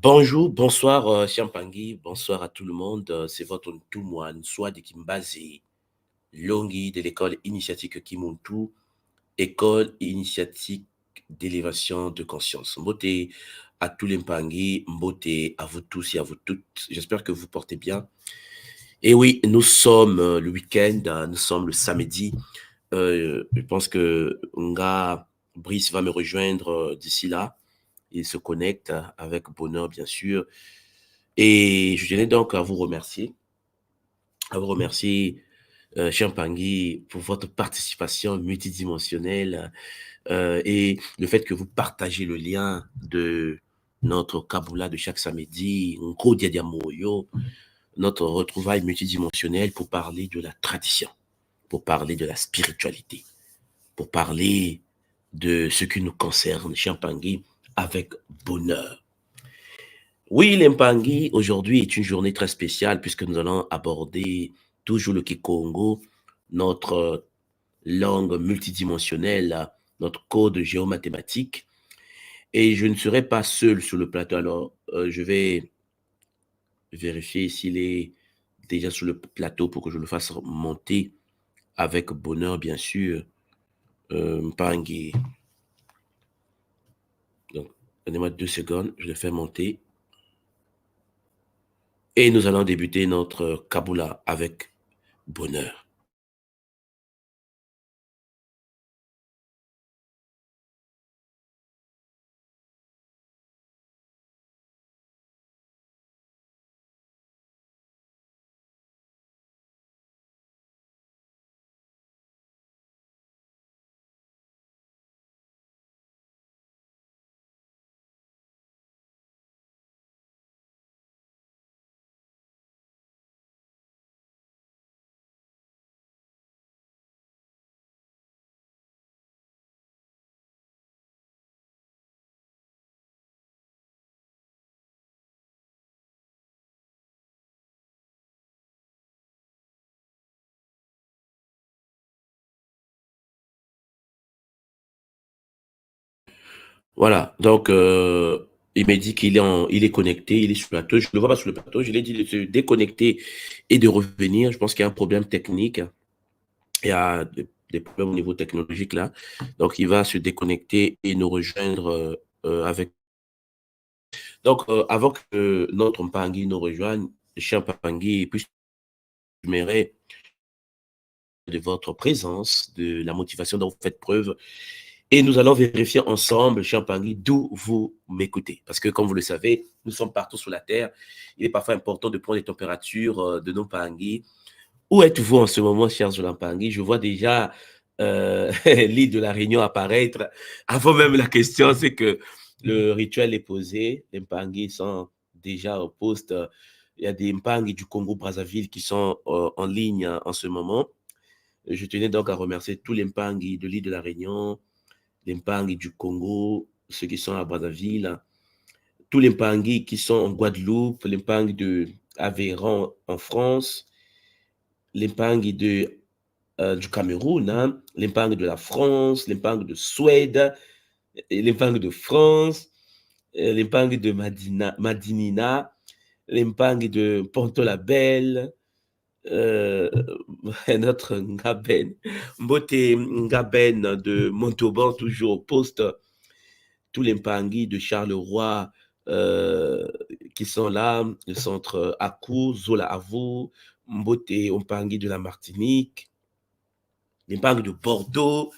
Bonjour, bonsoir, Champangui, bonsoir à tout le monde. C'est votre Ntoumouane, soit de Kimbazi, Longi de l'école initiatique Kimuntu, école initiatique d'élévation de conscience. Mbote à tous les Mpangui, mbote à vous tous et à vous toutes. J'espère que vous portez bien. Et oui, nous sommes le week-end, nous sommes le samedi. Je pense que Nga Brice va me rejoindre d'ici là. Il se connecte avec bonheur, bien sûr. Et je tenais donc à vous remercier, cher Pangui, pour votre participation multidimensionnelle et le fait que vous partagez le lien de notre Kabula de chaque samedi, Nko Diadiamoyo, notre retrouvaille multidimensionnelle pour parler de la tradition, pour parler de la spiritualité, pour parler de ce qui nous concerne, cher Pangui, avec bonheur. Oui, l'Empangui, aujourd'hui est une journée très spéciale puisque nous allons aborder toujours le Kikongo, notre langue multidimensionnelle, notre code géomathématique. Et je ne serai pas seul sur le plateau. Alors, je vais vérifier s'il est déjà sur le plateau pour que je le fasse monter avec bonheur, bien sûr. Mpangi. Donc, donnez-moi 2 secondes, je le fais monter. Et nous allons débuter notre Kabula avec bonheur. Voilà, donc il m'a dit il est connecté, il est sur le plateau. Je ne le vois pas sur le plateau. Je lui ai dit de se déconnecter et de revenir. Je pense qu'il y a un problème technique. Il y a des problèmes au niveau technologique là. Donc il va se déconnecter et nous rejoindre avec. Donc avant que notre Mpangui nous rejoigne, cher Mpangui, puis j'aimerais de votre présence, de la motivation dont vous faites preuve. Et nous allons vérifier ensemble, cher Pangui, d'où vous m'écoutez. Parce que, comme vous le savez, nous sommes partout sur la Terre. Il est parfois important de prendre les températures de nos Pangui. Où êtes-vous en ce moment, cher Zolan Pangui? Je vois déjà l'île de la Réunion apparaître. Avant même la question, c'est que le rituel est posé. Les Pangui sont déjà au poste. Il y a des Pangui du Congo-Brazzaville qui sont en ligne en ce moment. Je tenais donc à remercier tous les Mpangui de l'île de la Réunion, les Mpangui du Congo, ceux qui sont à Brazzaville, tous les Mpangui qui sont en Guadeloupe, les Mpangui de Aveyron en France, les Mpangui du Cameroun, hein, les Mpangui de la France, les Mpangui de Suède, les Mpangui de France, les Mpangui de Madinina, les Mpangui de Ponto la Belle, euh, notre Ngaben, Mbote Ngaben de Montauban, toujours au poste, tous les Mpangui de Charleroi qui sont là, le centre Akou, Zola Avou, Mbote Mpangui de la Martinique, les Mpangui de Bordeaux,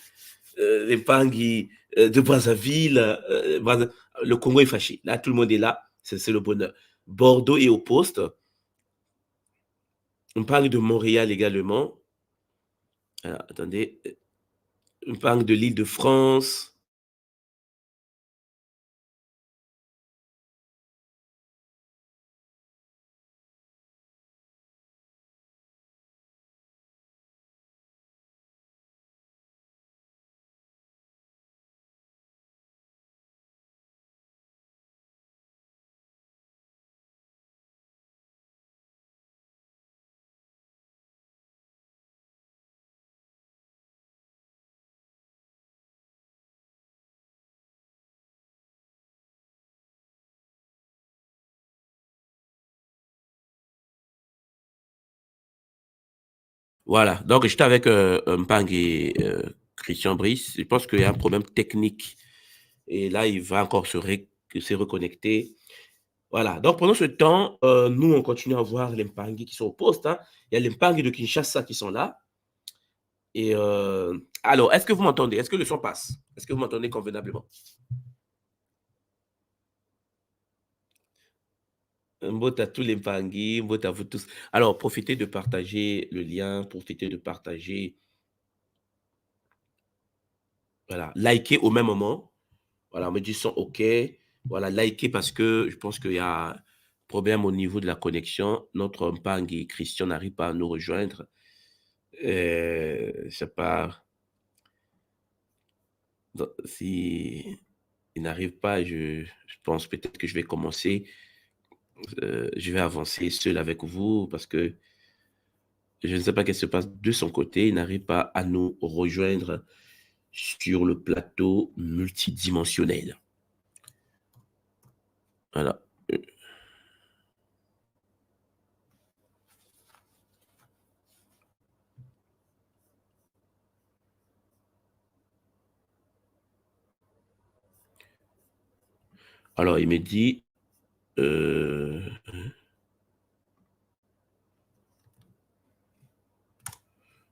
les Mpangui de Brazzaville, le Congo est fâché. Là, tout le monde est là, c'est le bonheur. Bordeaux est au poste. On parle de Montréal également. Alors, attendez, on parle de l'île de France. Voilà. Donc, j'étais avec Mpang et Christian Brice. Je pense qu'il y a un problème technique. Et là, il va encore se reconnecter. Voilà. Donc, pendant ce temps, nous, on continue à voir les Mpangi qui sont au poste, hein. Il y a les Mpangi de Kinshasa qui sont là. Et alors, est-ce que vous m'entendez? Est-ce que le son passe? Est-ce que vous m'entendez convenablement? Mbot à tous les Mpangi, mbot à vous tous. Alors, profitez de partager le lien, profitez de partager. Voilà. Likez au même moment. Voilà, on me dit son OK. Voilà, likez parce que je pense qu'il y a un problème au niveau de la connexion. Notre Mpangi Christian n'arrive pas à nous rejoindre. Je sais pas. Donc, si il n'arrive pas, je pense peut-être que je vais commencer. Je vais avancer seul avec vous parce que je ne sais pas qu'est-ce qui se passe de son côté. Il n'arrive pas à nous rejoindre sur le plateau multidimensionnel. Voilà. Alors, il me dit...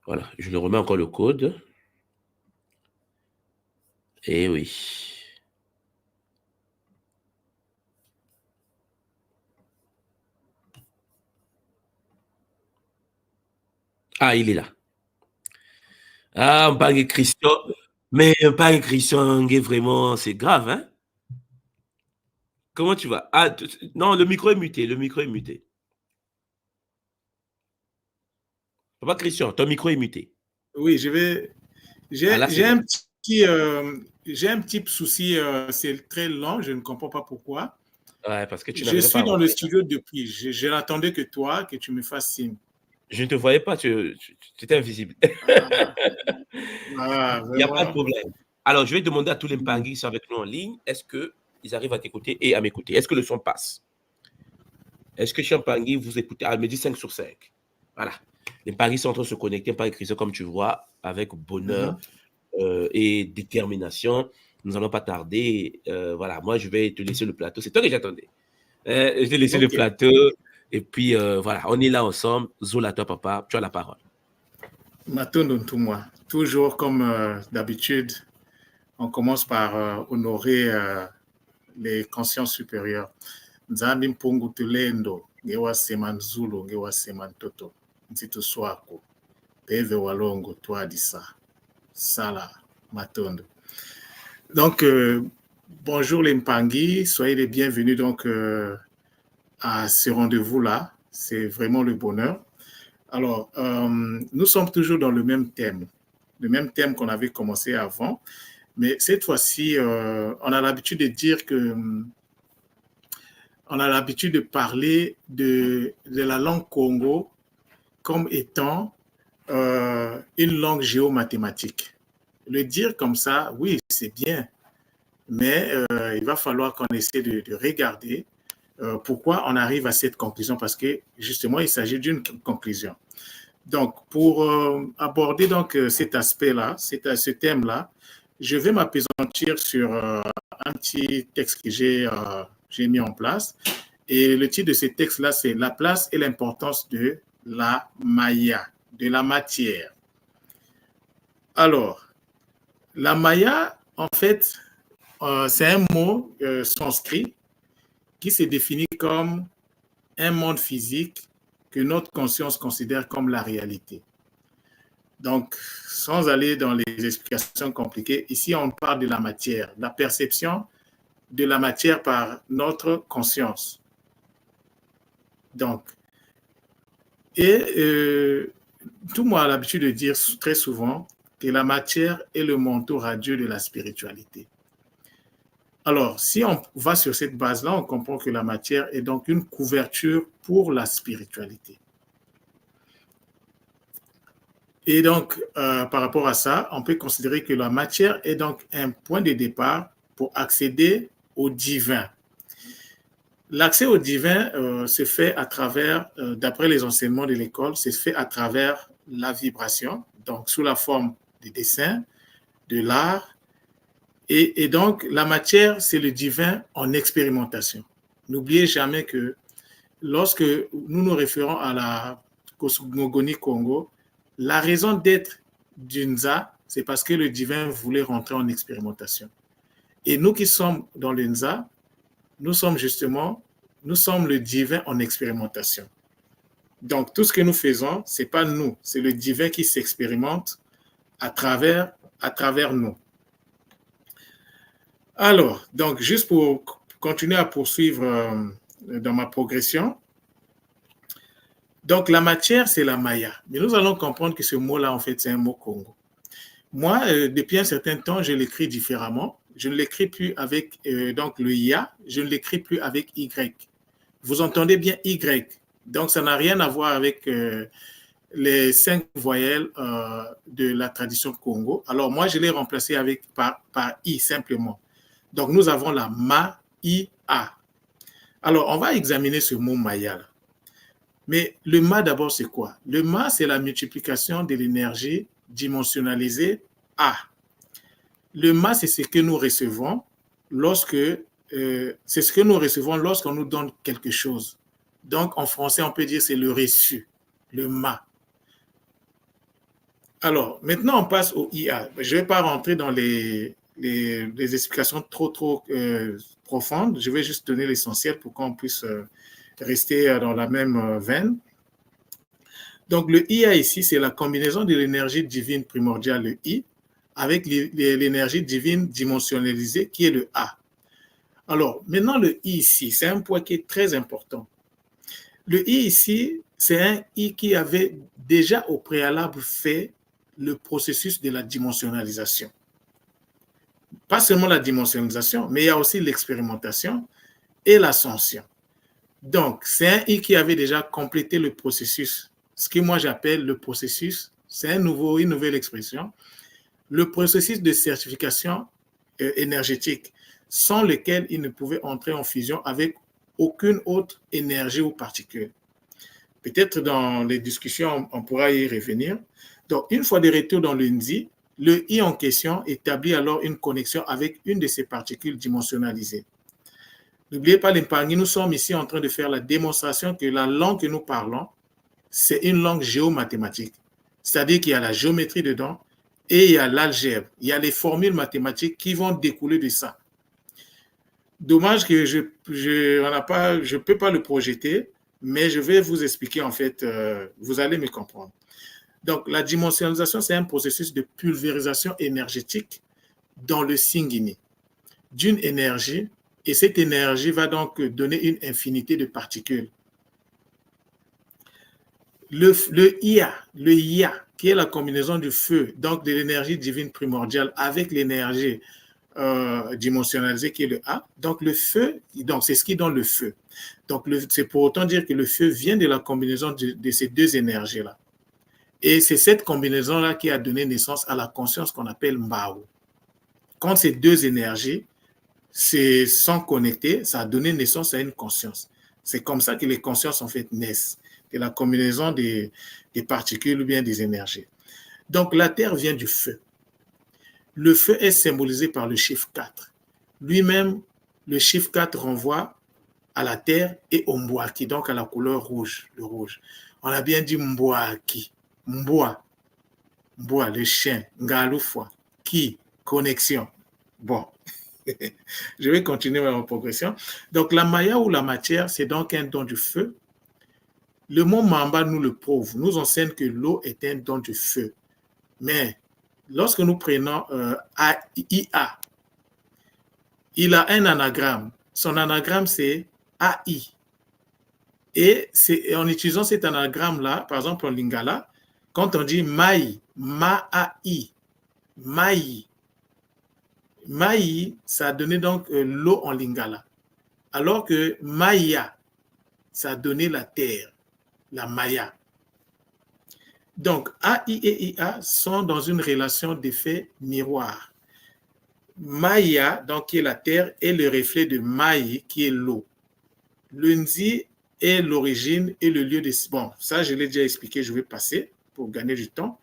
voilà, je le remets encore le code. Eh oui. Ah, il est là. Ah, Mpang Christian. Mais Mpang Christian, vraiment, c'est grave, hein? Comment tu vas? Ah, non, le micro est muté. Le micro est muté. Papa Christian, ton micro est muté. Oui, je vais. Ah, là, c'est J'ai bon. j'ai un petit souci. C'est très long. Je ne comprends pas pourquoi. Ouais, parce que tu Je n'arrivais pas suis à dans le rentrer. studio depuis. Je n'attendais que toi, que tu me fasses signe. Je ne te voyais pas, tu étais invisible. Ah, Il n'y a pas de vraiment. problème. Alors, je vais demander à tous les Mpangis qui sont avec nous en ligne, est-ce qu'ils arrivent à t'écouter et à m'écouter? Est-ce que le son passe? Est-ce que chez Mpangui, vous écoutez? Ah, elle me dit 5 sur 5. Voilà. Les Mpangis sont en train de se connecter par écrit, comme tu vois, avec bonheur et détermination. Nous n'allons pas tarder. Voilà, moi, je vais te laisser le plateau. C'est toi que j'attendais. Je vais laisser le Ok. plateau. Et puis, voilà, on est là ensemble. Zola, toi, papa, tu as la parole. Matondo Ntumwa. Toujours comme d'habitude, on commence par honorer les consciences supérieures. Nzambi mpungu tulendo, ngewa seman zulu, ngewa seman toto. Nzitu swako. Peve walongo, toadisa. Sala, Matondo. Donc, bonjour les Mpangi, soyez les bienvenus donc à ce rendez-vous-là. C'est vraiment le bonheur. Alors, nous sommes toujours dans le même thème qu'on avait commencé avant, mais cette fois-ci, on a l'habitude de dire que, on a l'habitude de parler de la langue Congo comme étant une langue géomathématique. Le dire comme ça, oui, c'est bien, mais il va falloir qu'on essaie de regarder pourquoi on arrive à cette conclusion, parce que justement, il s'agit d'une conclusion. Donc, pour aborder donc cet aspect-là, ce thème-là, je vais m'appesantir sur un petit texte que j'ai mis en place. Et le titre de ce texte-là, c'est La place et l'importance de la maya, de la matière. Alors, la maya, en fait, c'est un mot sanskrit qui se définit comme un monde physique que notre conscience considère comme la réalité. Donc, sans aller dans les explications compliquées, ici on parle de la matière, la perception de la matière par notre conscience. Donc, tout le monde a l'habitude de dire très souvent que la matière est le manteau radieux de la spiritualité. Alors, si on va sur cette base-là, on comprend que la matière est donc une couverture pour la spiritualité. Et donc, par rapport à ça, on peut considérer que la matière est donc un point de départ pour accéder au divin. L'accès au divin se fait à travers, d'après les enseignements de l'école, se fait à travers la vibration, donc sous la forme des dessins, de l'art. Et donc, la matière, c'est le divin en expérimentation. N'oubliez jamais que lorsque nous nous référons à la cosmogonie Congo, la raison d'être du Nza, c'est parce que le divin voulait rentrer en expérimentation. Et nous qui sommes dans le Nza, nous sommes le divin en expérimentation. Donc, tout ce que nous faisons, ce n'est pas nous, c'est le divin qui s'expérimente à travers nous. Alors, donc, juste pour continuer à poursuivre dans ma progression, donc la matière, c'est la Maya. Mais nous allons comprendre que ce mot-là, en fait, c'est un mot Congo. Moi, depuis un certain temps, je l'écris différemment. Je ne l'écris plus avec donc le Ya, je ne l'écris plus avec Y. Vous entendez bien Y. Donc, ça n'a rien à voir avec les 5 voyelles de la tradition Congo. Alors, moi, je l'ai remplacé par I simplement. Donc, nous avons la Ma-I-A. Alors, on va examiner ce mot Maya là. Mais le Ma d'abord, c'est quoi? Le Ma, c'est la multiplication de l'énergie dimensionnalisée A. Le Ma, c'est ce que nous recevons lorsqu'on nous donne quelque chose. Donc, en français, on peut dire c'est le reçu, le Ma. Alors, maintenant, on passe au IA. Je ne vais pas rentrer dans les explications trop profondes. Je vais juste donner l'essentiel pour qu'on puisse rester dans la même veine. Donc, le IA ici, c'est la combinaison de l'énergie divine primordiale, le I, avec l'énergie divine dimensionnalisée, qui est le A. Alors, maintenant, le I ici, c'est un point qui est très important. Le I ici, c'est un I qui avait déjà au préalable fait le processus de la dimensionnalisation. Pas seulement la dimensionnalisation, mais il y a aussi l'expérimentation et l'ascension. Donc, c'est un I qui avait déjà complété le processus, ce que moi j'appelle le processus, c'est une nouvelle expression, le processus de certification énergétique, sans lequel il ne pouvait entrer en fusion avec aucune autre énergie ou particule. Peut-être dans les discussions, on pourra y revenir. Donc, une fois de retour dans le Nzi, le I en question établit alors une connexion avec une de ces particules dimensionnalisées. N'oubliez pas, l'épargne, nous sommes ici en train de faire la démonstration que la langue que nous parlons, c'est une langue géomathématique. C'est-à-dire qu'il y a la géométrie dedans et il y a l'algèbre. Il y a les formules mathématiques qui vont découler de ça. Dommage que je ne peux pas le projeter, mais je vais vous expliquer en fait, vous allez me comprendre. Donc, la dimensionnalisation, c'est un processus de pulvérisation énergétique dans le Singini d'une énergie, et cette énergie va donc donner une infinité de particules. Le Ya, qui est la combinaison du feu, donc de l'énergie divine primordiale avec l'énergie dimensionnalisée qui est le A. Donc, le feu, donc c'est ce qui donne le feu. Donc, c'est pour autant dire que le feu vient de la combinaison de ces deux énergies-là. Et c'est cette combinaison-là qui a donné naissance à la conscience qu'on appelle Mbao. Quand ces deux énergies sont connectées, ça a donné naissance à une conscience. C'est comme ça que les consciences, en fait, naissent. C'est la combinaison des particules ou bien des énergies. Donc, la Terre vient du feu. Le feu est symbolisé par le chiffre 4. Lui-même, le chiffre 4 renvoie à la Terre et au Mbouaki, donc à la couleur rouge, le rouge. On a bien dit Mbouaki. Mboa, le chien, Ngaloufwa, qui, connexion. Bon, je vais continuer ma progression. Donc, la Maya ou la matière, c'est donc un don du feu. Le mot Mamba nous le prouve, nous enseigne que l'eau est un don du feu. Mais, lorsque nous prenons AIA, il a un anagramme. Son anagramme, c'est AI. Et en utilisant cet anagramme-là, par exemple en Lingala, quand on dit Maï, Maai, Maï, Maï, ça a donné donc l'eau en Lingala. Alors que Maya, ça a donné la terre, la Maya. Donc, AI et IA sont dans une relation d'effet miroir. Maya, donc qui est la terre, est le reflet de Maï, qui est l'eau. Le Nzi est l'origine et le lieu de... Bon, ça, je l'ai déjà expliqué, je vais passer pour gagner du temps.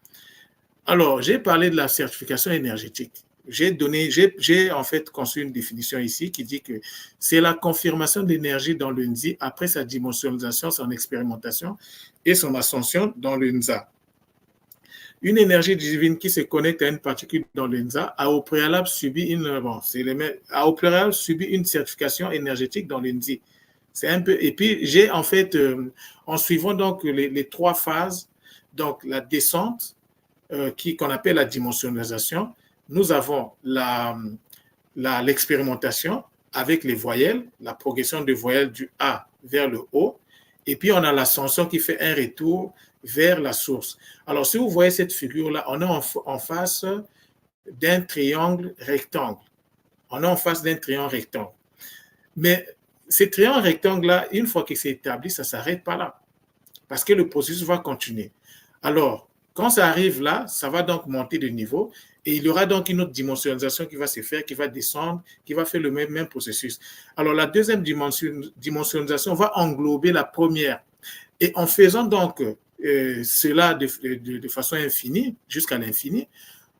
Alors, j'ai parlé de la certification énergétique. J'ai en fait conçu une définition ici qui dit que c'est la confirmation d'énergie dans le NZI après sa dimensionnalisation, son expérimentation et son ascension dans le NZA. Une énergie divine qui se connecte à une particule dans le NZA a au préalable subi une certification énergétique dans le NZI. C'est un peu, et puis j'ai en fait, en suivant donc les 3 phases, donc la descente, qu'on appelle la dimensionnalisation, nous avons l'expérimentation avec les voyelles, la progression des voyelles du A vers le O, et puis on a l'ascension qui fait un retour vers la source. Alors, si vous voyez cette figure-là, on est en face d'un triangle rectangle. On est en face d'un triangle rectangle. Mais ce triangle rectangle-là, une fois qu'il s'est établi, ça ne s'arrête pas là. Parce que le processus va continuer. Alors, quand ça arrive là, ça va donc monter de niveau et il y aura donc une autre dimensionnalisation qui va se faire, qui va descendre, qui va faire le même processus. Alors, la deuxième dimensionnalisation va englober la première. Et en faisant donc cela de façon infinie, jusqu'à l'infini,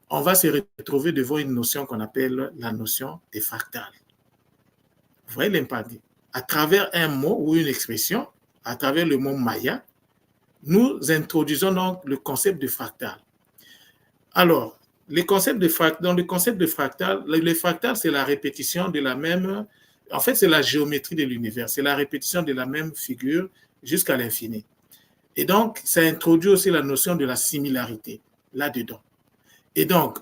on va se retrouver devant une notion qu'on appelle la notion des fractales. Vous voyez l'impact? À travers un mot ou une expression, à travers le mot maya, nous introduisons donc le concept de fractal. Alors, dans le concept de fractal, le fractal, c'est la répétition de la même... En fait, c'est la géométrie de l'univers. C'est la répétition de la même figure jusqu'à l'infini. Et donc, ça introduit aussi la notion de la similarité là-dedans. Et donc,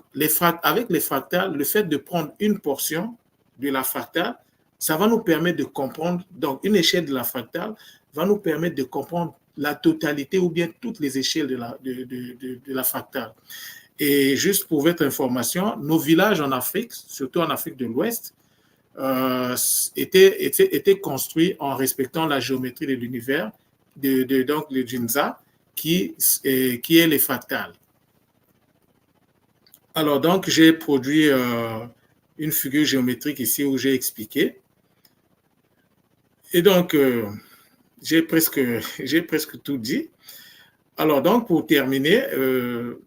avec les fractales, le fait de prendre une portion de la fractale, ça va nous permettre de comprendre, donc une échelle de la fractale va nous permettre de comprendre la totalité ou bien toutes les échelles de la fractale. Et juste pour votre information, nos villages en Afrique, surtout en Afrique de l'Ouest, étaient construits en respectant la géométrie de l'univers, donc le Jinza, qui est les fractales. Alors, donc, j'ai produit une figure géométrique ici où j'ai expliqué. Et donc, j'ai presque tout dit. Alors, donc, pour terminer,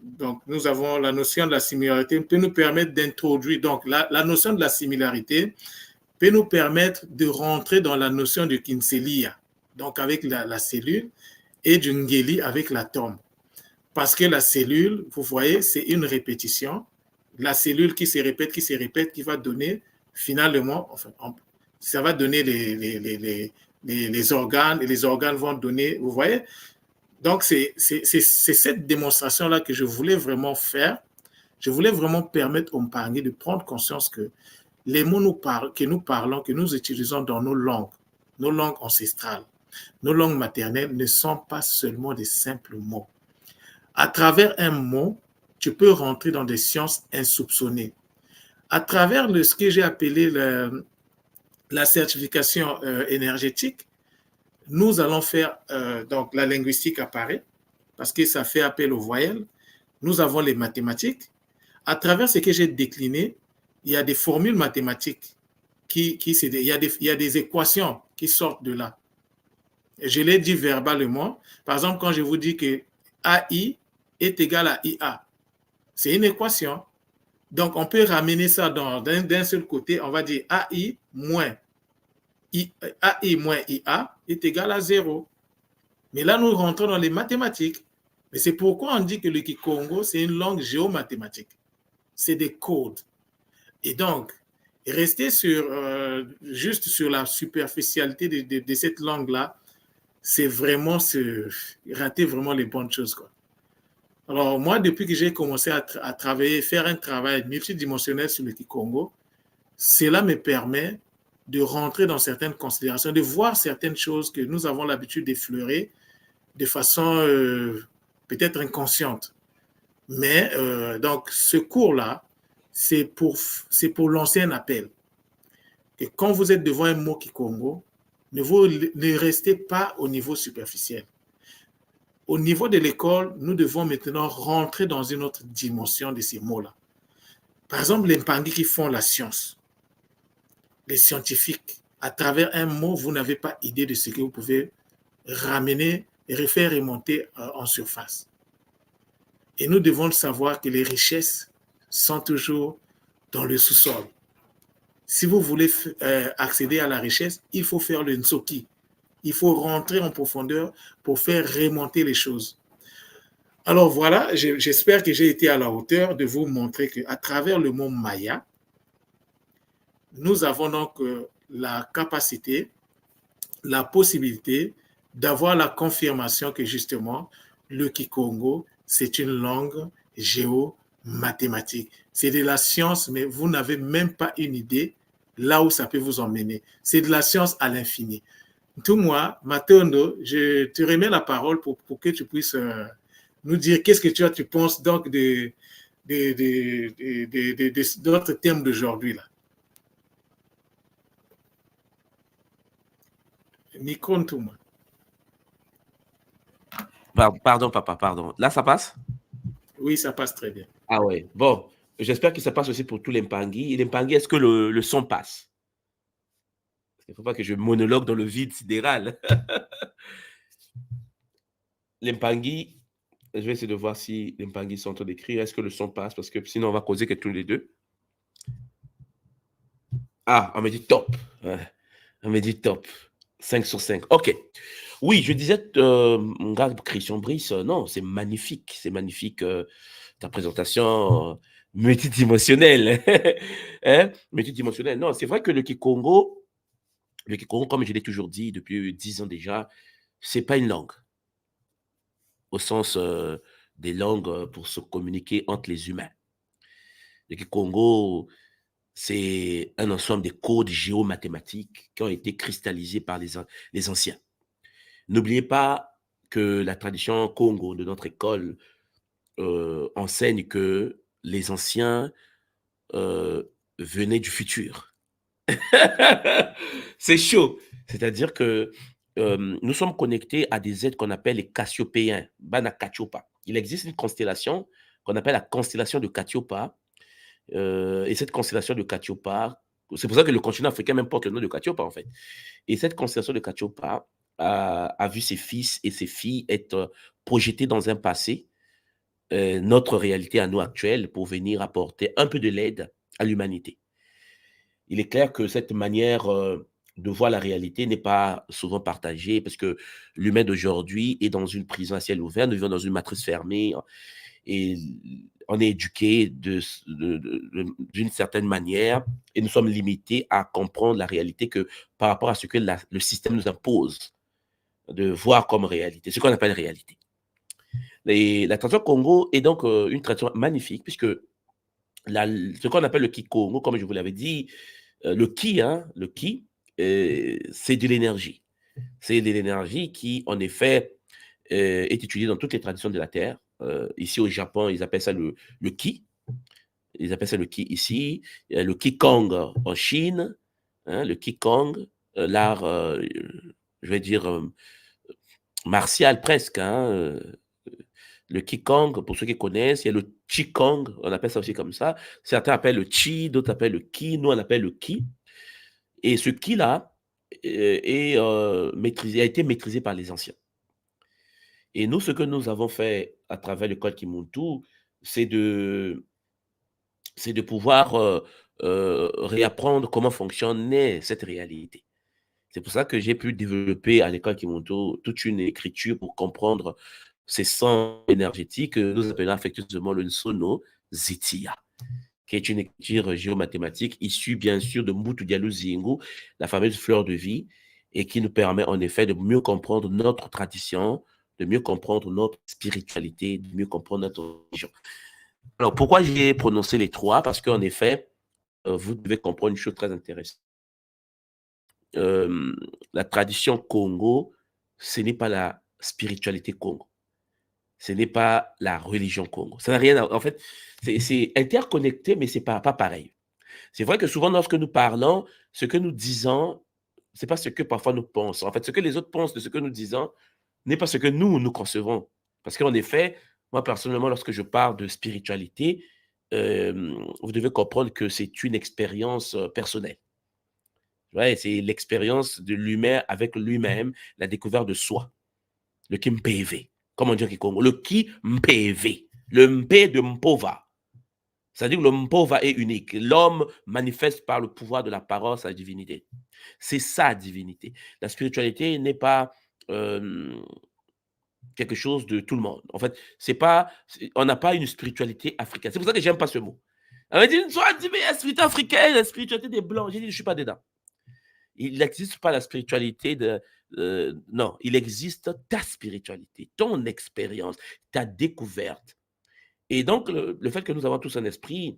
donc, nous avons la notion de la similarité peut nous permettre d'introduire, donc, la notion de la similarité peut nous permettre de rentrer dans la notion de Kinselia, donc avec la cellule, et du Ngeli avec l'atome. Parce que la cellule, vous voyez, c'est une répétition. La cellule qui se répète, qui va donner finalement, enfin, ça va donner les organes, et les organes vont donner, vous voyez. Donc, c'est cette démonstration-là que je voulais vraiment faire. Je voulais vraiment permettre aux Mpangé de prendre conscience que les mots que nous parlons, que nous utilisons dans nos langues ancestrales, nos langues maternelles ne sont pas seulement des simples mots. À travers un mot, tu peux rentrer dans des sciences insoupçonnées. À travers ce que j'ai appelé la certification énergétique, nous allons faire, donc la linguistique apparaît, parce que ça fait appel aux voyelles. Nous avons les mathématiques. À travers ce que j'ai décliné, il y a des formules mathématiques, il y a des équations qui sortent de là. Je l'ai dit verbalement. Par exemple, quand je vous dis que AI est égal à IA, c'est une équation. Donc, on peut ramener ça d'un seul côté. On va dire AI moins IA est égal à 0. Mais là, nous rentrons dans les mathématiques. Mais c'est pourquoi on dit que le Kikongo, c'est une langue géomathématique. C'est des codes. Et donc, rester juste sur la superficialité de cette langue-là, c'est vraiment rater vraiment les bonnes choses, quoi. Alors, moi, depuis que j'ai commencé à travailler, faire un travail multidimensionnel sur le Kikongo, cela me permet de rentrer dans certaines considérations, de voir certaines choses que nous avons l'habitude d'effleurer de façon peut-être inconsciente. Mais donc, ce cours-là, c'est pour lancer un appel. Et quand vous êtes devant un mot Kikongo, ne restez pas au niveau superficiel. Au niveau de l'école, nous devons maintenant rentrer dans une autre dimension de ces mots-là. Par exemple, les Mpangé qui font la science, les scientifiques, à travers un mot, vous n'avez pas idée de ce que vous pouvez ramener et refaire remonter en surface. Et nous devons savoir que les richesses sont toujours dans le sous-sol. Si vous voulez accéder à la richesse, il faut faire le nsoki. Il faut rentrer en profondeur pour faire remonter les choses. Alors voilà, j'espère que j'ai été à la hauteur de vous montrer qu'à travers le monde Maya, nous avons donc la capacité, la possibilité d'avoir la confirmation que justement, le Kikongo, c'est une langue géomathématique. C'est de la science, mais vous n'avez même pas une idée là où ça peut vous emmener. C'est de la science à l'infini. Tout moi, Matondo, je te remets la parole pour que tu puisses nous dire qu'est-ce que tu penses donc d'autres thèmes d'aujourd'hui là. Nikon Touma. Pardon, papa, pardon. Là, ça passe? Oui, ça passe très bien. Ah ouais. Bon, j'espère que ça passe aussi pour tous les Mpangui. Et les Mpangui, est-ce que le son passe? Il ne faut pas que je monologue dans le vide sidéral. Les Mpangui, je vais essayer de voir si les Mpangui sont en train d'écrire. Est-ce que le son passe? Parce que sinon, on va causer que tous les deux. Ah, on me dit top. Ouais. On me dit top. 5 sur 5. OK. Oui, je disais, mon gars Christian Brice, non, c'est magnifique. C'est magnifique. Ta présentation multidimensionnelle. Hein? Multidimensionnelle. Non, c'est vrai que le Kikongo, comme je l'ai toujours dit depuis 10 ans déjà, c'est pas une langue. Au sens des langues pour se communiquer entre les humains. Le Kikongo, c'est un ensemble de codes géomathématiques qui ont été cristallisés par les anciens. N'oubliez pas que la tradition Congo de notre école enseigne que les anciens venaient du futur. C'est chaud. C'est-à-dire que nous sommes connectés à des êtres qu'on appelle les Cassiopéens, Bana Kachopa. Il existe une constellation qu'on appelle la constellation de Katiopa. Et cette constellation de Katiopa, c'est pour ça que le continent africain même porte le nom de Katiopa, en fait. Et cette constellation de Katiopa a vu ses fils et ses filles être projetés dans un passé, notre réalité à nous actuelle, pour venir apporter un peu de l'aide à l'humanité. Il est clair que cette manière de voir la réalité n'est pas souvent partagée parce que l'humain d'aujourd'hui est dans une prison à ciel ouvert, nous vivons dans une matrice fermée et on est éduqué d'une certaine manière et nous sommes limités à comprendre la réalité que par rapport à ce que le système nous impose de voir comme réalité, ce qu'on appelle réalité. Et la tradition Congo est donc une tradition magnifique puisque ce qu'on appelle le Kikongo, comme je vous l'avais dit, le ki, c'est de l'énergie. C'est de l'énergie qui, en effet, est utilisée dans toutes les traditions de la Terre. Ici, au Japon, ils appellent ça le ki. Ils appellent ça le ki ici. Il y a le Qigong en Chine, hein, le Qigong, l'art, je vais dire, martial presque. Hein, le Qigong, pour ceux qui connaissent, il y a le Qigong, on appelle ça aussi comme ça. Certains appellent le Qi, d'autres appellent le Ki, nous on appelle le Ki. Et ce Ki-là a été maîtrisé par les anciens. Et nous, ce que nous avons fait à travers le code Kimuntu, c'est de pouvoir réapprendre comment fonctionnait cette réalité. C'est pour ça que j'ai pu développer à l'école Kimuntu toute une écriture pour comprendre ces sons énergétiques que nous appelons affectueusement le Nsono Zitia, qui est une écriture géomathématique issue bien sûr de Mbutu Diallo Zingu, la fameuse fleur de vie, et qui nous permet en effet de mieux comprendre notre tradition, de mieux comprendre notre spiritualité, de mieux comprendre notre religion. Alors, pourquoi j'ai prononcé les trois? Parce qu'en effet, vous devez comprendre une chose très intéressante. La tradition Congo, ce n'est pas la spiritualité Congo. Ce n'est pas la religion Congo. Ça n'a rien à... En fait, c'est interconnecté, mais ce n'est pas pareil. C'est vrai que souvent, lorsque nous parlons, ce que nous disons, ce n'est pas ce que parfois nous pensons. En fait, ce que les autres pensent de ce que nous disons n'est pas ce que nous concevons. Parce qu'en effet, moi, personnellement, lorsque je parle de spiritualité, vous devez comprendre que c'est une expérience personnelle. Ouais, c'est l'expérience de l'humain avec lui-même, la découverte de soi. Le Kimpévé. Comment dire Kikongo? Le Kimpévé. Le Mpe de Mpova. C'est-à-dire que le Mpova est unique. L'homme manifeste par le pouvoir de la parole sa divinité. C'est sa divinité. La spiritualité n'est pas quelque chose de tout le monde. En fait, on n'a pas une spiritualité africaine. C'est pour ça que j'aime pas ce mot. On m'a dit, mais la spiritualité africaine, la spiritualité des Blancs. J'ai dit, je ne suis pas dedans. Il n'existe pas la spiritualité non, il existe ta spiritualité, ton expérience, ta découverte. Et donc, le fait que nous avons tous un esprit,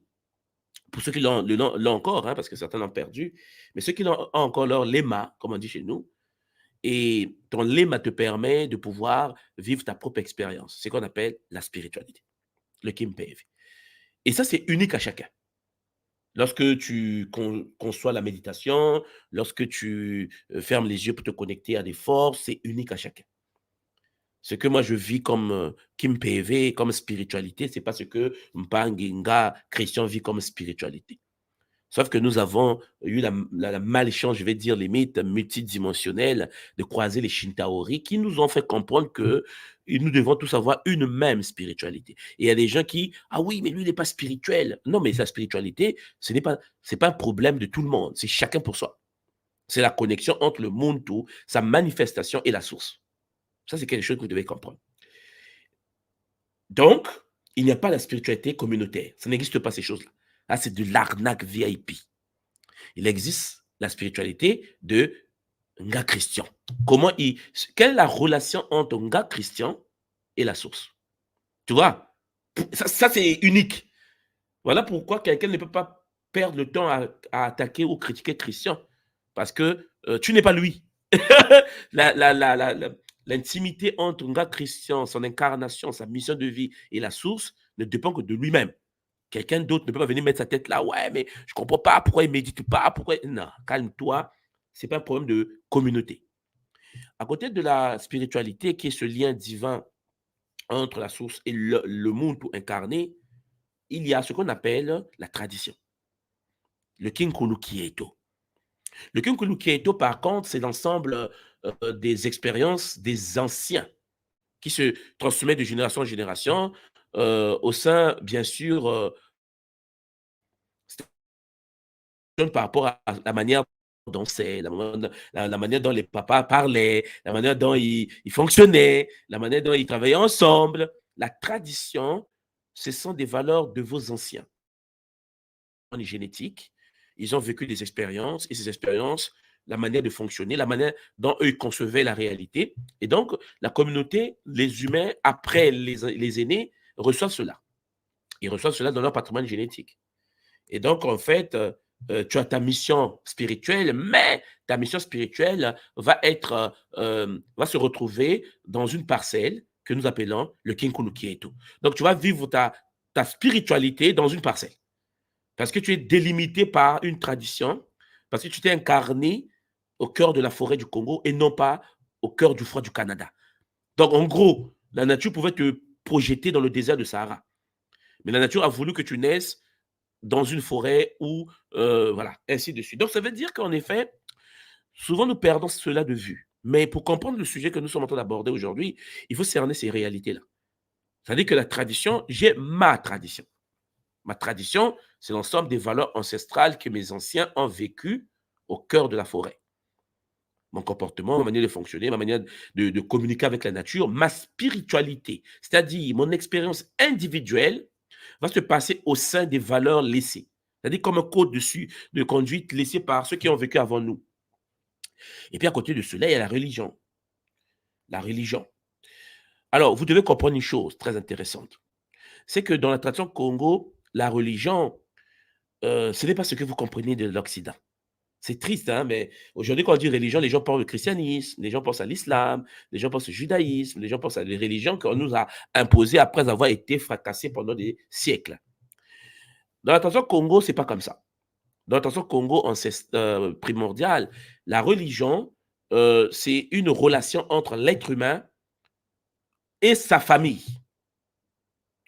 pour ceux qui l'ont encore, hein, parce que certains l'ont perdu, mais ceux qui ont encore leur léma, comme on dit chez nous, et ton léma te permet de pouvoir vivre ta propre expérience. C'est ce qu'on appelle la spiritualité, le Kimpev. Et ça, c'est unique à chacun. Lorsque tu conçois la méditation, lorsque tu fermes les yeux pour te connecter à des forces, c'est unique à chacun. Ce que moi je vis comme Kimpev, comme spiritualité, ce n'est pas ce que Mpanginga, Christian, vit comme spiritualité. Sauf que nous avons eu la malchance, je vais dire, limite multidimensionnelle de croiser les Shintaori qui nous ont fait comprendre que nous devons tous avoir une même spiritualité. Et il y a des gens qui, ah oui, mais lui, il n'est pas spirituel. Non, mais sa spiritualité, c'est pas un problème de tout le monde. C'est chacun pour soi. C'est la connexion entre le monde tout, sa manifestation et la source. Ça, c'est quelque chose que vous devez comprendre. Donc, il n'y a pas la spiritualité communautaire. Ça n'existe pas ces choses-là. Là, c'est de l'arnaque VIP. Il existe la spiritualité de Nga Christian. Quelle est la relation entre Nga Christian et la source? Tu vois, ça c'est unique. Voilà pourquoi quelqu'un ne peut pas perdre le temps à attaquer ou critiquer Christian. Parce que tu n'es pas lui. L'intimité entre Nga Christian, son incarnation, sa mission de vie et la source ne dépend que de lui-même. Quelqu'un d'autre ne peut pas venir mettre sa tête là. Ouais, mais je ne comprends pas pourquoi il ne médite pas. Pourquoi... Non, calme-toi. Ce n'est pas un problème de communauté. À côté de la spiritualité, qui est ce lien divin entre la source et le monde tout incarné, il y a ce qu'on appelle la tradition. Le Kinkulu Kieto. Le Kinkulu Kieto, par contre, c'est l'ensemble des expériences des anciens qui se transmettent de génération en génération au sein, bien sûr, par rapport à la manière dont c'est, la manière dont les papas parlaient, la manière dont ils fonctionnaient, la manière dont ils travaillaient ensemble. La tradition, ce sont des valeurs de vos anciens. On est génétique, ils ont vécu des expériences, et ces expériences, la manière de fonctionner, la manière dont eux concevaient la réalité. Et donc, la communauté, les humains, après les aînés, reçoivent cela. Ils reçoivent cela dans leur patrimoine génétique. Et donc, en fait, tu as ta mission spirituelle, mais ta mission spirituelle va se retrouver dans une parcelle que nous appelons le Kinkulu Kieto. Donc, tu vas vivre ta spiritualité dans une parcelle. Parce que tu es délimité par une tradition, parce que tu t'es incarné au cœur de la forêt du Congo et non pas au cœur du froid du Canada. Donc, en gros, la nature pouvait te projeter dans le désert de Sahara. Mais la nature a voulu que tu naisses dans une forêt ou voilà, ainsi de suite. Donc, ça veut dire qu'en effet, souvent nous perdons cela de vue. Mais pour comprendre le sujet que nous sommes en train d'aborder aujourd'hui, il faut cerner ces réalités-là. C'est-à-dire que la tradition, j'ai ma tradition. Ma tradition, c'est l'ensemble des valeurs ancestrales que mes anciens ont vécues au cœur de la forêt. Mon comportement, ma manière de fonctionner, ma manière de communiquer avec la nature, ma spiritualité, c'est-à-dire mon expérience individuelle, va se passer au sein des valeurs laissées. C'est-à-dire comme un code de conduite laissé par ceux qui ont vécu avant nous. Et puis à côté de cela, il y a la religion. La religion. Alors, vous devez comprendre une chose très intéressante. C'est que dans la tradition Congo, la religion, ce n'est pas ce que vous comprenez de l'Occident. C'est triste, hein, mais aujourd'hui, quand on dit religion, les gens pensent au christianisme, les gens pensent à l'islam, les gens pensent au judaïsme, les gens pensent à des religions qu'on nous a imposées après avoir été fracassés pendant des siècles. Dans la tradition Congo, ce n'est pas comme ça. Dans la tradition Congo primordiale, la religion, c'est une relation entre l'être humain et sa famille.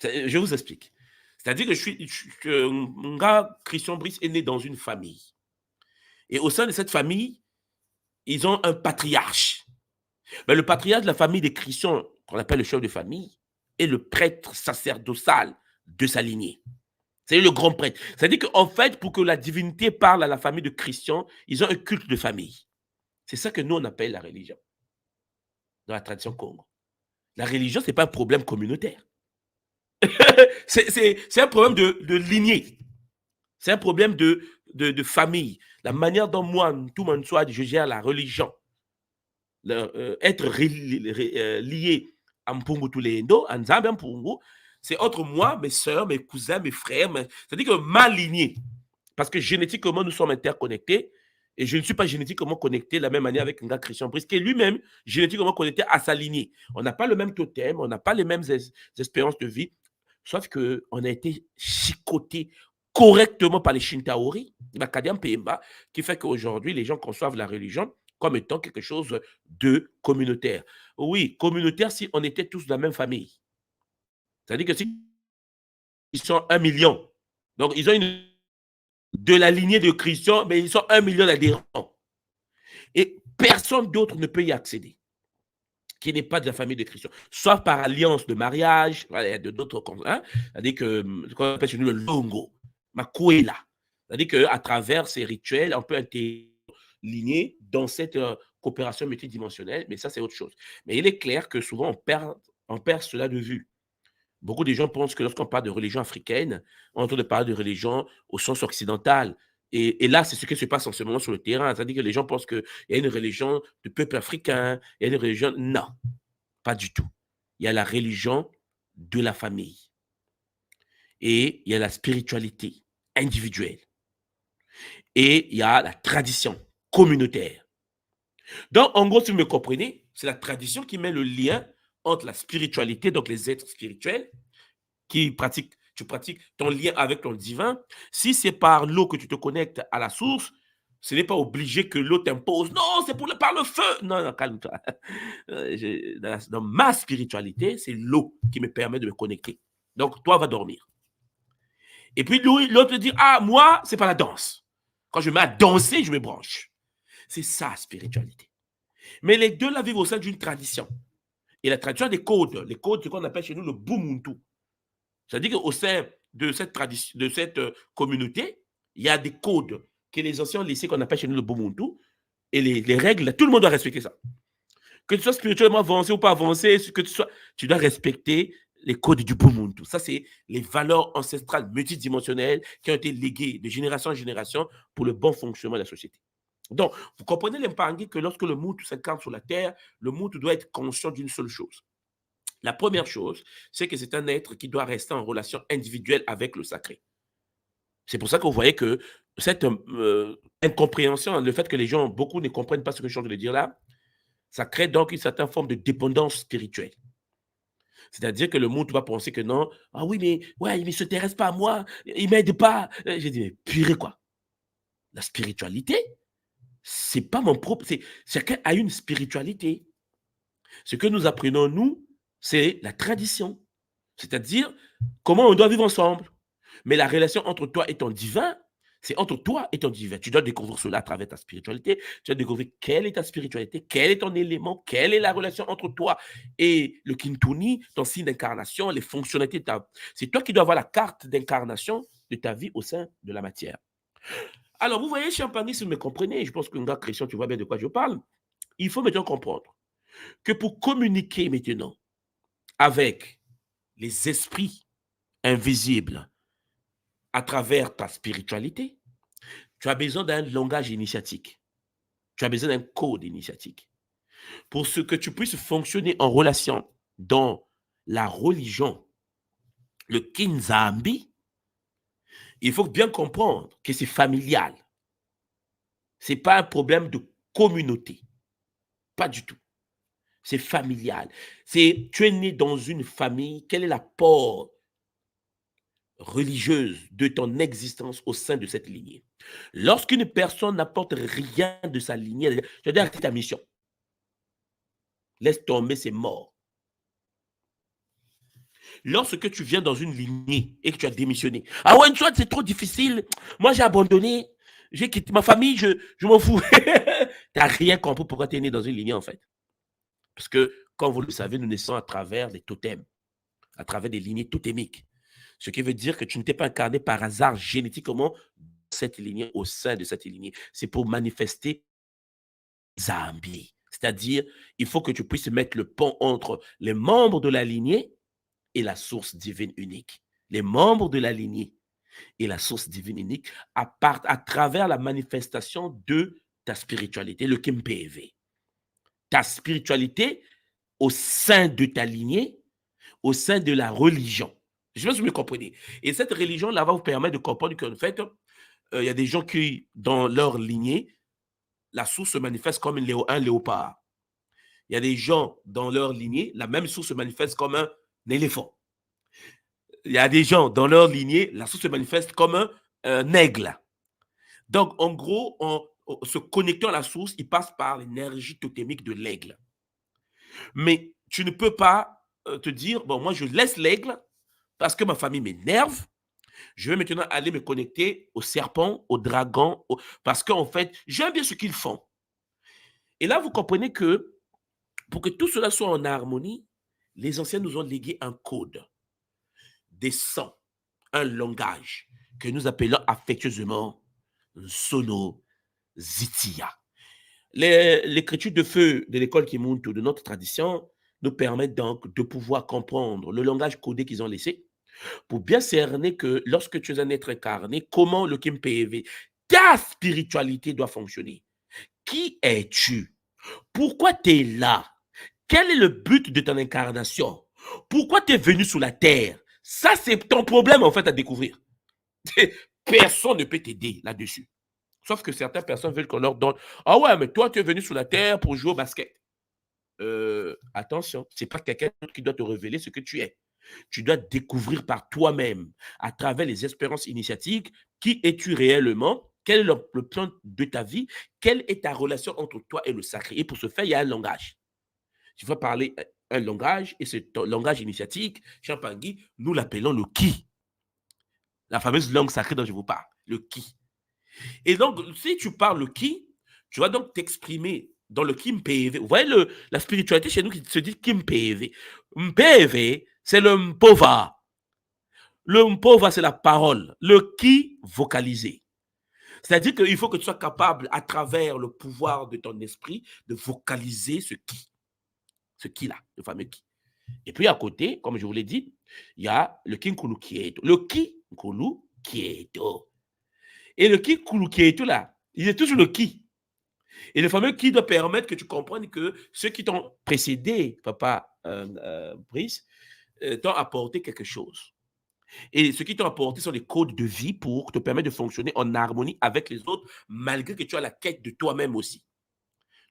Je vous explique. C'est-à-dire que mon gars, Christian Brice, est né dans une famille. Et au sein de cette famille, ils ont un patriarche. Mais le patriarche de la famille des Christians, qu'on appelle le chef de famille, est le prêtre sacerdotal de sa lignée. C'est le grand prêtre. C'est-à-dire qu'en fait, pour que la divinité parle à la famille de Christian, ils ont un culte de famille. C'est ça que nous, on appelle la religion, dans la tradition Congo. La religion, ce n'est pas un problème communautaire. c'est un problème de lignée. C'est un problème de famille. La manière dont moi, tout le monde soit, je gère la religion. Être lié à Mpungu Tulendo, à Nzambe Mpungu, c'est entre moi, mes soeurs, mes cousins, mes frères. C'est-à-dire que ma lignée, parce que génétiquement, nous sommes interconnectés, et je ne suis pas génétiquement connecté de la même manière avec Nga Christian Brice, qui est lui-même génétiquement connecté à sa lignée. On n'a pas le même totem, on n'a pas les mêmes expériences de vie, sauf qu'on a été chicoté correctement par les Shintaori, Makadiam Pemba, qui fait qu'aujourd'hui, les gens conçoivent la religion comme étant quelque chose de communautaire. Oui, communautaire si on était tous de la même famille. C'est-à-dire que si ils sont 1 million, donc ils ont de la lignée de Christian, mais ils sont 1 million d'adhérents. Et personne d'autre ne peut y accéder, qui n'est pas de la famille de Christian, soit par alliance de mariage, voilà, de d'autres, hein, c'est-à-dire que ce qu'on appelle chez nous le longo, makuela, c'est-à-dire qu'à travers ces rituels, on peut interligner dans cette coopération multidimensionnelle, mais ça c'est autre chose. Mais il est clair que souvent on perd cela de vue. Beaucoup de gens pensent que lorsqu'on parle de religion africaine, on entend parler de religion au sens occidental. Et là, c'est ce qui se passe en ce moment sur le terrain. C'est-à-dire que les gens pensent qu'il y a une religion du peuple africain, il y a une religion... Non, pas du tout. Il y a la religion de la famille. Et il y a la spiritualité individuelle. Et il y a la tradition communautaire. Donc, en gros, si vous me comprenez, c'est la tradition qui met le lien entre la spiritualité, donc les êtres spirituels, tu pratiques ton lien avec ton divin. Si c'est par l'eau que tu te connectes à la source, ce n'est pas obligé que l'eau t'impose. Non, c'est par le feu. Non, non, calme-toi. Dans ma spiritualité, c'est l'eau qui me permet de me connecter. Donc, toi, va dormir. Et puis, l'autre dit, ah, moi, c'est pas la danse. Quand je me mets à danser, je me branche. C'est ça, spiritualité. Mais les deux là vivent au sein d'une tradition. Et la tradition a des codes. Les codes, c'est ce qu'on appelle chez nous le Bumuntu. C'est-à-dire qu'au sein de cette tradition, de cette communauté, il y a des codes que les anciens ont laissés, qu'on appelle chez nous le Bumuntu. Et les règles, tout le monde doit respecter ça. Que tu sois spirituellement avancé ou pas avancé, tu dois respecter les codes du Bumuntu. Ça, c'est les valeurs ancestrales multidimensionnelles qui ont été léguées de génération en génération pour le bon fonctionnement de la société. Donc, vous comprenez l'impangi que lorsque le Muntu s'incarne sur la Terre, le Muntu doit être conscient d'une seule chose. La première chose, c'est que c'est un être qui doit rester en relation individuelle avec le sacré. C'est pour ça que vous voyez que cette incompréhension, le fait que les gens, beaucoup ne comprennent pas ce que je suis en train de dire là, ça crée donc une certaine forme de dépendance spirituelle. C'est-à-dire que le monde va penser que non, ah oui, mais ouais, il ne s'intéresse pas à moi, il ne m'aide pas. J'ai dit, mais purée quoi. La spiritualité, c'est pas mon propre. Chacun a une spiritualité. Ce que nous apprenons, nous, c'est la tradition. C'est-à-dire comment on doit vivre ensemble. Mais la relation entre toi et ton divin, c'est entre toi et ton divin. Tu dois découvrir cela à travers ta spiritualité. Tu dois découvrir quelle est ta spiritualité, quel est ton élément, quelle est la relation entre toi et le Kintuni, ton signe d'incarnation, les fonctionnalités de ta... C'est toi qui dois avoir la carte d'incarnation de ta vie au sein de la matière. Alors, vous voyez, Champagne, si vous me comprenez, je pense que Nga Christian, tu vois bien de quoi je parle. Il faut maintenant comprendre que pour communiquer maintenant avec les esprits invisibles à travers ta spiritualité, tu as besoin d'un langage initiatique. Tu as besoin d'un code initiatique. Pour ce que tu puisses fonctionner en relation dans la religion, le Kinzambi, il faut bien comprendre que c'est familial. Ce n'est pas un problème de communauté. Pas du tout. C'est familial. Tu es né dans une famille. Quel est l'apport religieuse de ton existence au sein de cette lignée? Lorsqu'une personne n'apporte rien de sa lignée, je dis arrête ta mission. Laisse tomber, c'est mort. Lorsque tu viens dans une lignée et que tu as démissionné, ah ouais, c'est trop difficile, moi j'ai abandonné, j'ai quitté ma famille, je m'en fous. Tu n'as rien compris pourquoi tu es né dans une lignée en fait. Parce que, comme vous le savez, nous naissons à travers des totems, à travers des lignées totémiques. Ce qui veut dire que tu ne t'es pas incarné par hasard génétiquement cette lignée, au sein de cette lignée. C'est pour manifester Zambi. C'est-à-dire, il faut que tu puisses mettre le pont entre les membres de la lignée et la source divine unique. Les membres de la lignée et la source divine unique à travers la manifestation de ta spiritualité, le Kimpev. Ta spiritualité au sein de ta lignée, au sein de la religion. Je sais pas si vous me comprenez. Et cette religion-là va vous permettre de comprendre qu'en fait, il y a des gens qui, dans leur lignée, la source se manifeste comme un léopard. Il y a des gens dans leur lignée, la même source se manifeste comme un éléphant. Il y a des gens dans leur lignée, la source se manifeste comme un aigle. Donc, en gros, en se connectant à la source, il passe par l'énergie totémique de l'aigle. Mais tu ne peux pas te dire, bon, moi, je laisse l'aigle parce que ma famille m'énerve. Je vais maintenant aller me connecter aux serpents, aux dragons, parce qu'en fait, j'aime bien ce qu'ils font. Et là, vous comprenez que pour que tout cela soit en harmonie, les anciens nous ont légué un code, des sons, un langage que nous appelons affectueusement Sono Zitia. L'écriture de feu de l'école Kimuntu, de notre tradition, nous permet donc de pouvoir comprendre le langage codé qu'ils ont laissé pour bien cerner que lorsque tu es un être incarné, comment le Kimpev, ta spiritualité doit fonctionner. Qui es-tu? Pourquoi tu es là? Quel est le but de ton incarnation? Pourquoi tu es venu sur la terre? Ça, c'est ton problème, en fait, à découvrir. Personne ne peut t'aider là-dessus. Sauf que certaines personnes veulent qu'on leur donne. Ah ouais, mais toi, tu es venu sur la terre pour jouer au basket. Attention, ce n'est pas quelqu'un qui doit te révéler ce que tu es. Tu dois découvrir par toi-même, à travers les expériences initiatiques, qui es-tu réellement, quel est le plan de ta vie, quelle est ta relation entre toi et le sacré. Et pour ce faire, il y a un langage. Tu vas parler un langage, et ce langage initiatique, Champangui, nous l'appelons le ki. La fameuse langue sacrée dont je vous parle, le ki. Et donc, si tu parles le ki, tu vas donc t'exprimer dans le Kimpev. Vous voyez la spiritualité chez nous qui se dit Kimpev. Mpev, c'est le mpova. Le mpova, c'est la parole. Le ki, vocalisé. C'est-à-dire qu'il faut que tu sois capable, à travers le pouvoir de ton esprit, de vocaliser ce ki. Ce ki-là, le fameux ki. Et puis à côté, comme je vous l'ai dit, il y a le ki nkulu kieto. Le ki nkulu kieto. Et le ki nkulu kieto, là, il est toujours le ki. Et le fameux qui doit permettre que tu comprennes que ceux qui t'ont précédé, papa Brice, t'ont apporté quelque chose. Et ce qui t'ont apporté sont des codes de vie pour te permettre de fonctionner en harmonie avec les autres, malgré que tu as la quête de toi-même aussi.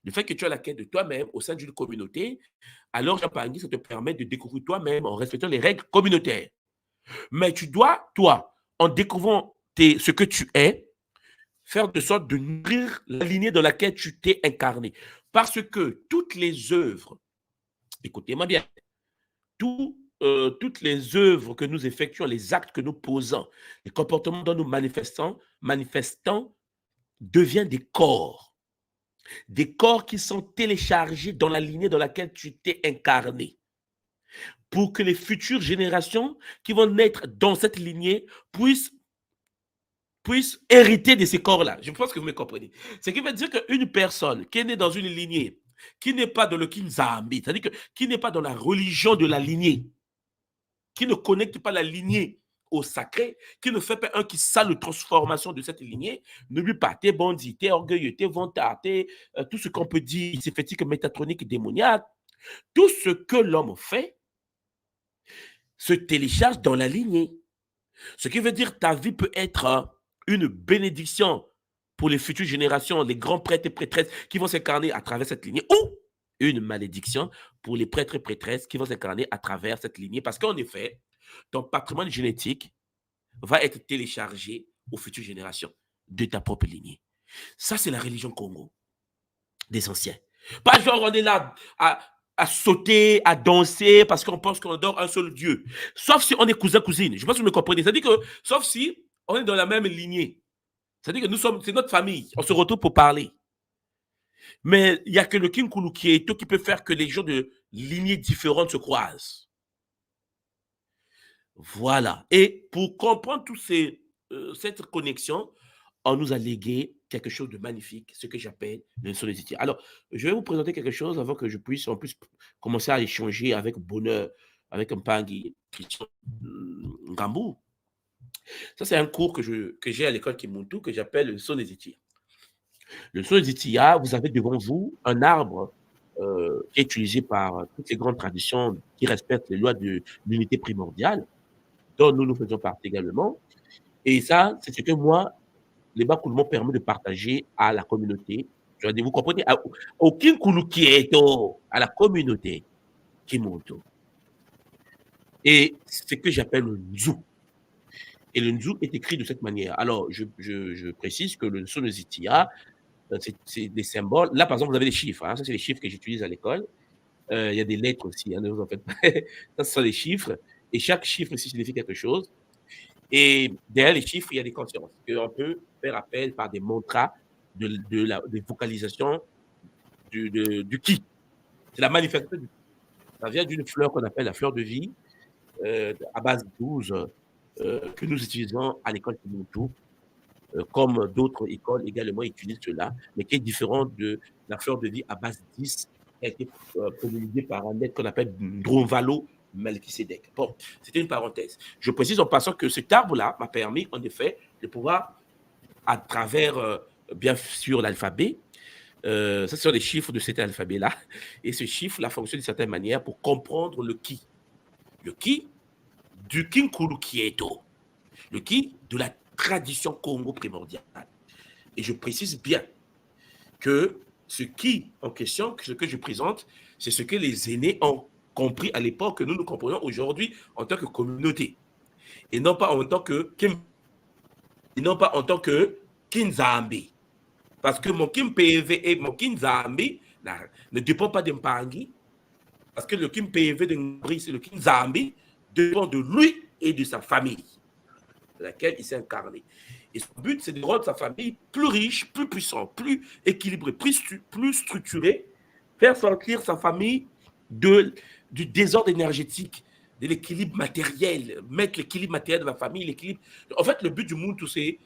Le fait que tu as la quête de toi-même au sein d'une communauté, alors, Jean-Pangui, ça te permet de découvrir toi-même en respectant les règles communautaires. Mais tu dois, toi, en découvrant ce que tu es, faire de sorte de nourrir la lignée dans laquelle tu t'es incarné. Parce que toutes les œuvres, écoutez-moi bien, toutes les œuvres que nous effectuons, les actes que nous posons, les comportements dont nous manifestons deviennent des corps. Des corps qui sont téléchargés dans la lignée dans laquelle tu t'es incarné. Pour que les futures générations qui vont naître dans cette lignée puissent hériter de ces corps-là. Je pense que vous me comprenez. Ce qui veut dire qu'une personne qui est née dans une lignée, qui n'est pas dans le Kinzambi, c'est-à-dire qui n'est pas dans la religion de la lignée, qui ne connecte pas la lignée au sacré, qui ne fait pas un qui sale de transformation de cette lignée, n'oublie pas, t'es bandit, t'es orgueilleux, t'es vantard, t'es tout ce qu'on peut dire, c'est fétique, métatronique, démoniaque, tout ce que l'homme fait se télécharge dans la lignée. Ce qui veut dire que ta vie peut être une bénédiction pour les futures générations, les grands prêtres et prêtresses qui vont s'incarner à travers cette lignée, ou une malédiction pour les prêtres et prêtresses qui vont s'incarner à travers cette lignée. Parce qu'en effet, ton patrimoine génétique va être téléchargé aux futures générations de ta propre lignée. Ça, c'est la religion Congo des anciens. Pas genre on est là à sauter, à danser parce qu'on pense qu'on adore un seul Dieu. Sauf si on est cousin-cousine. Je pense que vous me comprenez. C'est-à-dire que, sauf si on est dans la même lignée. C'est-à-dire que c'est notre famille. On se retrouve pour parler. Mais il n'y a que le Kinkulu qui peut faire que les gens de lignées différentes se croisent. Voilà. Et pour comprendre cette connexion, on nous a légué quelque chose de magnifique, ce que j'appelle le son des étiers. Alors, je vais vous présenter quelque chose avant que je puisse en plus commencer à échanger avec bonheur, avec un Pangui, Christian Ngambou. Ça, c'est un cours que j'ai à l'école Kimuntu que j'appelle le son des étiers. Le son des étiers, vous avez devant vous un arbre qui est utilisé par toutes les grandes traditions qui respectent les lois de l'unité primordiale, dont nous faisons partie également. Et ça, c'est ce que moi, les Bakoulmons permet de partager à la communauté. Je veux dire, vous comprenez, au Kinkulu Kieto, à la communauté Kimonto. Et c'est ce que j'appelle le Nzu. Et le Nzu est écrit de cette manière. Alors, je précise que le Sonozitia, c'est des symboles. Là, par exemple, vous avez des chiffres. Hein, ça, c'est les chiffres que j'utilise à l'école. Il y a des lettres aussi. Hein, en fait. Ça, ce sont les chiffres. Et chaque chiffre ici signifie quelque chose. Et derrière les chiffres, il y a des consciences qu'on peut faire appel par des mantras des vocalisations du qui. C'est la manifestation du qui. Ça vient d'une fleur qu'on appelle la fleur de vie, à base 12, que nous utilisons à l'école Kimuntu, comme d'autres écoles également utilisent cela, mais qui est différente de la fleur de vie à base 10, qui a été promulguée par un maître qu'on appelle Ndronvalo Melchisedec. Bon, c'était une parenthèse. Je précise en passant que cet arbre-là m'a permis, en effet, de pouvoir, à travers, bien sûr, l'alphabet, ça, ce sont les chiffres de cet alphabet-là, et ce chiffre-là fonctionne d'une certaine manière pour comprendre le qui. Le qui du Kinkulu Kieto. Le qui de la tradition Congo primordiale. Et je précise bien que ce qui en question, ce que je présente, c'est ce que les aînés ont compris à l'époque, que nous comprenons aujourd'hui en tant que communauté. Et non pas en tant que Kinzambi. Parce que mon Kim PV et mon Kinzambi ne dépendent pas d'Mpangi. Parce que le Kim PV de Ngri, c'est le Kinzambi, dépend de lui et de sa famille, dans laquelle il s'est incarné. Et son but, c'est de rendre sa famille plus riche, plus puissante, plus équilibrée, plus structurée, faire sortir sa famille du désordre énergétique, de l'équilibre matériel, mettre l'équilibre matériel de la famille, l'équilibre. En fait, le but du monde, c'est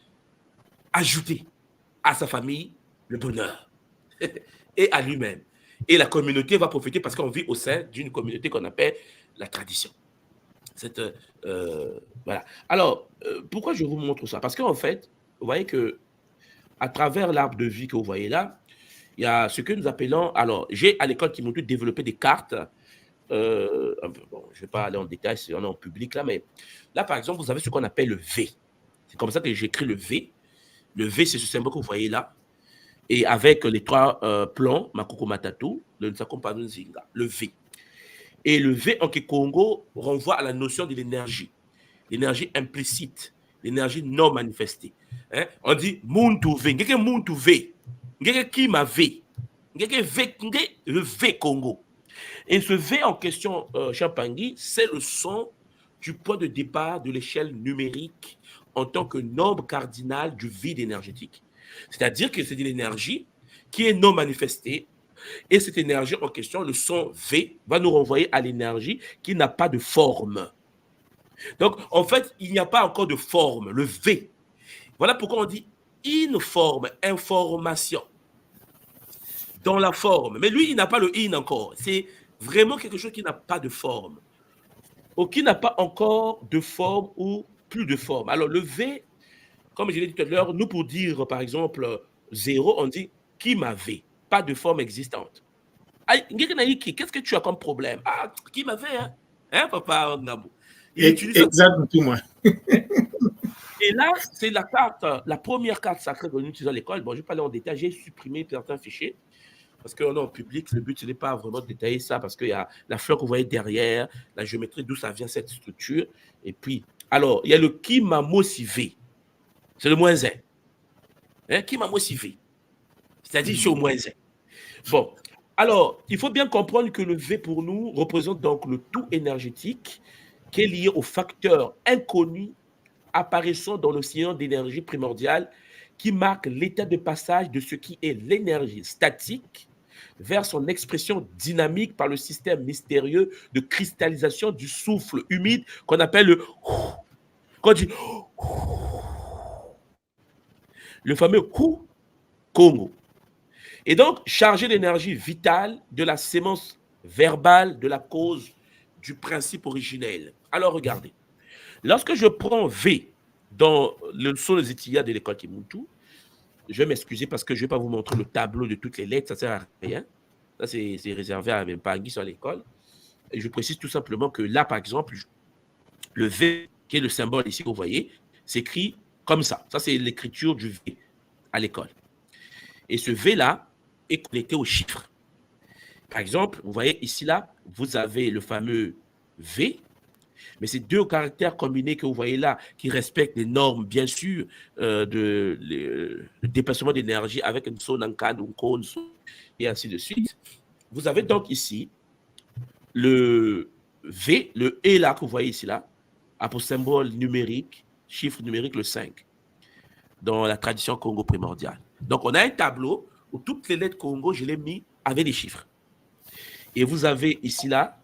ajouter à sa famille le bonheur et à lui-même. Et la communauté va profiter parce qu'on vit au sein d'une communauté qu'on appelle la tradition. Voilà. Alors, pourquoi je vous montre ça? Parce qu'en fait, vous voyez que à travers l'arbre de vie que vous voyez là, il y a ce que nous appelons. Alors, j'ai à l'école Kimuntu développé des cartes. Bon, je ne vais pas aller en détail, on est en public là, mais là, par exemple, vous avez ce qu'on appelle le V. C'est comme ça que j'écris le V. Le V, c'est ce symbole que vous voyez là. Et avec les trois plans, Makoko Matatu, le Nsako Nzinga, le V. Et le V en Kikongo renvoie à la notion de l'énergie implicite, l'énergie non manifestée. Hein? On dit Muntu V, ngeke Muntu V, ngeke Kima V, ngeke le V Congo. Et ce V en question, Champangui, c'est le son du point de départ de l'échelle numérique en tant que nombre cardinal du vide énergétique. C'est-à-dire que c'est de l'énergie qui est non manifestée. Et cette énergie en question, le son V, va nous renvoyer à l'énergie qui n'a pas de forme. Donc, en fait, il n'y a pas encore de forme, le V. Voilà pourquoi on dit une forme, information. Dans la forme. Mais lui, il n'a pas le in encore. C'est vraiment quelque chose qui n'a pas de forme. Ou qui n'a pas encore de forme ou plus de forme. Alors, le V, comme je l'ai dit tout à l'heure, nous, pour dire, par exemple, 0, on dit qui m'avait. Pas de forme existante. Qu'est-ce que tu as comme problème? Ah, qui m'avait, hein, papa Ngambou? Exactement. Et là, c'est la carte, la première carte sacrée que nous utilisons à l'école. Bon, je ne vais pas aller en détail, j'ai supprimé certains fichiers parce qu'on est en public. Le but, ce n'est pas vraiment de détailler ça parce qu'il y a la fleur que vous voyez derrière, la géométrie, d'où ça vient cette structure. Et puis, alors, il y a le qui m'a motivé. C'est le moins 1. Hein, qui m'a motivé. C'est-à-dire, je suis au moins 1. Bon, alors, il faut bien comprendre que le V pour nous représente donc le tout énergétique qui est lié au facteur inconnu apparaissant dans l'océan d'énergie primordiale qui marque l'état de passage de ce qui est l'énergie statique vers son expression dynamique par le système mystérieux de cristallisation du souffle humide qu'on appelle le quand on dit le fameux Congo. Et donc, chargé d'énergie vitale de la sémence verbale de la cause du principe originel. Alors, regardez. Lorsque je prends V dans le son des étudiants de l'école Kimuntu, je vais m'excuser parce que je ne vais pas vous montrer le tableau de toutes les lettres, ça ne sert à rien. Ça, c'est réservé à même pas Guy à l'école. Et je précise tout simplement que là, par exemple, le V, qui est le symbole ici que vous voyez, s'écrit comme ça. Ça, c'est l'écriture du V à l'école. Et ce V-là est connecté aux chiffres. Par exemple, vous voyez ici, là, vous avez le fameux V, mais ces deux caractères combinés que vous voyez là, qui respectent les normes, bien sûr, le déplacement d'énergie avec un son en cadre, un cône, et ainsi de suite. Vous avez donc ici le V, le E là que vous voyez ici là, a pour symbole numérique, chiffre numérique le 5, dans la tradition Congo primordiale. Donc on a un tableau où toutes les lettres Congo, je l'ai mis avec des chiffres. Et vous avez ici là,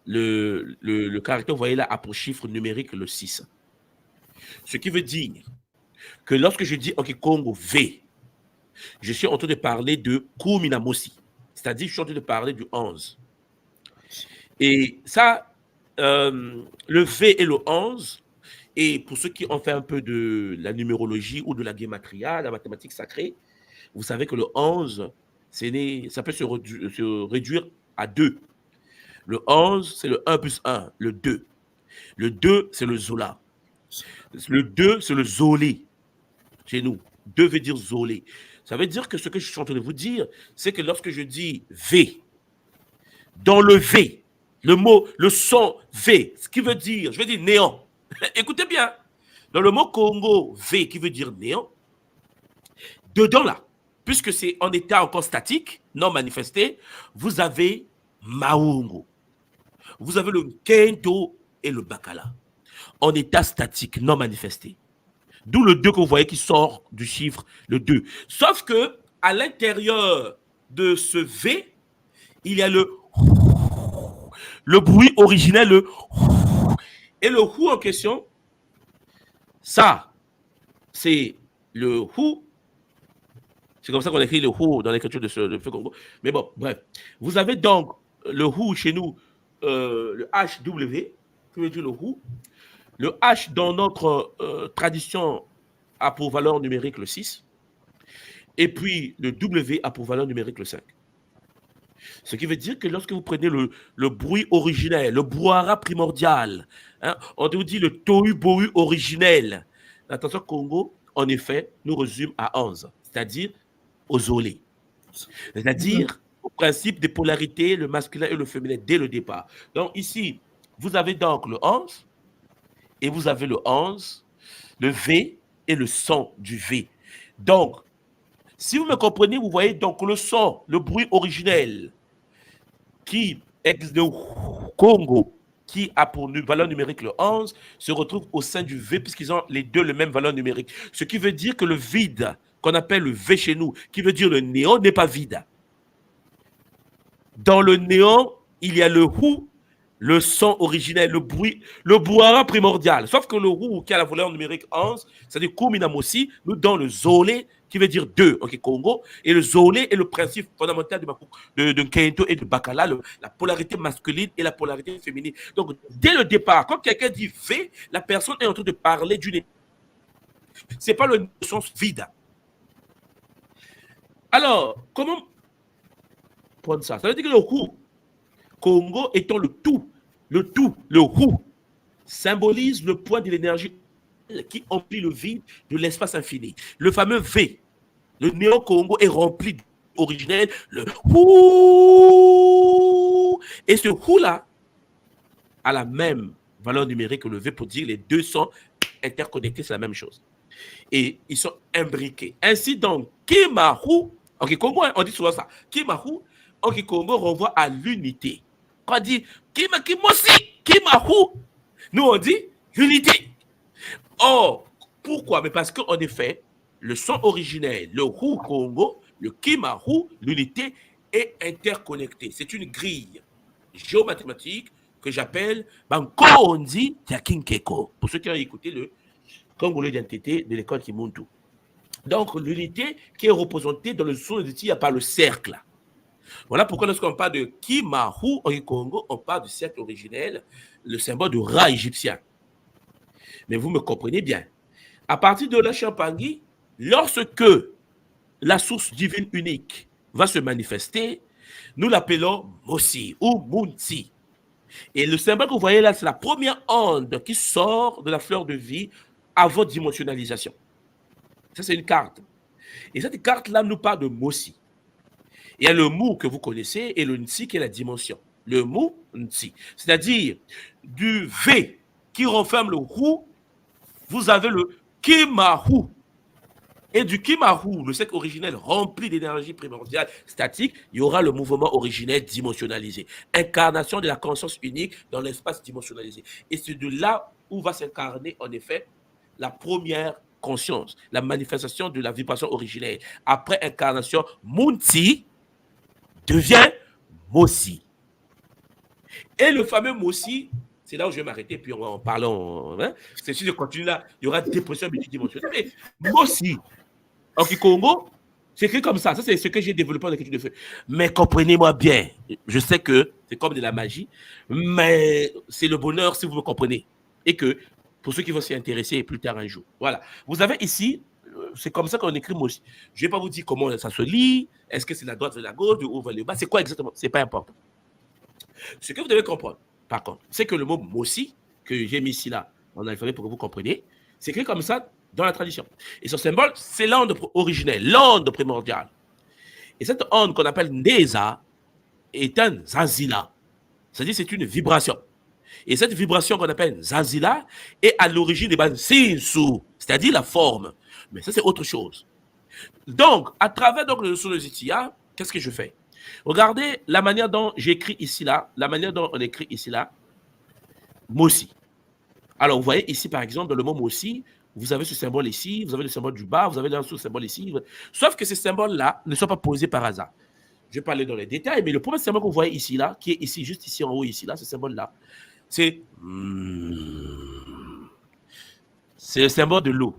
le caractère, vous voyez là, a pour chiffre numérique le 6. Ce qui veut dire que lorsque je dis OK Congo V, je suis en train de parler de Kuminamosi, c'est-à-dire je suis en train de parler du 11. Et ça, le V et le 11, et pour ceux qui ont fait un peu de la numérologie ou de la guématria, la mathématique sacrée, vous savez que le 11, ça peut se réduire à 2. Le 11, c'est le 1 plus 1, le 2. Le 2, c'est le Zola. Le 2, c'est le Zolé chez nous. 2 veut dire Zolé. Ça veut dire que ce que je suis en train de vous dire, c'est que lorsque je dis V, dans le V, le mot, le son V, ce qui veut dire, je vais dire néant. Écoutez bien, dans le mot Congo, V qui veut dire néant, dedans là, puisque c'est en état encore statique, non manifesté, vous avez Maungo. Vous avez le Kento et le Bakala, en état statique, non manifesté. D'où le 2 que vous voyez qui sort du chiffre, le 2. Sauf que à l'intérieur de ce V, il y a le bruit originel, le et le hou en question, ça, c'est le hou. C'est comme ça qu'on écrit le hou dans l'écriture de Feu Congo. Mais bon, bref. Vous avez donc le hou chez nous, le HW, qui veut dire le hou. Le H dans notre tradition a pour valeur numérique le 6. Et puis le W a pour valeur numérique le 5. Ce qui veut dire que lorsque vous prenez le bruit originel, le brouhaha primordial, hein, on vous dit le tohu-bohu originel, l'attention Congo, en effet, nous résume à 11, c'est-à-dire aux zolés. C'est-à-dire au principe des polarités, le masculin et le féminin dès le départ. Donc ici, vous avez donc le 11, et vous avez le 11, le V et le son du V. Donc, si vous me comprenez, vous voyez donc le son, le bruit originel qui est le Congo, qui a pour valeur numérique le 11, se retrouve au sein du V puisqu'ils ont les deux le même valeur numérique. Ce qui veut dire que le vide, qu'on appelle le V chez nous, qui veut dire le néant, n'est pas vide. Dans le néant, il y a le hou, le son originel, le bruit, le brouhaha primordial. Sauf que le hou qui a la valeur numérique 11, c'est-à-dire Kuminamosi, nous donne le zolé, qui veut dire 2, ok, Congo, et le zolé est le principe fondamental de Kento et de Bakala, la polarité masculine et la polarité féminine. Donc, dès le départ, quand quelqu'un dit V, la personne est en train de parler d'une... C'est pas le sens vide. Alors, comment prendre ça? Ça veut dire que le hou, Congo étant le tout, le hou, symbolise le point de l'énergie qui emplit le vide de l'espace infini. Le fameux V, le néo-Congo est rempli d'originel, le hou. Et ce hou-là a la même valeur numérique que le V pour dire les deux sont interconnectés, c'est la même chose. Et ils sont imbriqués. Ainsi donc, Kimahu, ok, Congo, on dit souvent ça, Kimahu, ok, Congo renvoie à l'unité. Quand on dit Kimahu, nous on dit unité. Or, pourquoi? Mais parce qu'en effet, le son originel, le hou Congo, Le Kimahu, l'unité, est interconnectée. C'est une grille géomathématique que j'appelle Bankondi Tiakinkeko. Pour ceux qui ont écouté le Congolais d'identité de l'école Kimuntu. Donc, l'unité qui est représentée dans le son de Tia par le cercle. Voilà pourquoi lorsqu'on parle de Kimahu au Congo, on parle du cercle originel, le symbole du rat égyptien. Mais vous me comprenez bien. À partir de la Champangui, lorsque la source divine unique va se manifester, nous l'appelons Mossi ou Munti. Et le symbole que vous voyez là, c'est la première onde qui sort de la fleur de vie avant dimensionnalisation. Ça, c'est une carte. Et cette carte-là nous parle de Mossi. Il y a le Mu que vous connaissez et le Nti qui est la dimension. Le Mu, Nti. C'est-à-dire, du V qui renferme le Hu, vous avez le Kimahu. Et du Kimahu, le cercle originel rempli d'énergie primordiale statique, il y aura le mouvement originel dimensionnalisé. Incarnation de la conscience unique dans l'espace dimensionnalisé. Et c'est de là où va s'incarner, en effet, la première conscience, la manifestation de la vibration originelle. Après incarnation, Munti devient Mossi. Et le fameux Mossi, c'est là où je vais m'arrêter, puis on va en parler. Hein? C'est si je continue là, il y aura dépression multidimensionnelle. Mais Mossi, en Congo, c'est écrit comme ça. Ça, c'est ce que j'ai développé en écriture de feu. Mais comprenez-moi bien. Je sais que c'est comme de la magie, mais c'est le bonheur si vous me comprenez. Et que pour ceux qui vont s'y intéresser plus tard un jour. Voilà. Vous avez ici, c'est comme ça qu'on écrit Mossi. Je ne vais pas vous dire comment ça se lit. Est-ce que c'est la droite vers la gauche, du haut vers le bas? C'est quoi exactement? Ce n'est pas important. Ce que vous devez comprendre, par contre, c'est que le mot Mossi, que j'ai mis ici là, en alphabet pour que vous compreniez, c'est écrit comme ça dans la tradition. Et son symbole, c'est l'onde originelle, l'onde primordiale. Et cette onde qu'on appelle Neza est un Zazila. C'est-à-dire c'est une vibration. Et cette vibration qu'on appelle Zazila est à l'origine des bases Sinsu, c'est-à-dire la forme. Mais ça, c'est autre chose. Donc, à travers donc, le son de Zitia, qu'est-ce que je fais? Regardez la manière dont j'écris ici là, la manière dont on écrit ici là, Mossi. Alors, vous voyez ici, par exemple, dans le mot Mossi, vous avez ce symbole ici, vous avez le symbole du bas, vous avez le symbole ici. Sauf que ces symboles-là ne sont pas posés par hasard. Je vais parler dans les détails, mais le premier symbole que vous voyez ici, là, qui est ici, juste ici en haut, ici, là, ce symbole-là, c'est le symbole de l'eau.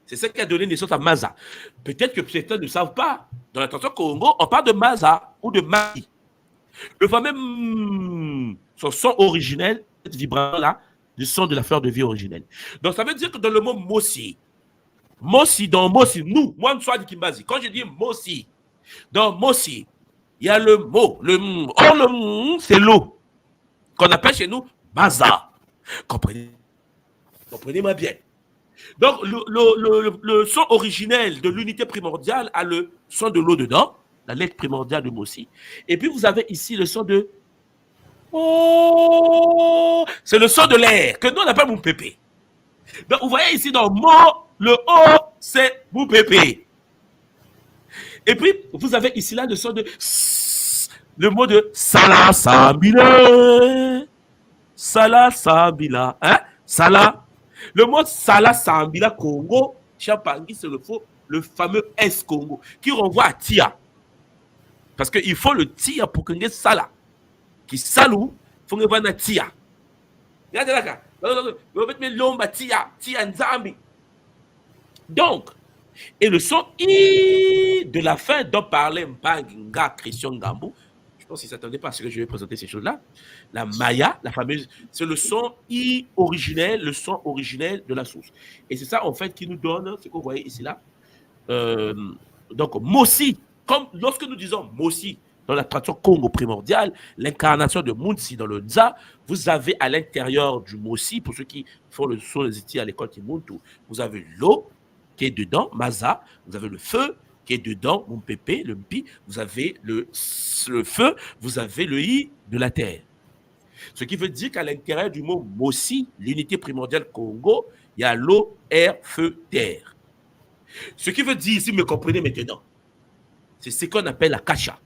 C'est ce qui a donné naissance à Maza. Peut-être que certains ne savent pas. Dans la tradition Congo, on parle de Maza ou de Mali. Le fameux son son originel, cette vibration-là, du son de la fleur de vie originelle. Donc, ça veut dire que dans le mot Mossi, dans Mossi, nous, moi, je suis Kimbazi. Quand je dis Mossi, dans Mossi, il y a le mot. Le c'est l'eau, qu'on appelle chez nous Maza. Comprenez-moi bien. Donc, le son originel de l'unité primordiale a le son de l'eau dedans, la lettre primordiale de Mossi. Et puis, vous avez ici le son de Oh, c'est le son de l'air que nous on appelle Moupépé. Donc vous voyez ici dans Mo, le O c'est Moupépé. Et puis vous avez ici là le son de le mot de Sala Sambila. Sala Sambila. Hein? Sala. Le mot Sala Sambila Congo, Champangui, c'est le fameux S Congo qui renvoie à Tia. Parce qu'il faut le Tia pour qu'il y ait Sala. Qui salou, faut que vous tia. Regardez là, vous mettez l'omba tia nzambi. Donc, et le son I de la fin dont parlait Mpanginga Christian Ngambou, je pense qu'il ne s'attendait pas à ce que je vais présenter ces choses-là. La Maya, la fameuse, c'est le son I originel, le son originel de la source. Et c'est ça, en fait, qui nous donne ce que vous voyez ici là. Donc, Mossi, comme lorsque nous disons Mossi, dans la tradition Congo primordiale, l'incarnation de Munsi dans le Nza, vous avez à l'intérieur du Mossi, pour ceux qui font le son des études à l'école Timuntu, vous avez l'eau qui est dedans, Maza, vous avez le feu qui est dedans, Mumpepe, le Mpi, vous avez le feu, vous avez le I de la terre. Ce qui veut dire qu'à l'intérieur du mot Mossi, l'unité primordiale Congo, il y a l'eau, air, feu, terre. Ce qui veut dire, si vous me comprenez maintenant, c'est ce qu'on appelle la kasha.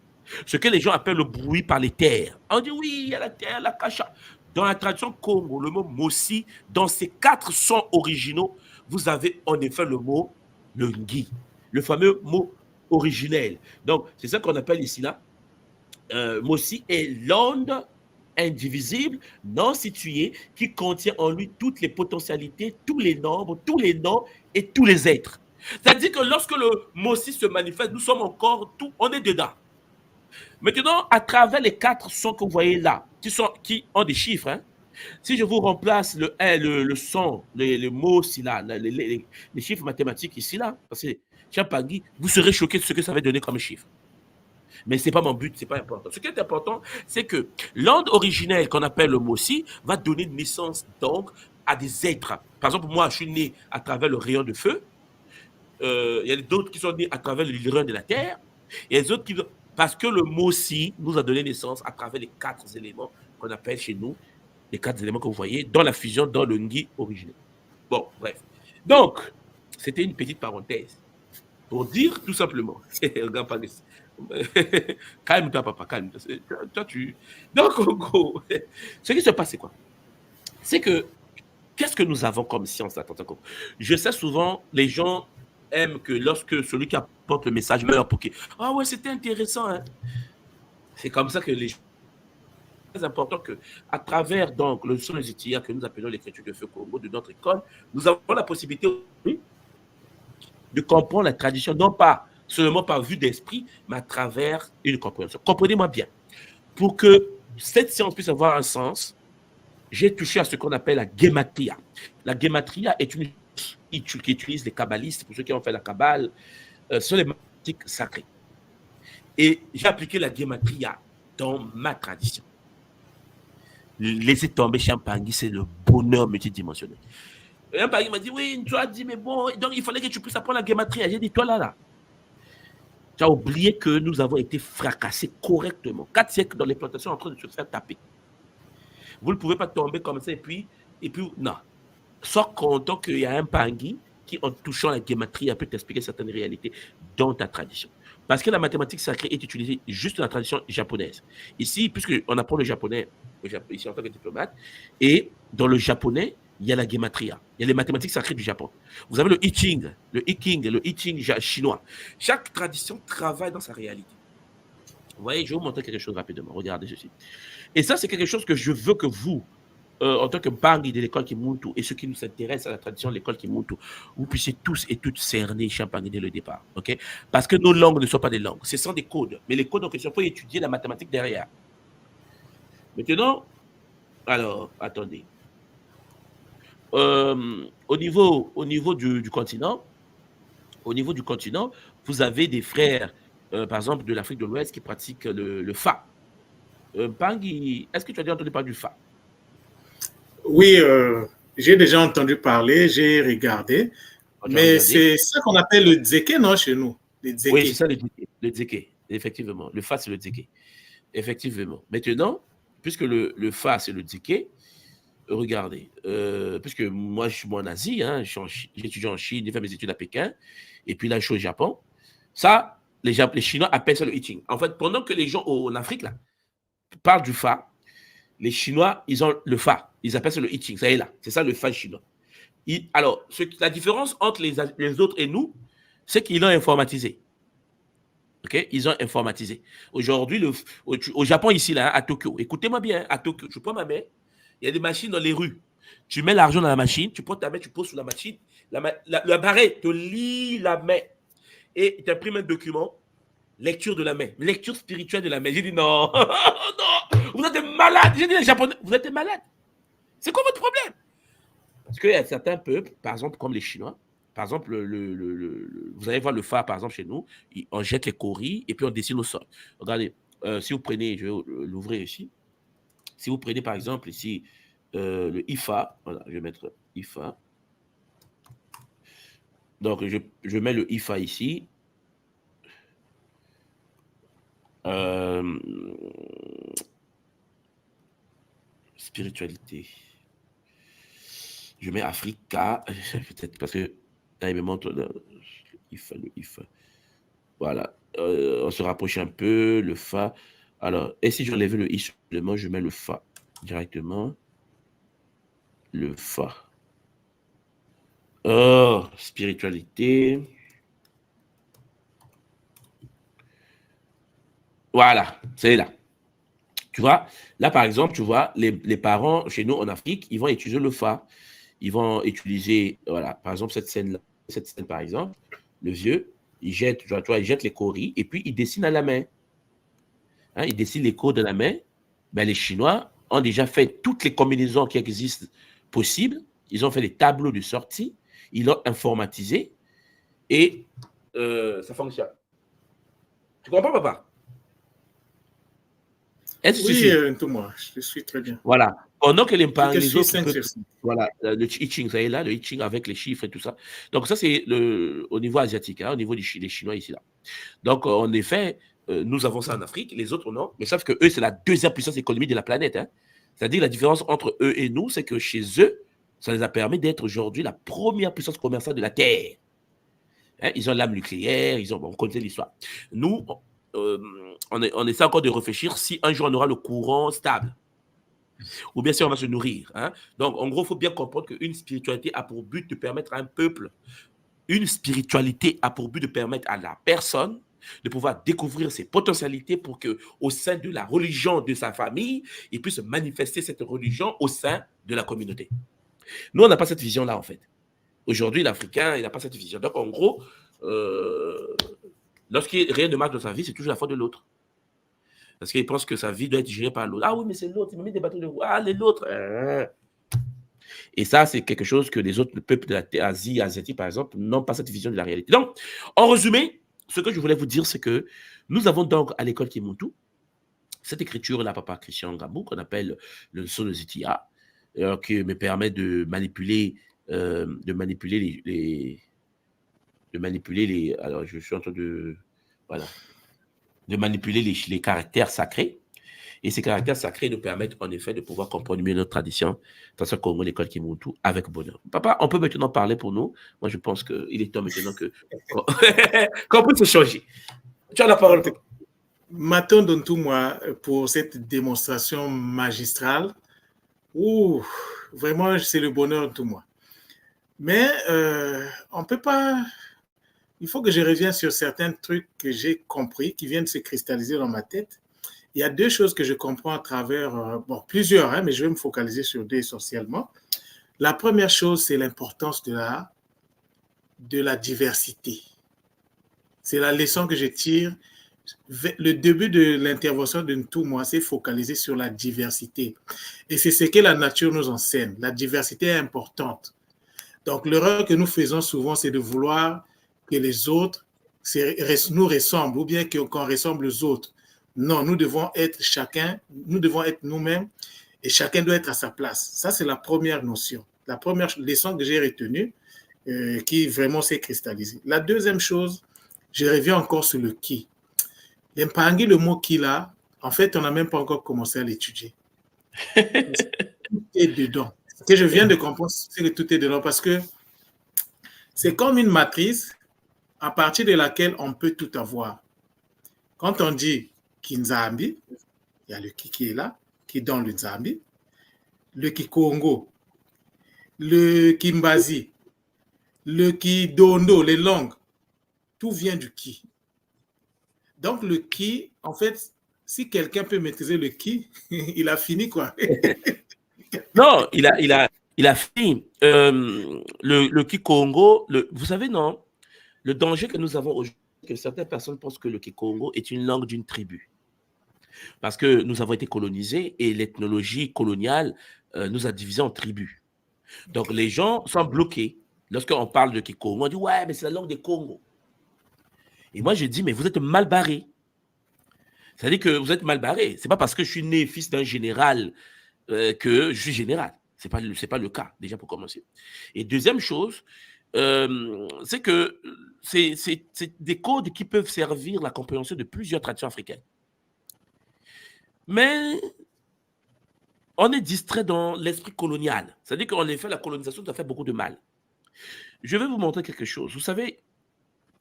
Ce que les gens appellent le bruit par les terres. On dit oui, il y a la terre, la kasha. Dans la tradition Congo, le mot Mossi, dans ces 4 sons originaux, vous avez en effet le mot le Ngi, le fameux mot originelle. Donc, c'est ça qu'on appelle ici là. Mosi est l'onde indivisible, non située, qui contient en lui toutes les potentialités, tous les nombres, tous les noms et tous les êtres. C'est-à-dire que lorsque le Mosi se manifeste, nous sommes encore tout, on est dedans. Maintenant, à travers les 4 sons que vous voyez là, qui ont des chiffres, hein, si je vous remplace le son, les mots ici là, les chiffres mathématiques ici là, parce que Champagui, vous serez choqué de ce que ça va donner comme chiffre. Mais ce n'est pas mon but, ce n'est pas important. Ce qui est important, c'est que l'onde originelle qu'on appelle le Mosi va donner naissance donc à des êtres. Par exemple, moi, je suis né à travers le rayon de feu. Il y a d'autres qui sont nés à travers le rayon de la terre. Et les autres qui... Parce que le Mosi nous a donné naissance à travers les 4 éléments qu'on appelle chez nous, les 4 éléments que vous voyez, dans la fusion, dans le Ngi originel. Bon, bref. Donc, c'était une petite parenthèse pour dire tout simplement. Regarde pas calme-toi, papa, calme-toi. Toi, Donc, en gros, ce qui se passe, c'est quoi? C'est que, qu'est-ce que nous avons comme science? Attends. Je sais souvent, les gens aiment que lorsque celui qui apporte le message meurt pour qu'il... Ah ouais, c'était intéressant. Hein? C'est comme ça que les gens... C'est important que, à travers donc le son étudiant que nous appelons l'écriture de feu Congo de notre école, nous avons la possibilité de comprendre la tradition, non pas seulement par vue d'esprit, mais à travers une compréhension. Comprenez-moi bien. Pour que cette science puisse avoir un sens, j'ai touché à ce qu'on appelle la gematria. La gematria est une qui utilise les kabbalistes, pour ceux qui ont fait la kabbale, sur les mathématiques sacrées. Et j'ai appliqué la gematria dans ma tradition. Laisser tomber Champagui, c'est le bonheur multidimensionnel. Et Champagui m'a dit, oui, tu as dit, mais bon, donc il fallait que tu puisses apprendre la gematria. J'ai dit, toi là. Tu as oublié que nous avons été fracassés correctement. 4 siècles dans les plantations en train de se faire taper. Vous ne pouvez pas tomber comme ça et puis non. Sois content qu'il y a un Pangui qui, en touchant la gematria, peut t'expliquer certaines réalités dans ta tradition. Parce que la mathématique sacrée est utilisée juste dans la tradition japonaise. Ici, puisqu'on apprend le japonais, ici en tant que diplomate, et dans le japonais, il y a la gematria. Il y a les mathématiques sacrées du Japon. Vous avez le I Ching, le I Ching chinois. Chaque tradition travaille dans sa réalité. Vous voyez, je vais vous montrer quelque chose rapidement. Regardez ceci. Et ça, c'est quelque chose que je veux que vous, en tant que Bangui de l'école Kimuntu et ceux qui nous intéressent à la tradition de l'école Kimuntu, vous puissiez tous et toutes cerner Champagny dès le départ. Okay? Parce que nos langues ne sont pas des langues, ce sont des codes. Mais les codes en question, il faut étudier la mathématique derrière. Maintenant, alors, attendez. Au niveau du continent, vous avez des frères, par exemple, de l'Afrique de l'Ouest qui pratiquent le Fa. Bangui, est-ce que tu as déjà entendu parler du Fa? Oui, j'ai déjà entendu parler, j'ai regardé, mais c'est ça qu'on appelle le dzeke, non, chez nous? Oui, c'est ça le dzeke, effectivement. Le Fa, c'est le dzeke. Effectivement. Maintenant, puisque le Fa, c'est le dzeke, regardez, puisque moi, je suis en Asie, hein, j'ai étudié en Chine, j'ai fait mes études à Pékin, et puis là, je suis au Japon. Ça, les Chinois appellent ça le I Ching. En fait, pendant que les gens en Afrique, là, parlent du Fa, les Chinois, ils ont le Fa. Ils appellent ça le I Ching. Ça y est là. C'est ça le Fa chinois. Alors, la différence entre les autres et nous, c'est qu'ils l'ont informatisé. OK? Ils ont informatisé. Aujourd'hui, au Japon, ici, là, à Tokyo, écoutez-moi bien, à Tokyo, je prends ma main, il y a des machines dans les rues. Tu mets l'argent dans la machine, tu prends ta main, tu poses sur la machine, l'appareil te lit la main et tu imprimes un document, lecture de la main, lecture spirituelle de la main. J'ai dit non, non, vous êtes des malades. J'ai dit les Japonais, vous êtes des malades. C'est quoi votre problème? Parce qu'il y a certains peuples, par exemple, comme les Chinois, par exemple, vous allez voir le phare, par exemple, chez nous, on jette les coris et puis on dessine au sol. Regardez, si vous prenez, je vais l'ouvrir ici. Si vous prenez, par exemple, ici, le IFA, voilà, je vais mettre IFA. Donc, je mets le IFA ici. Spiritualité. Je mets Africa, peut-être parce que là, il me montre le IFA. Voilà. On se rapproche un peu, le Fa. Alors, et si j'enlève le I seulement, je mets le Fa directement. Le Fa. Oh, spiritualité. Voilà, c'est là. Tu vois, là, par exemple, tu vois, les parents, chez nous, en Afrique, ils vont utiliser le fa. Ils vont utiliser, voilà, par exemple, cette scène, par exemple, le vieux, tu vois, il jette les coris et puis il dessine à la main. Hein, il dessine les cours de la main. Ben, les Chinois ont déjà fait toutes les combinaisons qui existent possibles. Ils ont fait des tableaux de sortie. Ils l'ont informatisé et ça fonctionne. Tu comprends, papa? Est-ce que tu Oui, suis? tout moi, je suis très bien. Voilà. Pendant que Je te les suis autres 5 peuvent. sur 5. Voilà, le I Ching, vous savez là, le I Ching avec les chiffres et tout ça. Donc, ça, c'est au niveau asiatique, hein, au niveau des Chinois ici, là. Donc, en effet, nous avons ça en Afrique, les autres non. Mais sauf que eux, c'est la deuxième puissance économique de la planète. Hein. C'est-à-dire, la différence entre eux et nous, c'est que chez eux, ça les a permis d'être aujourd'hui la première puissance commerciale de la Terre. Hein, ils ont l'âme nucléaire, on connaît l'histoire. Nous, on essaie encore de réfléchir si un jour on aura le courant stable ou bien si on va se nourrir. Hein. Donc, en gros, il faut bien comprendre qu'une spiritualité a pour but de permettre à un peuple, une spiritualité a pour but de permettre à la personne de pouvoir découvrir ses potentialités pour que, au sein de la religion de sa famille, il puisse manifester cette religion au sein de la communauté. Nous, on n'a pas cette vision-là, en fait. Aujourd'hui, l'Africain, il n'a pas cette vision. Donc, en gros, lorsqu'il rien ne marche dans sa vie, c'est toujours la faute de l'autre. Parce qu'il pense que sa vie doit être gérée par l'autre. Ah oui, mais c'est l'autre, il m'a mis des bateaux de roue. Ah, l'autre. Et ça, c'est quelque chose que les autres peuples de l'Asie asiatique, par exemple, n'ont pas cette vision de la réalité. Donc, en résumé, ce que je voulais vous dire, c'est que nous avons donc à l'école Kimuntu cette écriture-là, papa Christian Gabou, qu'on appelle le Sonozitia, qui me permet de manipuler les. Alors, je suis en train de. Voilà. De manipuler les caractères sacrés. Et ces caractères sacrés nous permettent en effet de pouvoir comprendre mieux notre tradition, dans ce Congo, l'école Kimuntu, avec bonheur. Papa, on peut maintenant parler pour nous. Moi, je pense qu'il est temps maintenant qu'on peut se changer. Tu as la parole. Maton Dontou-moi pour cette démonstration magistrale. Ouh, vraiment, c'est le bonheur de tout moi. Mais on peut pas. Il faut que je revienne sur certains trucs que j'ai compris, qui viennent se cristalliser dans ma tête. Il y a deux choses que je comprends à travers, bon, plusieurs, hein, mais je vais me focaliser sur deux essentiellement. La première chose, c'est l'importance de la diversité. C'est la leçon que je tire. Le début de l'intervention de tout moi, c'est focalisé sur la diversité. Et c'est ce que la nature nous enseigne. La diversité est importante. Donc, l'erreur que nous faisons souvent, c'est de vouloir que les autres nous ressemblent ou bien qu'on ressemble aux autres. Non, nous devons être chacun, nous devons être nous-mêmes et chacun doit être à sa place. Ça, c'est la première notion, la première leçon que j'ai retenue qui vraiment s'est cristallisée. La deuxième chose, je reviens encore sur le qui. L'impangi, le mot qui là, en fait, on n'a même pas encore commencé à l'étudier. Tout est dedans. Ce que je viens de comprendre, c'est que tout est dedans parce que c'est comme une matrice à partir de laquelle on peut tout avoir. Quand on dit Kinzambi, il y a le qui est là, qui donne le Nzambi, le Kikongo, le Kimbazi, le Kidondo, les langues, tout vient du qui. Donc le qui, en fait, si quelqu'un peut maîtriser le qui, il a fini quoi. Non, il a fini. Le Kikongo, vous savez, non, le danger que nous avons aujourd'hui, c'est que certaines personnes pensent que le Kikongo est une langue d'une tribu. Parce que nous avons été colonisés et l'ethnologie coloniale nous a divisés en tribus. Donc les gens sont bloqués. Lorsqu'on parle de Kikongo, on dit ouais, mais c'est la langue des Congos. Et moi, je dis, mais vous êtes mal barré. C'est-à-dire que vous êtes mal barré. C'est pas parce que je suis né fils d'un général que je suis général. C'est pas le cas, déjà pour commencer. Et deuxième chose, c'est que c'est des codes qui peuvent servir la compréhension de plusieurs traditions africaines. Mais on est distrait dans l'esprit colonial. C'est-à-dire qu'en effet, la colonisation nous a fait beaucoup de mal. Je vais vous montrer quelque chose. Vous savez,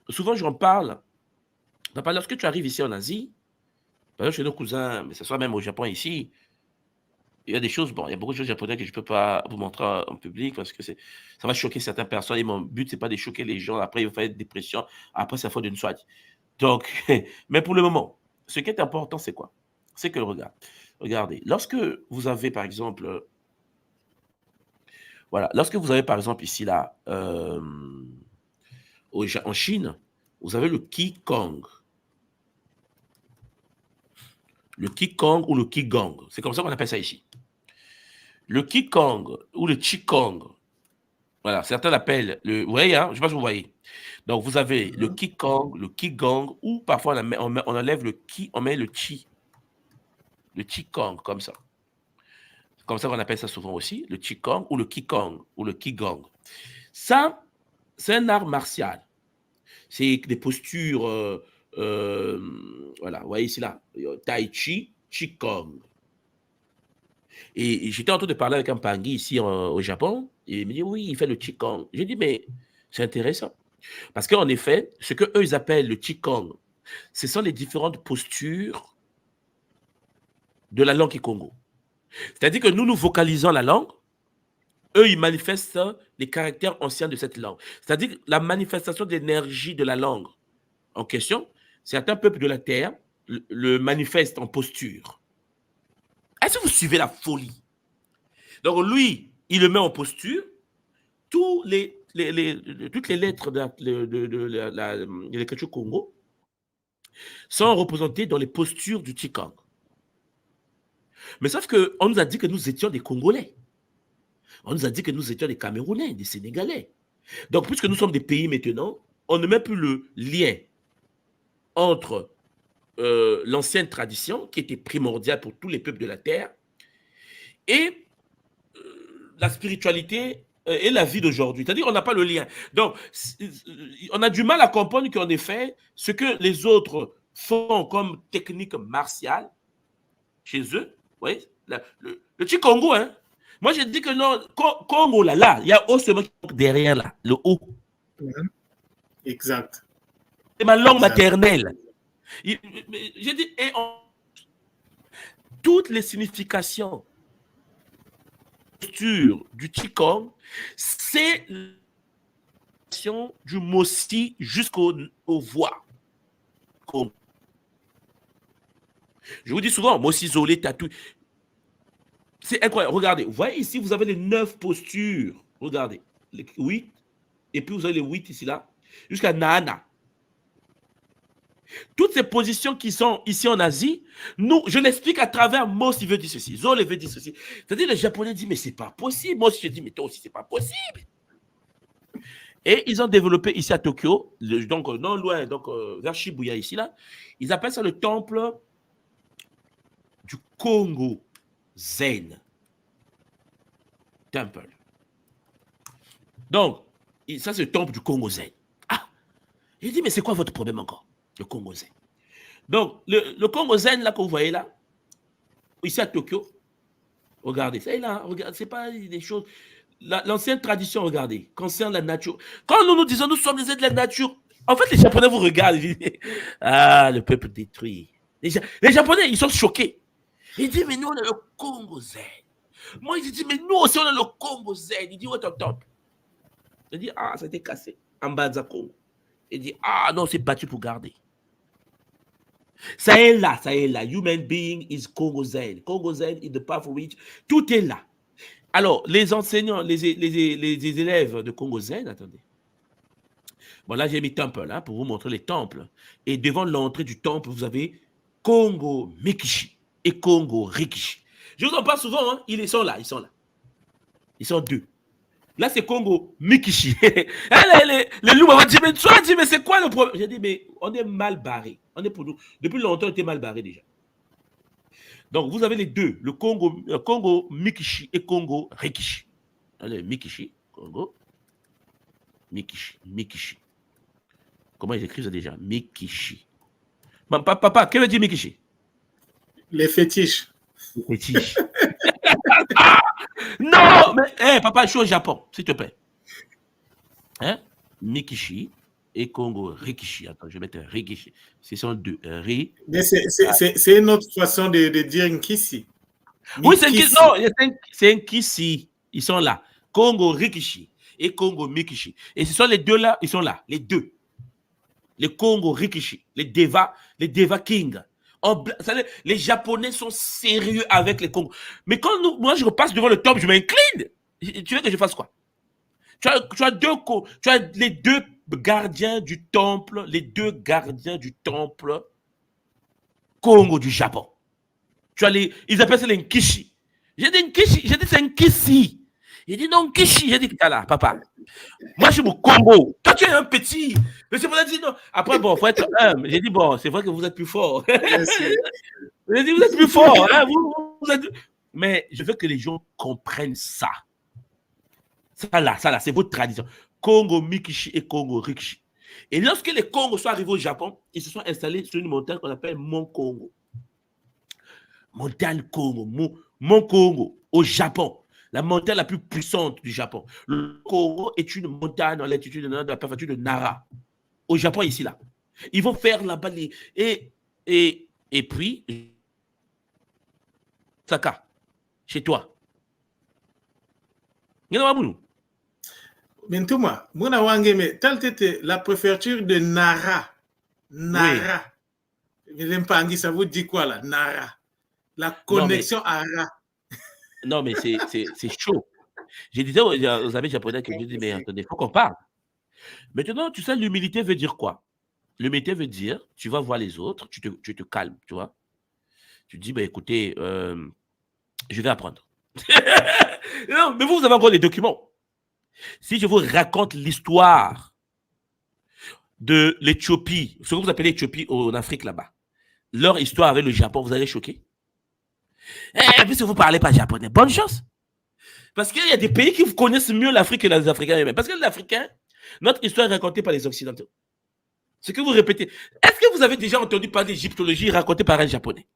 souvent j'en parle. Lorsque tu arrives ici en Asie, par exemple chez nos cousins, mais ce soit même au Japon ici, il y a des choses, bon, il y a beaucoup de choses japonaises que je ne peux pas vous montrer en public parce que ça va choquer certaines personnes et mon but, ce n'est pas de choquer les gens. Après, il va faire une dépression. Après, ça fait d'une soie. Donc, mais pour le moment, ce qui est important, c'est quoi? C'est que, regardez, lorsque vous avez, par exemple, voilà, lorsque vous avez, par exemple, ici, là, en Chine, vous avez le Qigong. Le Qigong ou le Qigong. C'est comme ça qu'on appelle ça ici. Le Qigong ou le Qigong. Voilà, certains l'appellent, vous voyez, hein, je ne sais pas si vous voyez. Donc, vous avez le Qigong, le Qigong, ou parfois on enlève le Qi, on met le Qi. Le Qigong, comme ça. Comme ça qu'on appelle ça souvent aussi, le Qigong ou le Qigong ou le Qigong. Ça, c'est un art martial. C'est des postures, voilà, vous voyez ici là, Tai Chi, Qigong. Et j'étais en train de parler avec un Pangui ici au Japon, et il me dit oui, il fait le Qigong. J'ai dit mais c'est intéressant. Parce qu'en effet, ce qu'eux ils appellent le Qigong, ce sont les différentes postures de la langue Kikongo. C'est-à-dire que nous vocalisons la langue, eux, ils manifestent les caractères anciens de cette langue. C'est-à-dire la manifestation de l'énergie de la langue en question, certains peuples de la Terre le manifestent en posture. Est-ce que vous suivez la folie? Donc lui, il le met en posture, toutes les lettres de l'écriture Congo sont représentées dans les postures du Qigong. Mais sauf qu'on nous a dit que nous étions des Congolais. On nous a dit que nous étions des Camerounais, des Sénégalais. Donc, puisque nous sommes des pays maintenant, on ne met plus le lien entre l'ancienne tradition, qui était primordiale pour tous les peuples de la Terre, et la spiritualité et la vie d'aujourd'hui. C'est-à-dire qu'on n'a pas le lien. Donc, on a du mal à comprendre qu'en effet, ce que les autres font comme technique martiale, chez eux, vous voyez, le Chikongo, hein. Moi, je dis que non, Congo, là, il y a haut seulement derrière, là, le haut. Exact. C'est ma langue maternelle. J'ai dit, toutes les significations du Qigong, c'est du Mosi jusqu'aux voix. Je vous dis souvent, Mosi Zolé, Tatou. C'est incroyable. Regardez, vous voyez ici, vous avez les 9 postures. Regardez, les 8. Et puis vous avez les 8 ici, là, jusqu'à Nana. Toutes ces positions qui sont ici en Asie, je l'explique à travers Mo, il veut dire ceci, Zol veut dire ceci. C'est-à-dire, les Japonais disent, mais c'est pas possible. Moi, je dis, mais toi aussi, c'est pas possible. Et ils ont développé ici à Tokyo, donc non loin, donc vers Shibuya ici, là, ils appellent ça le temple du Congo Zen Temple. Donc, ça, c'est le temple du Congo Zen. Ah, il dit, mais c'est quoi votre problème encore? Le Congo Zen. Donc, le Congo Zen, là, que vous voyez là, ici à Tokyo, regardez, ça là, regardez, c'est pas des choses. L'ancienne tradition, regardez, concerne la nature. Quand nous disons, nous sommes les êtres de la nature, en fait, les Japonais vous regardent, ils disent, ah, le peuple détruit. Les Japonais, ils sont choqués. Ils disent, mais nous, on a le Congo Zen. Moi, ils disent, mais nous aussi, on a le Congo Zen. Il dit, ouais, top. Il dit, ah, ça a été cassé en bas de Congo. Il dit, ah, non, c'est battu pour garder. Ça est là. Human being is Congo Zen. Congo Zen is the path for which. Tout est là. Alors, les enseignants, les élèves de Congo Zen, attendez. Bon, là, j'ai mis temple hein, pour vous montrer les temples. Et devant l'entrée du temple, vous avez Congo Mikishi et Congo Rikishi. Je vous en parle souvent, hein, ils sont là. Ils sont 2. Là, c'est Congo Mikishi. Les loups m'ont dit, mais c'est quoi le problème? J'ai dit, mais on est mal barré. On est pour nous. Depuis longtemps, on était mal barré déjà. Donc, vous avez les 2, le Congo Mikishi et Congo Rikishi. Allez, Mikishi, Congo, Mikishi. Comment ils écrivent ça déjà? Mikishi. Papa, que veut dire Mikishi? Les fétiches. Les fétiches. Non, mais papa, je suis au Japon, s'il te plaît. Hein? Mikishi et Congo Rikishi. Attends, je vais mettre un Rikishi. Ce sont 2. Mais c'est une autre façon de dire Nkisi. Oui, c'est un Kisi. Non, c'est un Kisi. Ils sont là. Congo Rikishi et Congo Mikishi. Et ce sont les 2 là, ils sont là. Les 2. Les Congo Rikishi, les Deva King. Les Japonais sont sérieux avec les Congos. Mais quand moi je repasse devant le temple, je m'incline. Tu veux que je fasse quoi? Tu as les deux gardiens du temple, Congo du Japon. Ils appellent ça les Nkishi. J'ai dit Nkishi, j'ai dit c'est Nkishi. Il dit non Nkishi, j'ai dit là, papa. Moi, je suis au Congo. Toi, tu es un petit. Mais c'est pour ça que je dis non. Après, bon, il faut être humble. J'ai dit, bon, c'est vrai que vous êtes plus fort. J'ai dit, vous êtes plus fort. Hein, vous êtes... Mais je veux que les gens comprennent ça. Ça là, c'est votre tradition. Congo Mikishi et Congo Rikishi. Et lorsque les Congos sont arrivés au Japon, ils se sont installés sur une montagne qu'on appelle Mont Congo. Montagne Congo, Mont Congo, au Japon. La montagne la plus puissante du Japon. Le Congo est une montagne dans l'altitude de la préfecture de Nara. Au Japon, ici, là. Ils vont faire là-bas les... Et puis, Saka, chez toi. Mais Ntouma, Mouna Wangeme, telle était la préfecture de Nara. Nara. Oui. Ça vous dit quoi là? Nara. La connexion à Ra. Non, mais c'est chaud. Je disais aux amis japonais que je dis, mais attendez, il faut qu'on parle. Maintenant, tu sais, l'humilité veut dire quoi? L'humilité veut dire, tu vas voir les autres, tu te calmes, tu vois. Tu te dis, bah, écoutez, je vais apprendre. Non, mais vous avez encore les documents. Si je vous raconte l'histoire de l'Éthiopie, ce que vous appelez l'Éthiopie en Afrique là-bas, leur histoire avec le Japon, vous allez choquer. Et puis si vous ne parlez pas japonais, bonne chance. Parce qu'il y a des pays qui connaissent mieux l'Afrique que les Africains eux-mêmes. Parce que l'Africain, notre histoire est racontée par les Occidentaux. Ce que vous répétez. Est-ce que vous avez déjà entendu parler d'égyptologie racontée par un Japonais?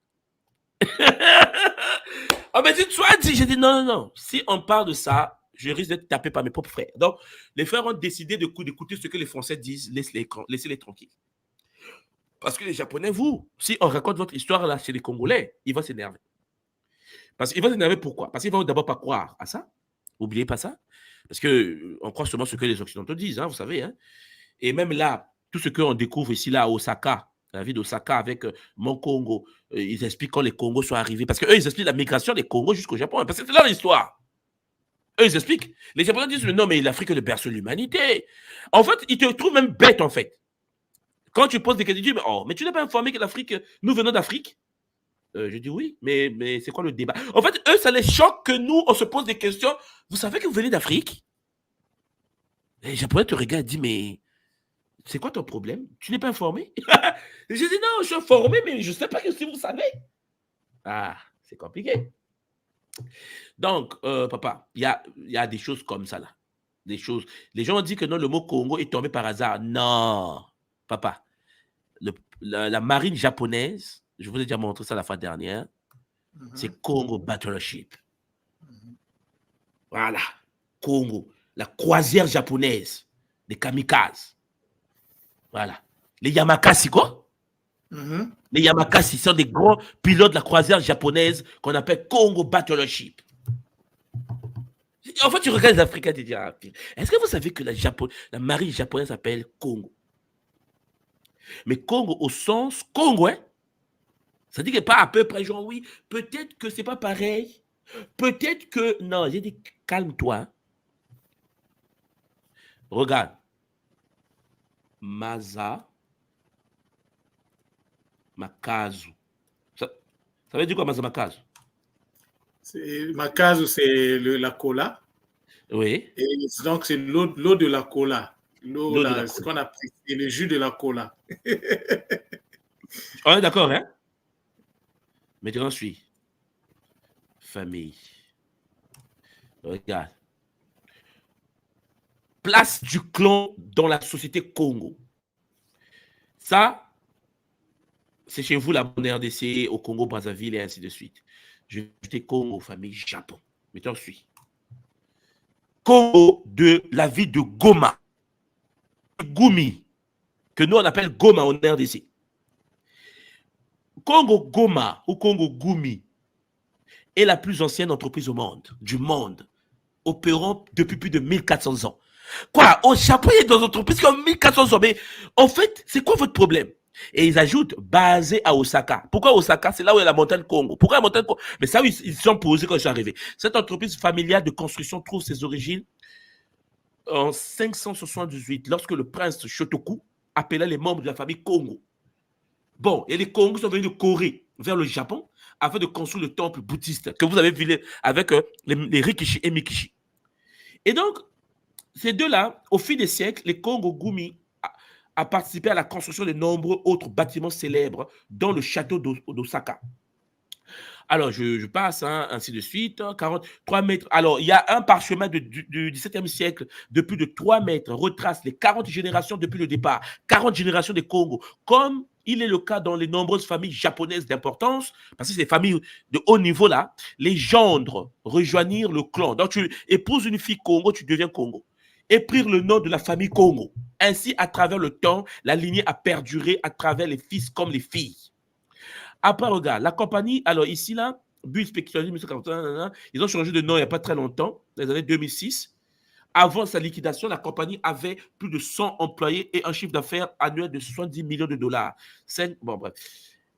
On m'a dit, toi, j'ai dit non. Si on parle de ça, je risque d'être tapé par mes propres frères. Donc, les frères ont décidé d'écouter ce que les Français disent, laissez-les tranquilles. Parce que les Japonais, si on raconte votre histoire là chez les Congolais, ils vont s'énerver. Parce qu'ils vont s'énerver pourquoi? Parce qu'ils vont d'abord pas croire à ça. N'oubliez pas ça. Parce qu'on croit seulement ce que les Occidentaux disent, hein, vous savez. Hein. Et même là, tout ce qu'on découvre ici, là, à Osaka, la ville d'Osaka avec Mont Congo, ils expliquent quand les Congos sont arrivés. Parce qu'eux, ils expliquent la migration des Congos jusqu'au Japon. Parce que c'est leur histoire. Eux, ils expliquent. Les Japonais disent, non, mais l'Afrique est le berceau de l'humanité. En fait, ils te trouvent même bête, en fait. Quand tu poses des questions, tu dis, mais tu n'es pas informé que l'Afrique, nous venons d'Afrique? Je dis oui, mais c'est quoi le débat? En fait, eux, ça les choque que nous, on se pose des questions. Vous savez que vous venez d'Afrique? Les Japonais te regardent et disent, mais c'est quoi ton problème? Tu n'es pas informé? Je dis non, je suis informé, mais je ne sais pas si vous savez. Ah, c'est compliqué. Donc, papa, il y a des choses comme ça là. Des choses. Les gens ont dit que non, le mot Congo est tombé par hasard. Non, papa. La marine japonaise, je vous ai déjà montré ça la fois dernière, c'est Congo Battleship. Voilà, Congo. La croisière japonaise, les kamikazes. Voilà. Les Yamakasi, quoi? Les Yamakasi sont des grands pilotes de la croisière japonaise qu'on appelle Congo Battleship. En fait, tu regardes les Africains et tu dis, est-ce que vous savez que la marine japonaise s'appelle Congo? Mais Congo au sens Congo, hein? Ça dit que pas à peu près, genre oui, peut-être que c'est pas pareil. Peut-être que... Non, j'ai dit, calme-toi. Regarde. Makazu. Ça veut dire quoi, Makazu? Makazu, c'est la cola. Oui. Et donc, c'est l'eau de la cola. Ce qu'on appelle le jus de la cola. On est d'accord, hein? Maintenant, je suis famille. Regarde. Place du clan dans la société Congo. Ça, c'est chez vous, la RDC, au Congo, Brazzaville et ainsi de suite. Je vais ajouter Congo, famille Japon. Maintenant, je suis. Congo de la ville de Goma. Gumi, que nous on appelle Goma en RDC. Congo Goma ou Congo Gumi est la plus ancienne entreprise du monde, opérant depuis plus de 1400 ans. Quoi? Au Japon, il y a des entreprises qui ont 1400 ans. Mais en fait, c'est quoi votre problème? Et ils ajoutent basé à Osaka. Pourquoi Osaka? C'est là où il y a la montagne Congo. Pourquoi la montagne Congo? Mais ça, ils sont posés quand je suis arrivé. Cette entreprise familiale de construction trouve ses origines en 578, lorsque le prince Shotoku appela les membres de la famille Congo. Bon, et les Congos sont venus de Corée vers le Japon afin de construire le temple bouddhiste que vous avez vu avec les Rikishi et Mikishi. Et donc, ces deux-là, au fil des siècles, les Kongo-Gumi a participé à la construction de nombreux autres bâtiments célèbres dans le château d'Osaka. Alors, je passe, hein, ainsi de suite. 43 mètres. Alors, il y a un parchemin du XVIIe siècle de plus de 3 mètres, retrace les 40 générations depuis le départ, 40 générations des Congo, comme il est le cas dans les nombreuses familles japonaises d'importance, parce que c'est des familles de haut niveau là, les gendres rejoignirent le clan. Donc, tu épouses une fille Congo, tu deviens Congo. Et prirent le nom de la famille Congo. Ainsi, à travers le temps, la lignée a perduré à travers les fils comme les filles. Après, regarde, la compagnie, alors ici, là, Bull Speculative 1941, ils ont changé de nom il n'y a pas très longtemps, dans les années 2006. Avant sa liquidation, la compagnie avait plus de 100 employés et un chiffre d'affaires annuel de 70 millions de dollars. Bon, bref.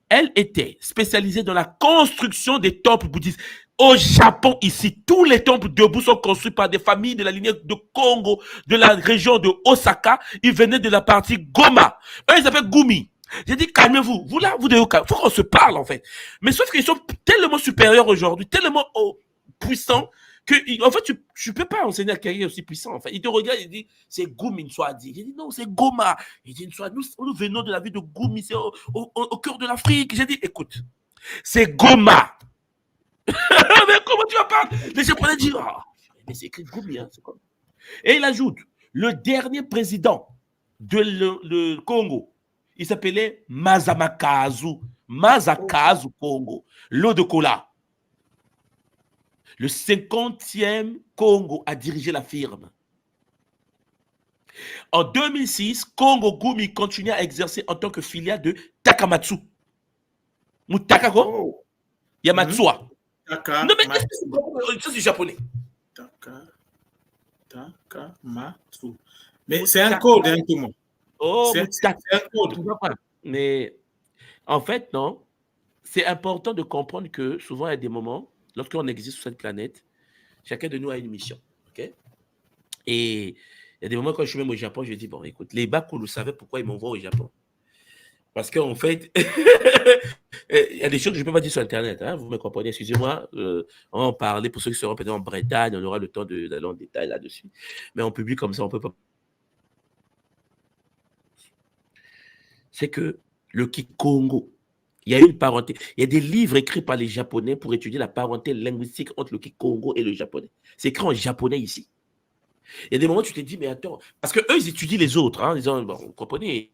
Elle était spécialisée dans la construction des temples bouddhistes. Au Japon, ici, tous les temples debout sont construits par des familles de la lignée de Congo, de la région de Osaka. Ils venaient de la partie Goma. Eux, ils s'appellent Gumi. J'ai dit, calmez-vous. Vous là, vous devez calmer. Il faut qu'on se parle, en fait. Mais sauf qu'ils sont tellement supérieurs aujourd'hui, tellement puissants, que, en fait, tu ne peux pas enseigner à quelqu'un aussi puissant. En fait. Il te regarde, il dit, c'est Gumi, Nswadi. J'ai dit, non, c'est Goma. Il dit, Nswadi, nous venons de la ville de Gumi, c'est au cœur de l'Afrique. J'ai dit, écoute, c'est Goma. Mais comment tu vas parler? Les Japonais disent, oh, mais c'est écrit Gumi. Hein, comme... Et il ajoute, le dernier président de le Congo, il s'appelait Mazamakazu Congo, l'eau de cola. Le 50e Congo a dirigé la firme. En 2006, Congo Gumi continue à exercer en tant que filiale de Takamatsu. Mutakako Oh. Yamatsua. Taka, Non, mais ça, c'est japonais. Takamatsu. Mais c'est un code, hein, tout le monde. Oh, c'est un code. Mais en fait, non. C'est important de comprendre que souvent, il y a des moments, lorsqu'on existe sur cette planète, chacun de nous a une mission. Okay? Et il y a des moments quand je suis même au Japon, je dis, bon, écoute, les Bakulu savaient pourquoi ils m'envoient au Japon. Parce qu'en fait, il y a des choses que je ne peux pas dire sur Internet. Hein, vous me comprenez, excusez-moi. On va en parler pour ceux qui seront peut-être en Bretagne, on aura le temps d'aller en détail là-dessus. Mais en public comme ça, on ne peut pas. C'est que le Kikongo, il y a une parenté. Il y a des livres écrits par les Japonais pour étudier la parenté linguistique entre le Kikongo et le japonais. C'est écrit en japonais ici. Il y a des moments où tu te dis, mais attends, parce qu'eux, ils étudient les autres, hein, en disant, bon, vous comprenez,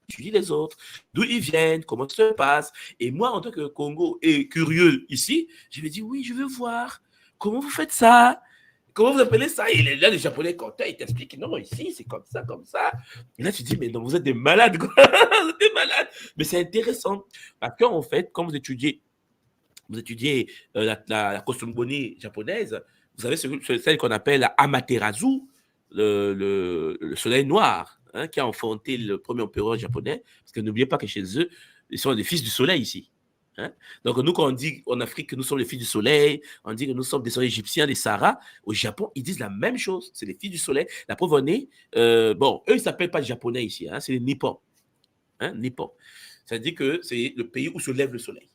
ils étudient les autres, d'où ils viennent, comment ça se passe. Et moi, en tant que Congo et curieux ici, je me dis, oui, je veux voir, comment vous faites ça? Comment vous appelez ça? Et là, les Japonais, quand ils t'expliquent, non, ici, c'est comme ça, comme ça. Et là, tu te dis, mais non, vous êtes des malades, quoi. Vous êtes des malades. Mais c'est intéressant. Parce qu'en fait, quand vous étudiez la cosmogonie japonaise, vous avez celle qu'on appelle Amaterasu, le soleil noir, hein, qui a enfanté le premier empereur japonais. Parce que n'oubliez pas que chez eux, ils sont des fils du soleil ici. Hein? Donc, nous, quand on dit en Afrique que nous sommes les fils du soleil, on dit que nous sommes des soleils égyptiens, des Sahara, au Japon, ils disent la même chose. C'est les fils du soleil. La preuve en est, bon, eux, ils ne s'appellent pas japonais ici, hein, c'est les Nippons. Hein, Nippon. Ça veut dire que c'est le pays où se lève le soleil.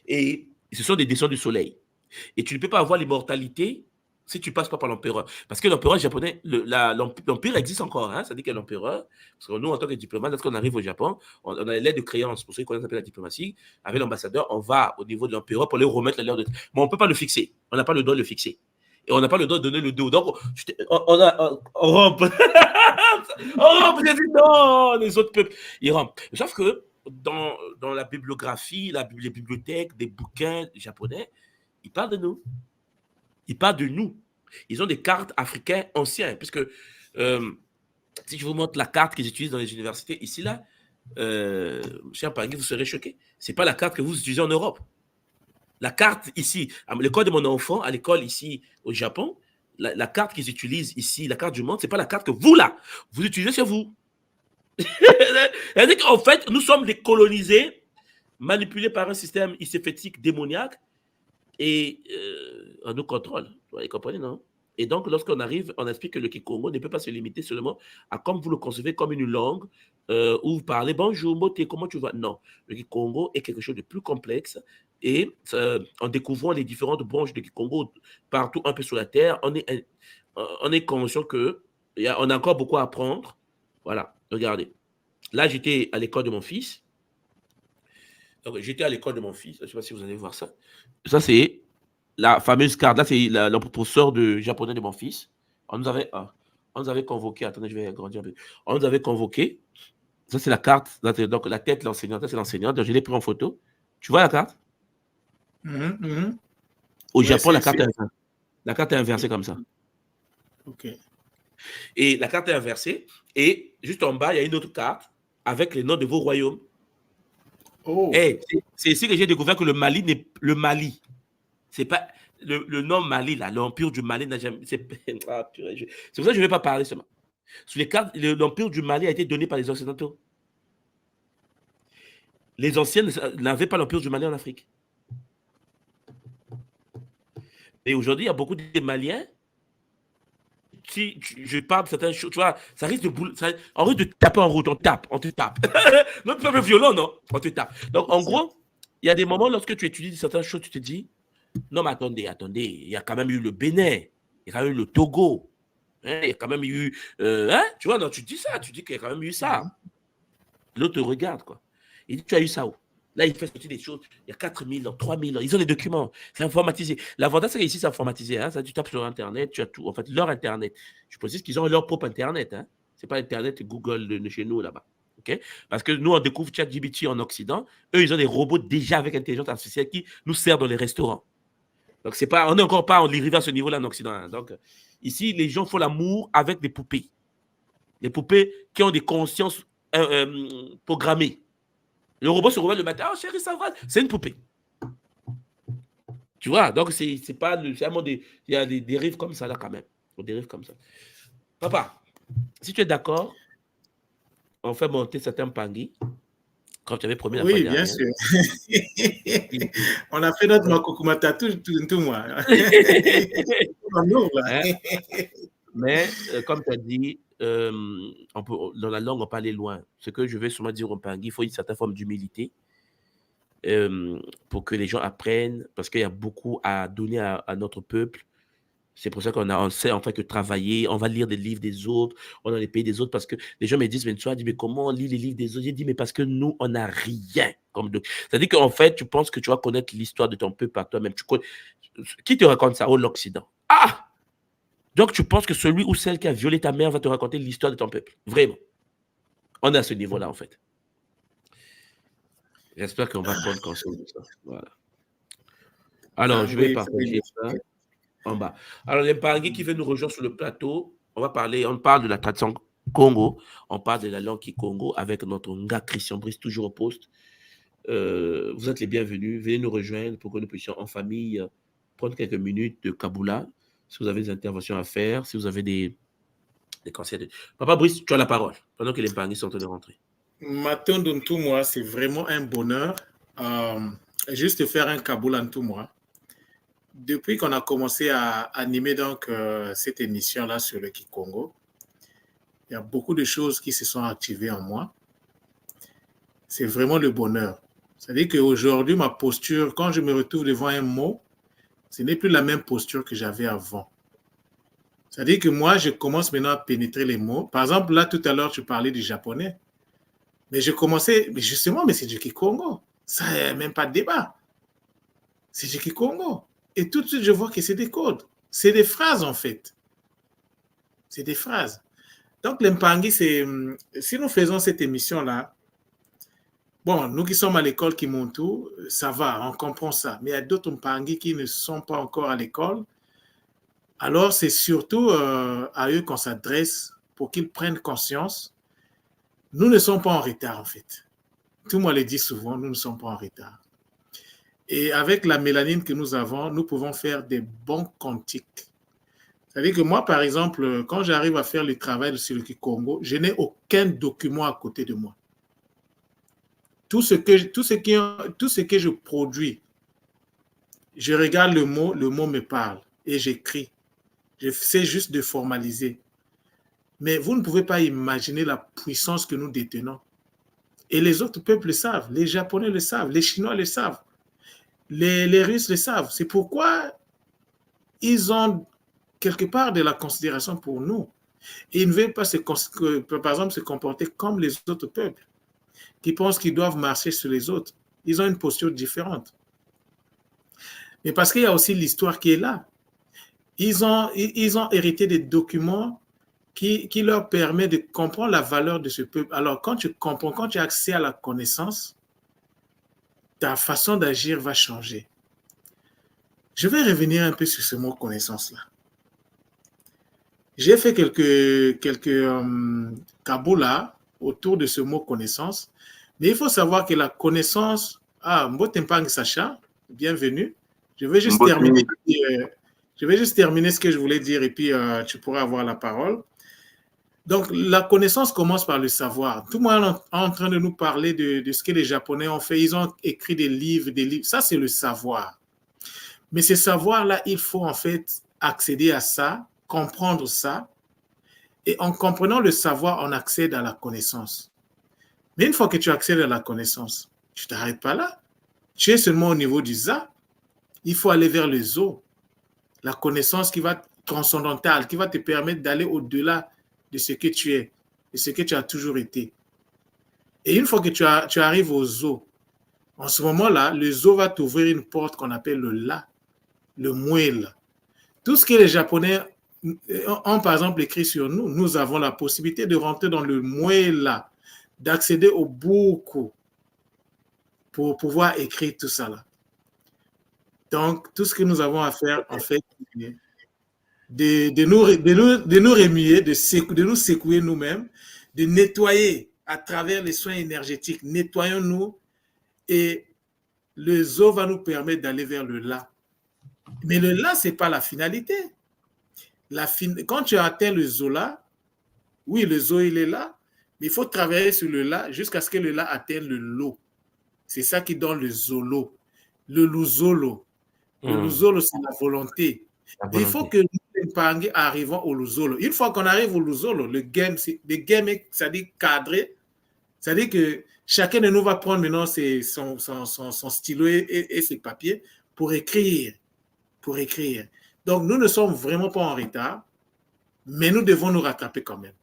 Et ce sont des descendants du soleil. Et tu ne peux pas avoir l'immortalité si tu ne passes pas par l'empereur. Parce que l'empereur japonais, l'empire existe encore. Hein, ça veut dire qu'il y a l'empereur. Parce que nous, en tant que diplomate, lorsqu'on arrive au Japon, on a les lettres de créance. Pour ceux qui connaissent la diplomatie, avec l'ambassadeur, on va au niveau de l'empereur pour lui remettre la lettre de... Mais on ne peut pas le fixer. On n'a pas le droit de le fixer. Et on n'a pas le droit de donner le dos. Donc, on rampe. On rampe. J'ai dit non, les autres peuples, ils rampent. Sauf que dans la bibliographie, les bibliothèques, des bouquins japonais, ils parlent de nous. Ils parlent de nous. Ils ont des cartes africaines anciennes. Puisque si je vous montre la carte qu'ils utilisent dans les universités, ici, là, cher Pangui, vous serez choqués. Ce n'est pas la carte que vous utilisez en Europe. La carte ici, à l'école de mon enfant, à l'école ici au Japon, la carte qu'ils utilisent ici, la carte du monde, ce n'est pas la carte que vous, là, vous utilisez chez vous. C'est-à-dire qu'en fait, nous sommes des colonisés, manipulés par un système iséfétique démoniaque et on nous contrôle. Vous comprenez, non? Et donc, lorsqu'on arrive, on explique que le Kikongo ne peut pas se limiter seulement à comme vous le concevez comme une langue où vous parlez bonjour, moté, comment tu vas? Non, le Kikongo est quelque chose de plus complexe et en découvrant les différentes branches de Kikongo partout un peu sur la terre, on est conscient que on a encore beaucoup à apprendre. Voilà, regardez. Là, j'étais à l'école de mon fils. J'étais à l'école de mon fils. Je ne sais pas si vous allez voir ça. Ça, c'est la fameuse carte. Là, c'est le professeur de japonais de mon fils. On nous avait convoqué. Attendez, je vais agrandir un peu. On nous avait convoqué. Ça, c'est la carte. Donc, la tête, l'enseignante. Ça, c'est l'enseignante. Donc, je l'ai pris en photo. Tu vois la carte? Au Japon, la carte est inversée comme ça. OK. Et la carte est inversée. Et juste en bas, il y a une autre carte avec les noms de vos royaumes. Oh. Hey, c'est ici que j'ai découvert que le Mali, c'est pas le nom Mali, là, l'empire du Mali n'a jamais. C'est pour ça que je ne vais pas parler seulement. Sur les cartes, l'empire du Mali a été donné par les Occidentaux. Les anciens n'avaient pas l'empire du Mali en Afrique. Et aujourd'hui, il y a beaucoup de Maliens. Si je parle de certaines choses, tu vois, ça risque de on risque de taper en route, on te tape. Notre peuple violent, non? On te tape. Donc, en gros, il y a des moments lorsque tu étudies certaines choses, tu te dis, non, mais attendez, il y a quand même eu le Bénin, il y a quand même eu le Togo, hein, il y a quand même eu, tu vois, non, tu dis ça, tu dis qu'il y a quand même eu ça. L'autre te regarde, quoi. Il dit, tu as eu ça où? Là, il fait sortir des choses. Il y a 4000 ans, 3000 ans. Ils ont les documents. C'est informatisé. L'avantage, c'est qu'ici, c'est informatisé. Hein? Ça, tu tapes sur Internet, tu as tout. En fait, leur Internet. Je précise qu'ils ont leur propre Internet. Hein? Ce n'est pas Internet Google de chez nous, là-bas. Okay? Parce que nous, on découvre ChatGPT en Occident. Eux, ils ont des robots déjà avec intelligence artificielle qui nous servent dans les restaurants. Donc, on n'est encore pas arrivé à ce niveau-là en Occident. Hein? Donc, ici, les gens font l'amour avec des poupées. Des poupées qui ont des consciences programmées. Le robot se réveille le matin. Oh, chérie, ça va. C'est une poupée. Tu vois, donc c'est pas il y a des dérives comme ça là quand même. Des dérives comme ça. Papa, si tu es d'accord, on fait monter certains pangui, comme tu avais promis la fois dernière. Oui, bien sûr. On a fait notre makokumata tout moi. Hein? Mais comme tu as dit, dans la langue, on peut aller loin. Ce que je vais sûrement dire au pangui, il faut une certaine forme d'humilité. Pour que les gens apprennent, parce qu'il y a beaucoup à donner à notre peuple. C'est pour ça on sait en fait que travailler, on va lire des livres des autres, on a les pays des autres, parce que les gens me disent, mais tu as dit, mais comment on lit les livres des autres? J'ai dit, mais parce que nous, on n'a rien. C'est-à-dire qu'en fait, tu penses que tu vas connaître l'histoire de ton peuple par toi-même. Qui te raconte ça? Oh, l'Occident. Ah! Donc, tu penses que celui ou celle qui a violé ta mère va te raconter l'histoire de ton peuple. Vraiment. On est à ce niveau-là, en fait. J'espère qu'on va prendre conscience de ça. Voilà. Alors, je vais partager ça en bas. Alors, les Mpangui qui veulent nous rejoindre sur le plateau, on parle de la tradition Congo, on parle de la langue Kikongo avec notre Nga Christian Brice, toujours au poste. Vous êtes les bienvenus. Venez nous rejoindre pour que nous puissions en famille prendre quelques minutes de Kaboula. Si vous avez des interventions à faire, si vous avez des conseils. Papa Brice, tu as la parole pendant que les Mpangui sont en train de rentrer. Matin de tout moi, c'est vraiment un bonheur. Juste faire un Kaboula en tout moi. Depuis qu'on a commencé à animer donc cette émission-là sur le Kikongo, il y a beaucoup de choses qui se sont activées en moi. C'est vraiment le bonheur. C'est-à-dire qu'aujourd'hui, ma posture, quand je me retrouve devant un mot, ce n'est plus la même posture que j'avais avant. C'est-à-dire que moi, je commence maintenant à pénétrer les mots. Par exemple, là, tout à l'heure, tu parlais du japonais. Mais je commençais, mais justement, mais c'est du Kikongo. Ça, il n'y a même pas de débat. C'est du Kikongo. Et tout de suite, je vois que c'est des codes. C'est des phrases, en fait. C'est des phrases. Donc, l'Mpangui, c'est... Si nous faisons cette émission-là, bon, nous qui sommes à l'école Kimuntu, ça va, on comprend ça. Mais il y a d'autres Mpangui qui ne sont pas encore à l'école. Alors, c'est surtout à eux qu'on s'adresse pour qu'ils prennent conscience. Nous ne sommes pas en retard, en fait. Tout le monde le dit souvent, nous ne sommes pas en retard. Et avec la mélanine que nous avons, nous pouvons faire des bons cantiques. C'est-à-dire que moi, par exemple, quand j'arrive à faire le travail sur le Kikongo, je n'ai aucun document à côté de moi. Tout ce que je produis, je regarde le mot me parle et j'écris. J'essaie juste de formaliser. Mais vous ne pouvez pas imaginer la puissance que nous détenons. Et les autres peuples le savent, les Japonais le savent, les Chinois le savent, les Russes le savent. C'est pourquoi ils ont quelque part de la considération pour nous. Et ils ne veulent pas, par exemple, se comporter comme les autres peuples, qui pensent qu'ils doivent marcher sur les autres. Ils ont une posture différente. Mais parce qu'il y a aussi l'histoire qui est là. Ils ont hérité des documents qui leur permettent de comprendre la valeur de ce peuple. Alors, quand tu comprends, quand tu as accès à la connaissance, ta façon d'agir va changer. Je vais revenir un peu sur ce mot connaissance-là. J'ai fait quelques kaboulas autour de ce mot connaissance, mais il faut savoir que la connaissance, Mbotempang Sacha, bienvenue. Je vais juste terminer ce que je voulais dire et puis tu pourras avoir la parole. Donc, la connaissance commence par le savoir. Tout le monde est en train de nous parler de ce que les Japonais ont fait. Ils ont écrit des livres. Ça, c'est le savoir. Mais ce savoir-là, il faut en fait accéder à ça, comprendre ça. Et en comprenant le savoir, on accède à la connaissance. Mais une fois que tu accèdes à la connaissance, tu ne t'arrêtes pas là. Tu es seulement au niveau du za. Il faut aller vers le zo. La connaissance qui va être transcendantale, qui va te permettre d'aller au-delà de ce que tu es, de ce que tu as toujours été. Et une fois que tu arrives au zo, en ce moment-là, le zo va t'ouvrir une porte qu'on appelle le la, le muela. Tout ce que les Japonais ont, par exemple, écrit sur nous, nous avons la possibilité de rentrer dans le muela, d'accéder au buku pour pouvoir écrire tout ça là. Donc, tout ce que nous avons à faire, en fait, de nous remuer, de nous secouer nous-mêmes, de nettoyer à travers les soins énergétiques. Nettoyons-nous et le zo va nous permettre d'aller vers le la. Mais le la, ce n'est pas la finalité. Quand tu as atteint le zo là, oui, le zo, il est là, mais il faut travailler sur le la jusqu'à ce que le la atteigne le lo. C'est ça qui donne le zolo, le luzolo. Le luzolo, c'est la volonté. Il faut que nous arrivons au luzolo. Une fois qu'on arrive au luzolo, le game, c'est-à-dire cadré, c'est-à-dire que chacun de nous va prendre maintenant son stylo et ses papiers pour écrire. Donc, nous ne sommes vraiment pas en retard, mais nous devons nous rattraper quand même.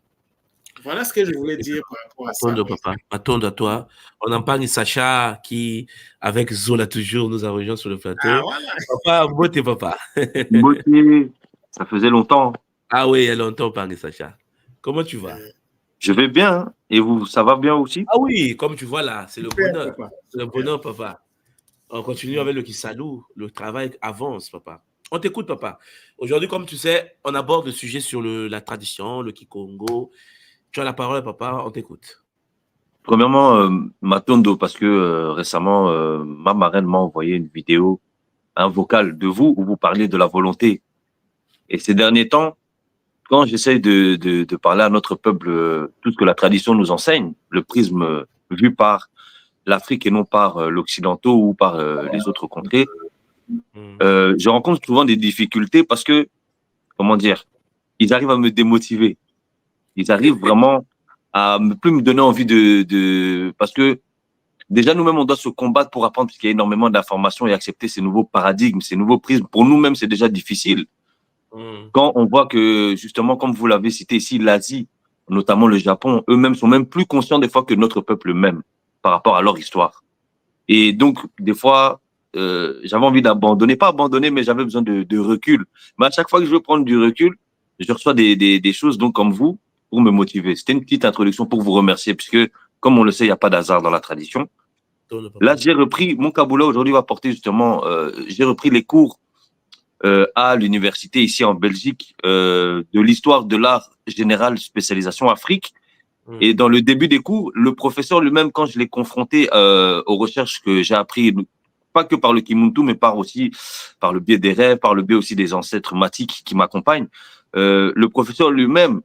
Voilà ce que je voulais dire par rapport à ça. Papa, attends à toi. On en parle de Sacha qui, avec Zola toujours, nous a rejoint sur le plateau. Ah, voilà. Papa, Mbote, papa. Mbote, ça faisait longtemps. Ah oui, il y a longtemps, on parle de Sacha. Comment tu vas? Je vais bien. Hein. Et vous, ça va bien aussi? Ah oui, comme tu vois là, c'est le bonheur. C'est le bonheur, papa. On continue avec le Kisalou. Le travail avance, papa. On t'écoute, papa. Aujourd'hui, comme tu sais, on aborde le sujet sur la tradition, le Kikongo. Tu as la parole, papa, on t'écoute. Premièrement, Matondo, parce que récemment, ma marraine m'a envoyé une vidéo, un vocal de vous, où vous parlez de la volonté. Et ces derniers temps, quand j'essaie de parler à notre peuple, tout ce que la tradition nous enseigne, le prisme vu par l'Afrique et non par l'Occidentaux ou par les autres contrées, je rencontre souvent des difficultés parce que, comment dire, ils arrivent à me démotiver. Ils arrivent vraiment à ne plus me donner envie parce que déjà nous-mêmes on doit se combattre pour apprendre parce qu'il y a énormément d'informations et accepter ces nouveaux paradigmes, ces nouveaux prismes. Pour nous-mêmes, c'est déjà difficile. Quand on voit que justement, comme vous l'avez cité ici, l'Asie, notamment le Japon, eux-mêmes sont même plus conscients des fois que notre peuple même par rapport à leur histoire. Et donc, des fois, j'avais envie d'abandonner, pas abandonner, mais j'avais besoin de recul. Mais à chaque fois que je veux prendre du recul, je reçois des choses donc comme vous pour me motiver. C'était une petite introduction pour vous remercier, puisque, comme on le sait, il n'y a pas d'hasard dans la tradition. Là, j'ai repris, mon Kaboula aujourd'hui va porter justement, j'ai repris les cours à l'université ici en Belgique de l'histoire de l'art général spécialisation Afrique. Et dans le début des cours, le professeur lui-même, quand je l'ai confronté aux recherches que j'ai appris, pas que par le Kimuntu, mais aussi par le biais des rêves, par le biais aussi des ancêtres matiques qui m'accompagnent, le professeur lui-même,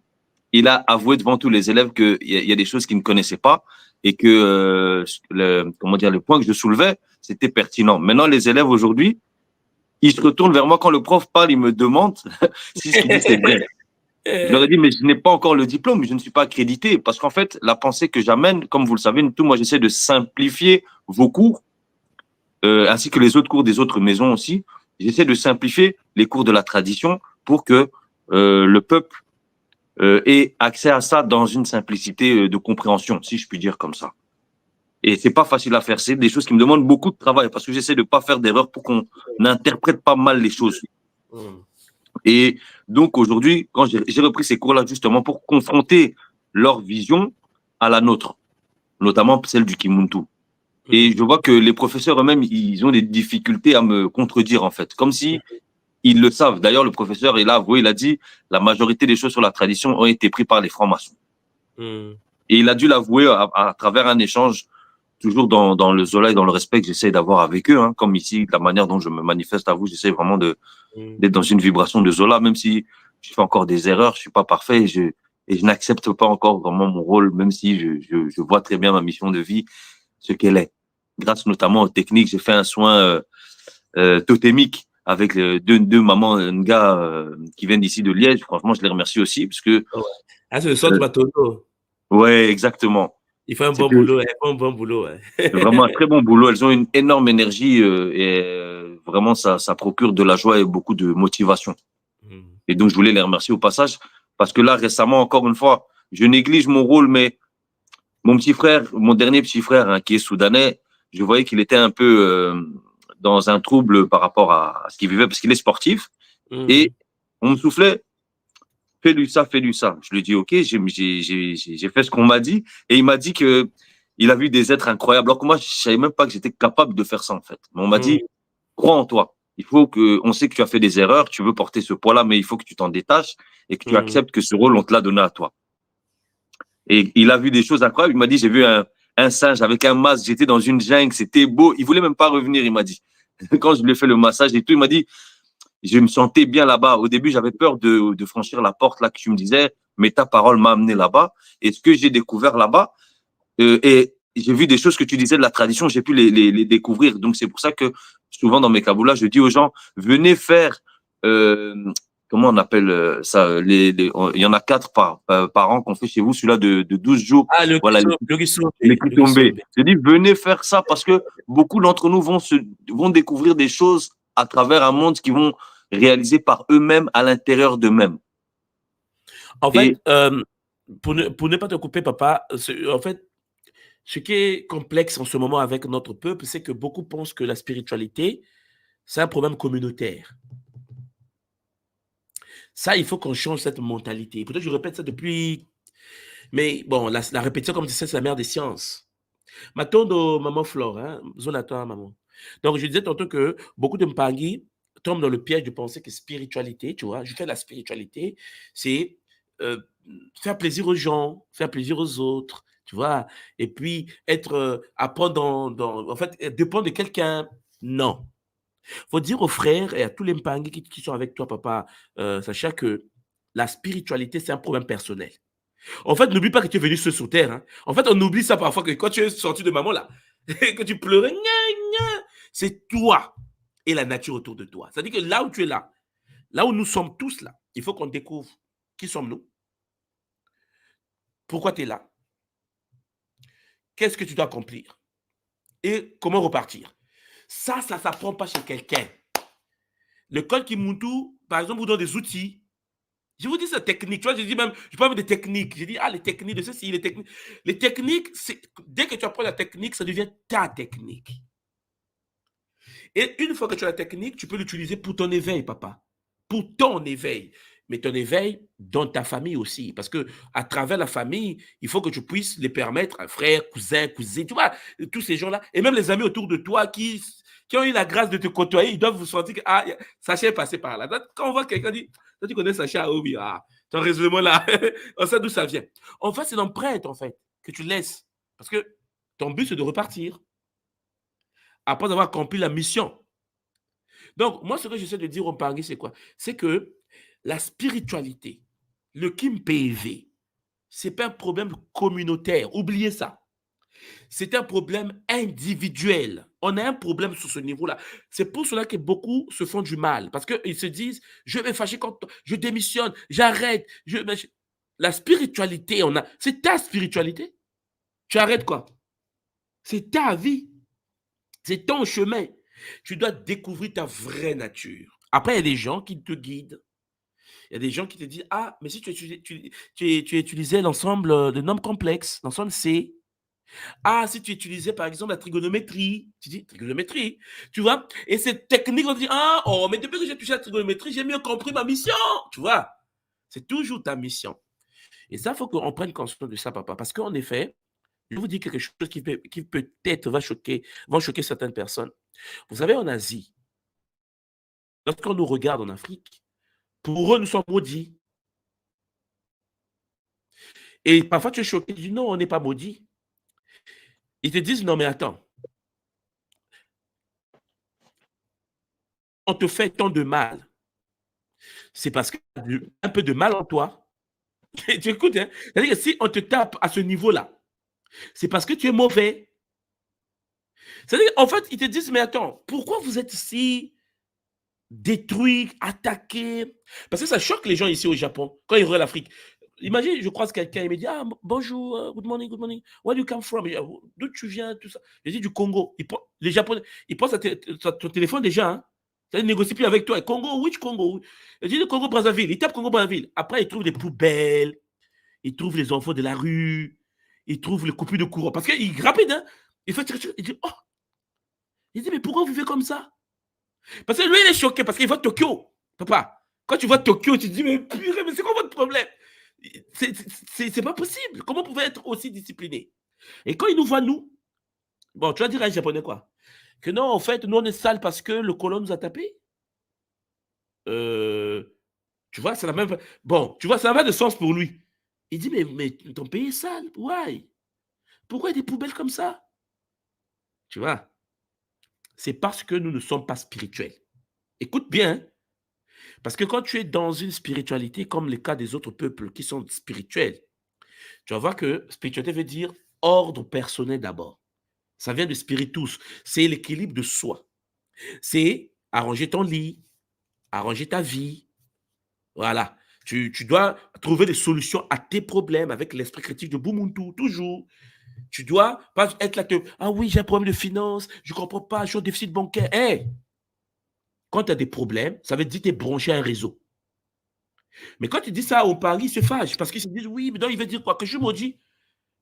il a avoué devant tous les élèves qu'il y a des choses qu'il ne connaissait pas et que le point que je soulevais, c'était pertinent. Maintenant, les élèves aujourd'hui, ils se retournent vers moi quand le prof parle, ils me demandent si ce qu'il dit c'est vrai. Je leur ai dit, mais je n'ai pas encore le diplôme, je ne suis pas accrédité. Parce qu'en fait, la pensée que j'amène, comme vous le savez, moi, j'essaie de simplifier vos cours, ainsi que les autres cours des autres maisons aussi. J'essaie de simplifier les cours de la tradition pour que le peuple ait accès à ça dans une simplicité de compréhension, si je puis dire comme ça. Et c'est pas facile à faire. C'est des choses qui me demandent beaucoup de travail parce que j'essaie de pas faire d'erreurs pour qu'on n'interprète pas mal les choses. Et donc aujourd'hui, quand j'ai repris ces cours-là justement pour confronter leur vision à la nôtre, notamment celle du Kimuntu. Et je vois que les professeurs eux-mêmes, ils ont des difficultés à me contredire en fait, comme si ils le savent. D'ailleurs, le professeur, il a avoué, il a dit la majorité des choses sur la tradition ont été prises par les francs-maçons. Et il a dû l'avouer à travers un échange, toujours dans le Zola et dans le respect que j'essaie d'avoir avec eux, hein, comme ici, la manière dont je me manifeste à vous, j'essaie vraiment d'être dans une vibration de Zola, même si je fais encore des erreurs, je suis pas parfait et je n'accepte pas encore vraiment mon rôle, même si je vois très bien ma mission de vie, ce qu'elle est. Grâce notamment aux techniques, j'ai fait un soin totémique avec deux mamans Nga qui viennent d'ici de Liège. Franchement, je les remercie aussi parce que. Ah, c'est le centre Matondo. Ouais, exactement. Il fait un bon boulot, elles font un bon boulot. Ouais. Vraiment un très bon boulot. Elles ont une énorme énergie et vraiment ça procure de la joie et beaucoup de motivation. Et donc je voulais les remercier au passage parce que là récemment, encore une fois, je néglige mon rôle, mais mon petit frère, mon dernier petit frère hein, qui est soudanais, je voyais qu'il était un peu dans un trouble par rapport à ce qu'il vivait parce qu'il est sportif et on me soufflait. Fais-lui ça, fais-lui ça. Je lui ai dit, OK, j'ai fait ce qu'on m'a dit. Et il m'a dit que il a vu des êtres incroyables. Alors que moi, je savais même pas que j'étais capable de faire ça, en fait. Mais on m'a dit, crois en toi. Il faut on sait que tu as fait des erreurs, tu veux porter ce poids-là, mais il faut que tu t'en détaches et que tu acceptes que ce rôle, on te l'a donné à toi. Et il a vu des choses incroyables. Il m'a dit, j'ai vu un singe avec un masque, j'étais dans une jungle, c'était beau. Il voulait même pas revenir, il m'a dit. Quand je lui ai fait le massage et tout, il m'a dit, je me sentais bien là-bas. Au début, j'avais peur de franchir la porte là que tu me disais, mais ta parole m'a amené là-bas. Et ce que j'ai découvert là-bas, et j'ai vu des choses que tu disais de la tradition, j'ai pu les découvrir. Donc, c'est pour ça que souvent dans mes kaboulas, je dis aux gens, venez faire, comment on appelle ça, il y en a 4 par an qu'on fait chez vous, celui-là de 12 jours. Ah, le voilà, les tombés. Je dis, venez faire ça parce que beaucoup d'entre nous vont découvrir des choses à travers un monde qu'ils vont réaliser par eux-mêmes à l'intérieur d'eux-mêmes. En fait, pour ne pas te couper, papa, en fait, ce qui est complexe en ce moment avec notre peuple, c'est que beaucoup pensent que la spiritualité, c'est un problème communautaire. Ça, il faut qu'on change cette mentalité. Peut-être que je répète ça depuis... Mais bon, la répétition, comme tu sais, c'est la mère des sciences. Matondo, maman Flore, hein, Zonata, maman. Donc, je disais tantôt que beaucoup de Mpangi tombent dans le piège de penser que spiritualité, tu vois, je fais la spiritualité, c'est faire plaisir aux gens, faire plaisir aux autres, tu vois, et puis apprendre en fait, dépendre de quelqu'un. Non. Faut dire aux frères et à tous les Mpangi qui sont avec toi, papa, Sacha, que la spiritualité, c'est un problème personnel. En fait, n'oublie pas que tu es venu sur terre. Hein. En fait, on oublie ça parfois que quand tu es sorti de maman là, que tu pleurais, c'est toi et la nature autour de toi. C'est-à-dire que là où tu es là où nous sommes tous là, il faut qu'on découvre qui sommes-nous, pourquoi tu es là, qu'est-ce que tu dois accomplir et comment repartir. Ça ne s'apprend pas chez quelqu'un. Le code Kimuntu, par exemple, vous donne des outils. Je vous dis cette technique, tu vois, je dis même, je parle des techniques. Je dis, les techniques de ceci, les techniques. Les techniques, dès que tu apprends la technique, ça devient ta technique. Et une fois que tu as la technique, tu peux l'utiliser pour ton éveil, papa. Pour ton éveil. Mais ton éveil dans ta famille aussi. Parce que à travers la famille, il faut que tu puisses les permettre, un frère, cousin, cousine, tu vois, tous ces gens-là, et même les amis autour de toi qui ont eu la grâce de te côtoyer, ils doivent vous sentir que Sacha est passé par là. Quand on voit quelqu'un dire, toi tu connais Sacha, oh oui, ton raisonnement là, on sait d'où ça vient. En fait, c'est l'empreinte, en fait, que tu laisses. Parce que ton but, c'est de repartir. Après avoir accompli la mission. Donc, moi, ce que j'essaie de dire aux Mpangi, c'est quoi? C'est que la spiritualité, le Kim PV, ce n'est pas un problème communautaire. Oubliez ça. C'est un problème individuel. On a un problème sur ce niveau-là. C'est pour cela que beaucoup se font du mal. Parce qu'ils se disent, je vais fâcher quand je démissionne, j'arrête. La spiritualité, c'est ta spiritualité. Tu arrêtes quoi? C'est ta vie. C'est ton chemin. Tu dois découvrir ta vraie nature. Après, il y a des gens qui te guident. Il y a des gens qui te disent, ah, mais si tu utilisais l'ensemble de nombres complexes, l'ensemble C. Ah, si tu utilisais par exemple la trigonométrie, tu dis trigonométrie, tu vois, et cette technique, on dit, ah, oh, mais depuis que j'ai touché la trigonométrie, j'ai mieux compris ma mission, tu vois. C'est toujours ta mission. Et ça, il faut qu'on prenne conscience de ça, papa, parce qu'en effet, je vous dis quelque chose qui peut-être va choquer certaines personnes. Vous savez, en Asie, lorsqu'on nous regarde en Afrique, pour eux, nous sommes maudits. Et parfois, tu es choqué, tu dis, non, on n'est pas maudits. Ils te disent, non, mais attends. On te fait tant de mal. C'est parce qu'il y a un peu de mal en toi. Tu écoutes, hein? C'est-à-dire que si on te tape à ce niveau-là, c'est parce que tu es mauvais. C'est-à-dire qu'en fait, ils te disent, mais attends, pourquoi vous êtes ici détruits, attaqués? Parce que ça choque les gens ici au Japon, quand ils voient l'Afrique. Imagine, je croise quelqu'un, il me dit, ah, bonjour, good morning, where do you come from? D'où tu viens, tout ça. Je dis du Congo. Les Japonais, ils pensent à ton téléphone déjà, hein? Ça ne négocie plus avec toi. Congo, which Congo? Je dis le Congo-Brazzaville. Ils tapent Congo-Brazzaville. Après, ils trouvent des poubelles, ils trouvent les enfants de la rue, ils trouvent les coupures de courant. Parce qu'il est rapide, hein? Il dit, oh! Il dit, mais pourquoi vous vivez comme ça? Parce que lui, il est choqué parce qu'il voit Tokyo. Papa, quand tu vois Tokyo, tu te dis, mais purée, mais c'est quoi votre problème? C'est pas possible. Comment vous pouvez être aussi discipliné? Et quand il nous voit, nous, bon, tu vas dire à un Japonais quoi? Que non, en fait, nous, on est sale parce que le colon nous a tapé. Tu vois, c'est la même. Bon, tu vois, ça n'a pas de sens pour lui. Il dit, mais ton pays est sale. Why? Pourquoi il y a des poubelles comme ça? Tu vois, c'est parce que nous ne sommes pas spirituels. Écoute bien, hein? Parce que quand tu es dans une spiritualité, comme le cas des autres peuples qui sont spirituels, tu vas voir que spiritualité veut dire ordre personnel d'abord. Ça vient de spiritus. C'est l'équilibre de soi. C'est arranger ton lit, arranger ta vie. Voilà. Tu dois trouver des solutions à tes problèmes avec l'esprit critique de Bumuntu, toujours. Tu dois pas être là, ah oui, j'ai un problème de finance, je ne comprends pas, je suis au déficit bancaire. Hey, quand tu as des problèmes, ça veut dire que tu es branché à un réseau. Mais quand tu dis ça au Paris, ils se fâchent parce qu'ils se disent, oui, mais donc il veut dire quoi? Que je suis maudit.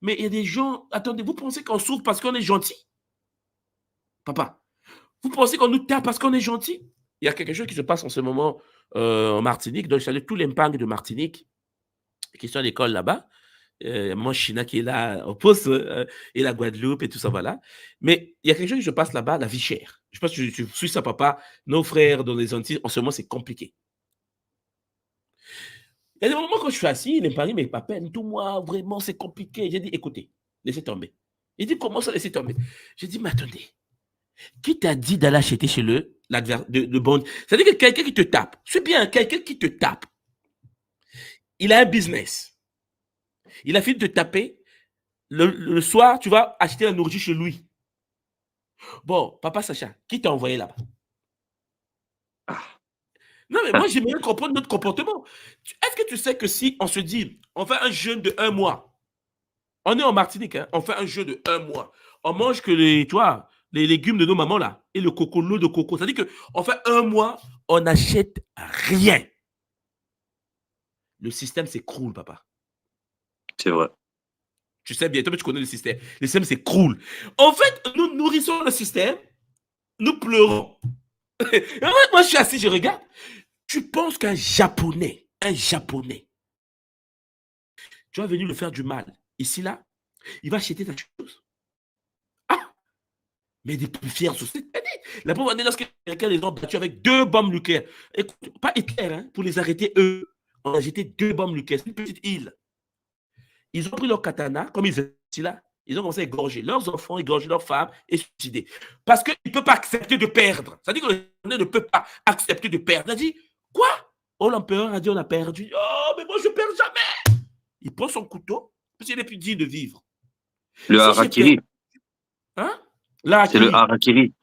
Mais il y a des gens, attendez, vous pensez qu'on souffre parce qu'on est gentil? Papa, vous pensez qu'on nous tape parce qu'on est gentil? Il y a quelque chose qui se passe en ce moment en Martinique. Donc, je salue tous les mpangs de Martinique qui sont à l'école là-bas. Mon China qui est là au poste et la Guadeloupe et tout ça, voilà. Mais il y a quelque chose qui se passe là-bas, la vie chère. Je pense que tu suis ça, papa. Nos frères dans les Antilles, en ce moment, c'est compliqué. Il y a des moments quand je suis assis, il me parle, mais papa, tout moi, vraiment, c'est compliqué. J'ai dit, écoutez, laissez tomber. Il dit, comment ça, laissez tomber? J'ai dit, mais attendez, qui t'a dit d'aller acheter chez le bon? C'est-à-dire que quelqu'un qui te tape, c'est bien, quelqu'un qui te tape, il a un business. Il a fini de te taper. Le soir, tu vas acheter la nourriture chez lui. Bon, papa Sacha, qui t'a envoyé là-bas? Non, mais moi, j'aimerais comprendre notre comportement. Est-ce que tu sais que si on se dit, on fait un jeûne de 1 mois, on est en Martinique, hein, on fait un jeûne de 1 mois, on mange que les légumes de nos mamans là, et le coco, l'eau de coco. C'est-à-dire qu'on fait 1 mois, on n'achète rien. Le système s'écroule, papa. C'est vrai. Tu sais bien, toi, tu connais le système. Le système s'écroule. En fait, nous nourrissons le système, nous pleurons. Moi, je suis assis, je regarde. Tu penses qu'un Japonais, tu vas venir lui faire du mal. Ici, là, il va acheter ta chose. Ah! Mais des plus fiers sur cette année. La première année, lorsque quelqu'un les a battus avec 2 bombes nucléaires. Écoute, pas Hitler, hein, pour les arrêter, eux, on a jeté 2 bombes nucléaires. C'est une petite île. Ils ont pris leur katana, comme ils étaient ici, là. Ils ont commencé à égorger leurs enfants, égorger leurs femmes et suicider. Parce qu'ils ne peuvent pas accepter de perdre. C'est-à-dire que le Japonais ne peut pas accepter de perdre. Il a dit, quoi? Oh, l'empereur a dit on a perdu. Oh, mais moi, je ne perds jamais. Il prend son couteau, parce qu'il n'est plus digne de vivre. Le Si j'ai perdu, harakiri. hein? C'est le L'harakiri. harakiri.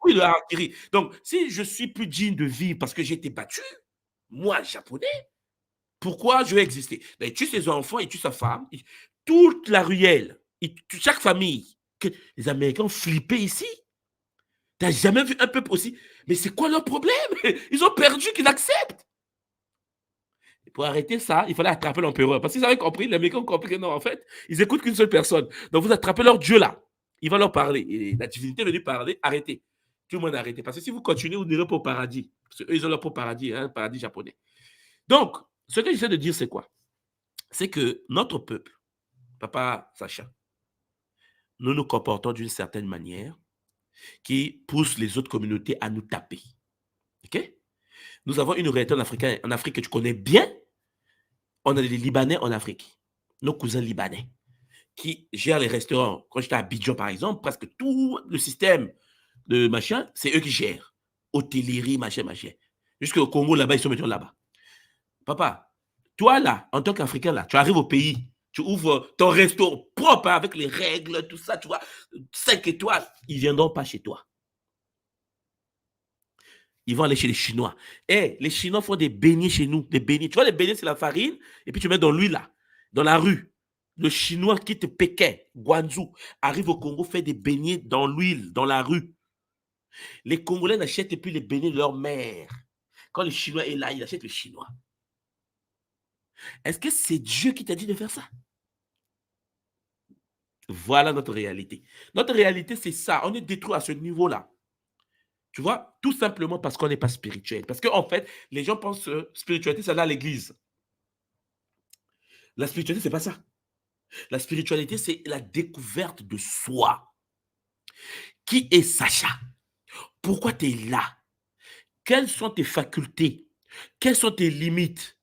Oui, le harakiri. Donc, si je suis plus digne de vivre parce que j'ai été battu, moi, japonais, pourquoi je vais exister? Ben, il tue ses enfants, il tue sa femme, toute la ruelle, chaque famille. Que les Américains ont flippé ici. Tu n'as jamais vu un peuple aussi. Mais c'est quoi leur problème? Ils ont perdu qu'ils acceptent. Et pour arrêter ça, il fallait attraper l'empereur. Parce qu'ils avaient compris, les Américains ont compris que non, en fait, ils n'écoutent qu'une seule personne. Donc vous attrapez leur Dieu là. Il va leur parler. Et la divinité est venue parler, arrêtez. Tout le monde a arrêté. Parce que si vous continuez, vous n'irez pas au paradis. Parce qu'eux, ils ont leur propre paradis, un paradis japonais. Donc, ce que j'essaie de dire, c'est quoi? C'est que notre peuple, Papa Sacha, nous nous comportons d'une certaine manière qui pousse les autres communautés à nous taper. OK? Nous avons une réalité en Afrique que tu connais bien. On a des Libanais en Afrique, nos cousins libanais, qui gèrent les restaurants. Quand j'étais à Abidjan, par exemple, presque tout le système de machin, c'est eux qui gèrent. Hôtellerie, machin. Jusqu'au Congo, là-bas, ils sont maintenant là-bas. Papa, toi, là, en tant qu'Africain, là, tu arrives au pays, tu ouvres ton resto propre, hein, avec les règles, tout ça, tu vois, 5 étoiles, ils ne viendront pas chez toi. Ils vont aller chez les Chinois. Les Chinois font des beignets chez nous. Des beignets. Tu vois, les beignets, c'est la farine, et puis tu mets dans l'huile, là, dans la rue. Le Chinois quitte Pékin, Guangzhou, arrive au Congo, fait des beignets dans l'huile, dans la rue. Les Congolais n'achètent plus les beignets de leur mère. Quand le Chinois est là, il achète le Chinois. Est-ce que c'est Dieu qui t'a dit de faire ça? Voilà notre réalité. Notre réalité, c'est ça. On est détruit à ce niveau-là. Tu vois, tout simplement parce qu'on n'est pas spirituel. Parce qu'en fait, les gens pensent que spiritualité, c'est là à l'église. La spiritualité, c'est pas ça. La spiritualité, c'est la découverte de soi. Qui est Sacha? Pourquoi tu es là? Quelles sont tes facultés? Quelles sont tes limites?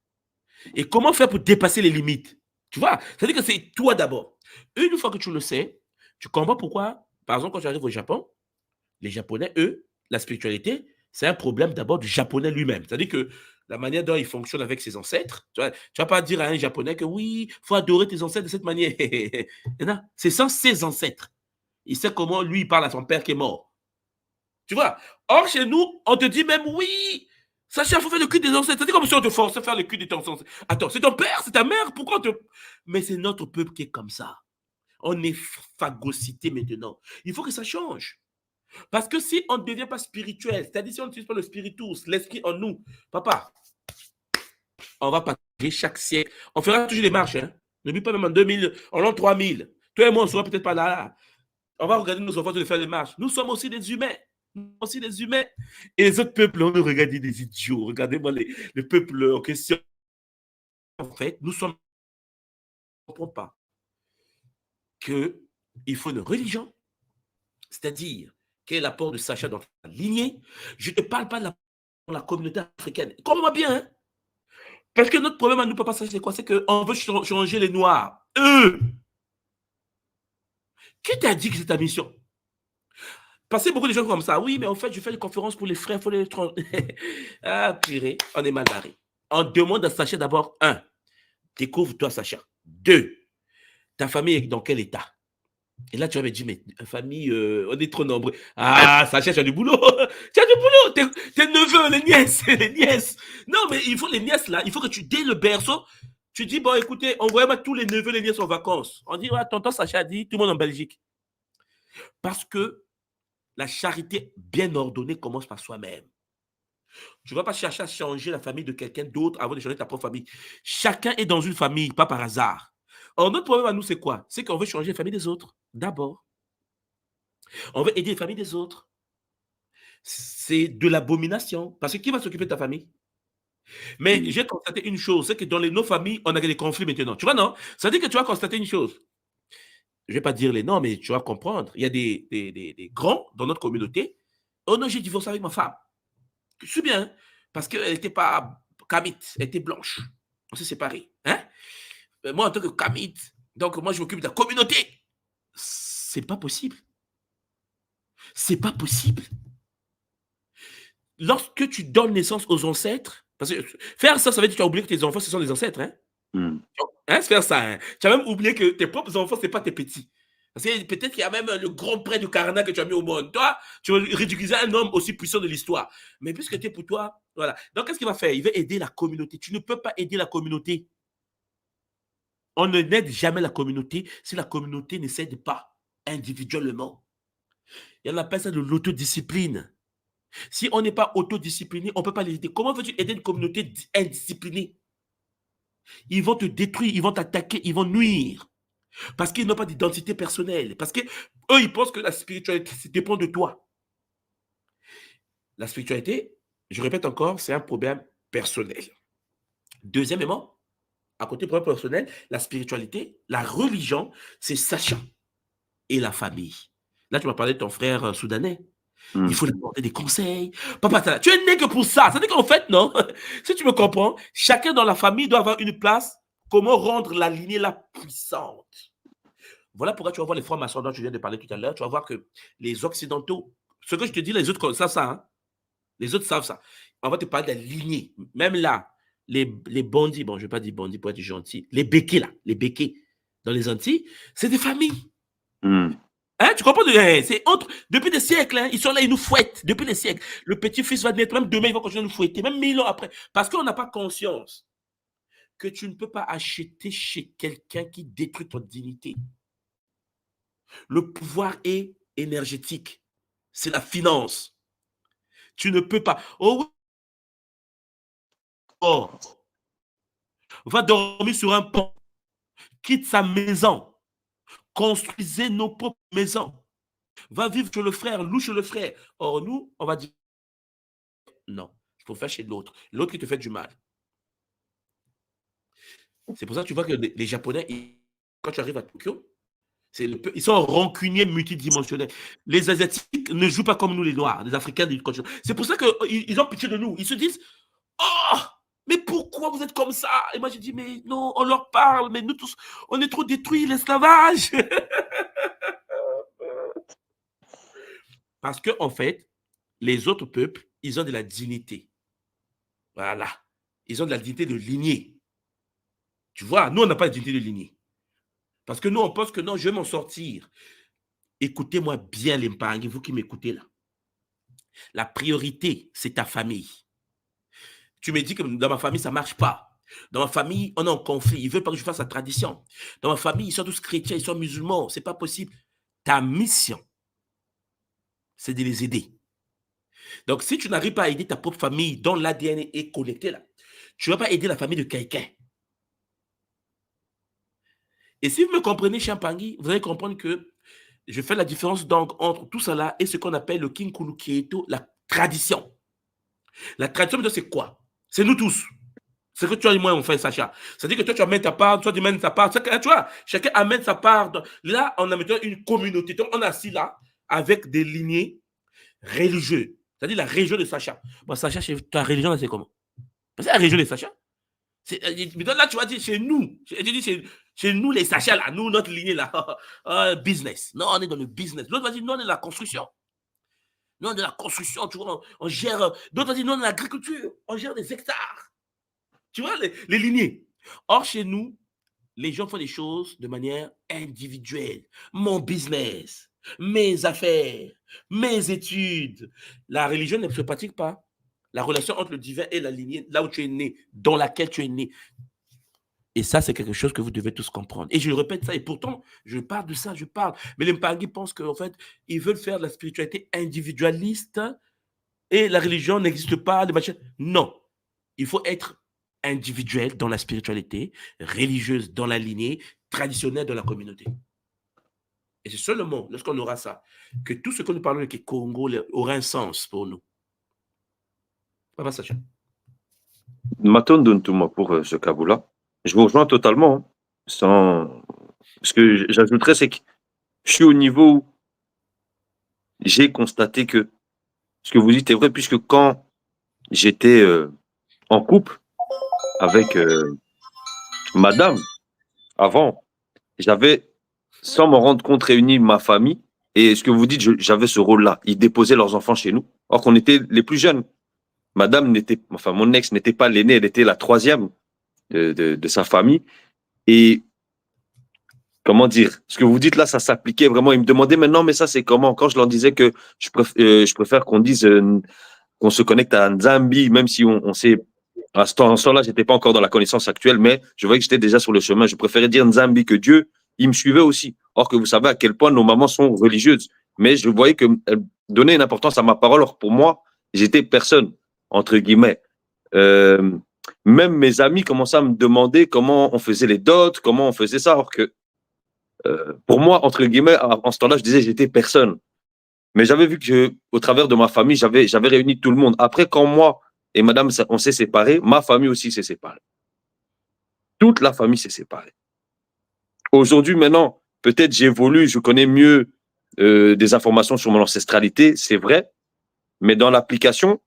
Et comment faire pour dépasser les limites? Tu vois, c'est-à-dire que c'est toi d'abord. Une fois que tu le sais, tu comprends pourquoi, par exemple, quand tu arrives au Japon, les Japonais, eux, la spiritualité, c'est un problème d'abord du Japonais lui-même. C'est-à-dire que la manière dont il fonctionne avec ses ancêtres, tu ne vas pas dire à un Japonais que oui, il faut adorer tes ancêtres de cette manière. C'est sans ses ancêtres. Il sait comment lui, il parle à son père qui est mort. Tu vois? Or, chez nous, on te dit même oui, Sacha, il faut faire le culte des ancêtres. C'est comme si on te forçait à faire le culte de ton ancêtre. Attends, c'est ton père, c'est ta mère, pourquoi on te... Mais c'est notre peuple qui est comme ça. On est phagocyté maintenant. Il faut que ça change. Parce que si on ne devient pas spirituel, c'est-à-dire si on n'utilise pas le spiritus, l'esprit en nous, papa, on va partager chaque siècle. On fera toujours des marches. Hein? N'oublie pas même en 2000, en l'an 3000. Toi et moi, on ne sera peut-être pas là. On va regarder nos enfants de faire des marches. Nous sommes aussi des humains. Nous sommes aussi des humains. Et les autres peuples, on nous regarde des idiots. Regardez-moi les peuples en question. En fait, nous sommes... On ne comprend pas qu'il faut une religion, c'est-à-dire quel est l'apport de Sacha dans la lignée. Je ne te parle pas de la communauté africaine. Comprends-moi bien, hein? Parce que notre problème à nous, papa, c'est quoi? C'est qu'on veut changer les Noirs. Eux! Qui t'a dit que c'est ta mission? Parce que beaucoup de gens comme ça. Oui, mais en fait, je fais des conférences pour les frères, il faut les... Ah, purée, on est mal barré. On demande à Sacha d'abord, 1, découvre-toi Sacha. 2, ta famille est dans quel état? Et là, tu vas me dire, mais famille, on est trop nombreux. Ah, Sacha, tu as du boulot. Tu as du boulot. Tes neveux, les nièces. Non, mais il faut les nièces, là. Il faut que tu, dès le berceau, tu dis, bon, écoutez, envoyez-moi tous les neveux, les nièces en vacances. On dit, ouais, tonton Sacha a dit, tout le monde en Belgique. Parce que la charité bien ordonnée commence par soi-même. Tu ne vas pas chercher à changer la famille de quelqu'un d'autre avant de changer ta propre famille. Chacun est dans une famille, pas par hasard. Or, notre problème à nous, c'est quoi? C'est qu'on veut changer la famille des autres, d'abord. On veut aider les familles des autres. C'est de l'abomination. Parce que qui va s'occuper de ta famille? Mais j'ai constaté une chose, c'est que dans nos familles, on a des conflits maintenant. Tu vois, non? Ça veut dire que tu vas constater une chose. Je ne vais pas dire les noms, mais tu vas comprendre. Il y a des grands dans notre communauté. Oh non, j'ai divorcé avec ma femme. Je suis bien, hein? Parce qu'elle n'était pas kamite, elle était blanche. On s'est séparés. Hein? Moi, en tant que kamite, donc moi, je m'occupe de la communauté. C'est pas possible. C'est pas possible. Lorsque tu donnes naissance aux ancêtres, Parce que faire ça, ça veut dire que tu as oublié que tes enfants, ce sont des ancêtres. Hein? Hein, faire ça. Hein? Tu as même oublié que tes propres enfants, ce n'est pas tes petits. Parce que peut-être qu'il y a même le grand prêtre du Karnak que tu as mis au monde. Toi, tu veux ridiculiser un homme aussi puissant de l'histoire. Mais puisque tu es pour toi, voilà. Donc, qu'est-ce qu'il va faire? Il va aider la communauté. Tu ne peux pas aider la communauté. On ne n'aide jamais la communauté si la communauté ne s'aide pas individuellement. Il y en appelle ça de l'autodiscipline. Si on n'est pas autodiscipliné, on ne peut pas l'aider. Comment veux-tu aider une communauté indisciplinée? Ils vont te détruire, ils vont t'attaquer, ils vont nuire. Parce qu'ils n'ont pas d'identité personnelle. Parce qu'eux, ils pensent que la spiritualité, ça dépend de toi. La spiritualité, je répète encore, c'est un problème personnel. Deuxièmement, à côté du problème personnel, la spiritualité, la religion, c'est Sacha et la famille. Là, tu m'as parlé de ton frère soudanais. Il faut lui apporter des conseils. Papa, tu es né que pour ça. Ça veut dire qu'en fait, non. Si tu me comprends, chacun dans la famille doit avoir une place. Comment rendre la lignée la puissante? Voilà pourquoi tu vas voir les francs-maçons dont je viens de parler tout à l'heure. Tu vas voir que les Occidentaux, ce que je te dis, les autres savent ça. Hein? Les autres savent ça. On va te parler de la lignée. Même là, les bandits, bon, je ne vais pas dire bandits pour être gentil, les béquets là, les béquets dans les Antilles, c'est des familles. Hein, tu comprends? C'est autre. Depuis des siècles, hein, ils sont là, ils nous fouettent. Depuis des siècles. Le petit-fils va naître, même demain, il va continuer à nous fouetter, même 1000 ans après. Parce qu'on n'a pas conscience que tu ne peux pas acheter chez quelqu'un qui détruit ton dignité. Le pouvoir est énergétique. C'est la finance. Tu ne peux pas. Oh, oh. Va dormir sur un pont. Quitte sa maison. Construisez nos propres maisons. Va vivre chez le frère, loue chez le frère. Or, nous, on va dire non, il faut faire chez l'autre. L'autre qui te fait du mal. C'est pour ça que tu vois que les Japonais, quand tu arrives à Tokyo, ils sont rancuniers multidimensionnels. Les Asiatiques ne jouent pas comme nous, les Noirs, les Africains du continent. C'est pour ça qu'ils ont pitié de nous. Ils se disent, oh, mais pourquoi vous êtes comme ça? Et moi, je dis, mais non, on leur parle, mais nous tous, on est trop détruits, l'esclavage. Parce qu'en fait, les autres peuples, ils ont de la dignité. Voilà. Ils ont de la dignité de lignée. Tu vois, nous, on n'a pas de dignité de lignée. Parce que nous, on pense que non, je vais m'en sortir. Écoutez-moi bien, les Mpangi, vous qui m'écoutez là. La priorité, c'est ta famille. Tu me dis que dans ma famille, ça ne marche pas. Dans ma famille, on est en conflit. Ils ne veulent pas que je fasse la tradition. Dans ma famille, ils sont tous chrétiens, ils sont musulmans. Ce n'est pas possible. Ta mission, c'est de les aider. Donc, si tu n'arrives pas à aider ta propre famille dont l'ADN est connecté là, tu ne vas pas aider la famille de quelqu'un. Et si vous me comprenez, Champangui, vous allez comprendre que je fais la différence donc entre tout ça là et ce qu'on appelle le Kinkulu Kieto, la tradition. La tradition, c'est quoi? C'est nous tous. C'est que toi et moi, on fait Sacha. C'est-à-dire que toi, tu amènes ta part, toi, tu amènes ta part. Tu vois, chacun amène sa part. Là, on a maintenant une communauté. Donc, on est assis là avec des lignées religieuses. C'est-à-dire la région de Sacha. Bon, Sacha, ta religion, c'est comment? C'est la région de Sacha. Là, tu vas dire chez nous. Chez nous, les Sacha, là, nous, notre lignée, là, business. Non, on est dans le business. L'autre va dire, non, on est dans la construction. Non, on est dans la construction, tu vois, on gère. D'autres vont dire, non, on est dans l'agriculture. On gère des hectares. Tu vois, les lignées. Or, chez nous, les gens font des choses de manière individuelle. Mon business, mes affaires, mes études. La religion ne se pratique pas. La relation entre le divin et la lignée, là où tu es né, dans laquelle tu es né. Et ça, c'est quelque chose que vous devez tous comprendre. Et je répète ça, et pourtant, je parle de ça, je parle. Mais les Mpangi pensent qu'en fait, ils veulent faire de la spiritualité individualiste et la religion n'existe pas. Non. Il faut être individuel dans la spiritualité, religieuse dans la lignée, traditionnelle dans la communauté. Et c'est seulement lorsqu'on aura ça que tout ce que nous parlons avec Congo aura un sens pour nous. Papa Sacha. Matondo Ntouma pour ce Kaboula. Je vous rejoins totalement. Ce que j'ajouterais, c'est que je suis au niveau où j'ai constaté que ce que vous dites est vrai, puisque quand j'étais en couple avec madame, avant, j'avais, sans m'en rendre compte, réuni ma famille. Et ce que vous dites, j'avais ce rôle-là. Ils déposaient leurs enfants chez nous, or qu'on était les plus jeunes. Madame n'était, enfin, mon ex n'était pas l'aînée, elle était la troisième de sa famille. Et comment dire, ce que vous dites là, ça s'appliquait vraiment. Ils me demandaient maintenant, mais ça, c'est comment? Quand je leur disais que je préfère qu'on dise qu'on se connecte à Nzambi, même si on sait, à ce temps-là, j'étais pas encore dans la connaissance actuelle, mais je voyais que j'étais déjà sur le chemin. Je préférais dire Nzambi que Dieu, il me suivait aussi. Or que vous savez à quel point nos mamans sont religieuses. Mais je voyais qu'elles donnaient une importance à ma parole. Or pour moi, j'étais personne, entre guillemets. Euh, Même mes amis commençaient à me demander comment on faisait les dots, comment on faisait ça. Alors que pour moi, entre guillemets, en ce temps-là, je disais j'étais personne. Mais j'avais vu que, au travers de ma famille, j'avais réuni tout le monde. Après, quand moi et madame, on s'est séparés, ma famille aussi s'est séparée. Toute la famille s'est séparée. Aujourd'hui, maintenant, peut-être j'évolue, je connais mieux des informations sur mon ancestralité, c'est vrai. Mais dans l'application,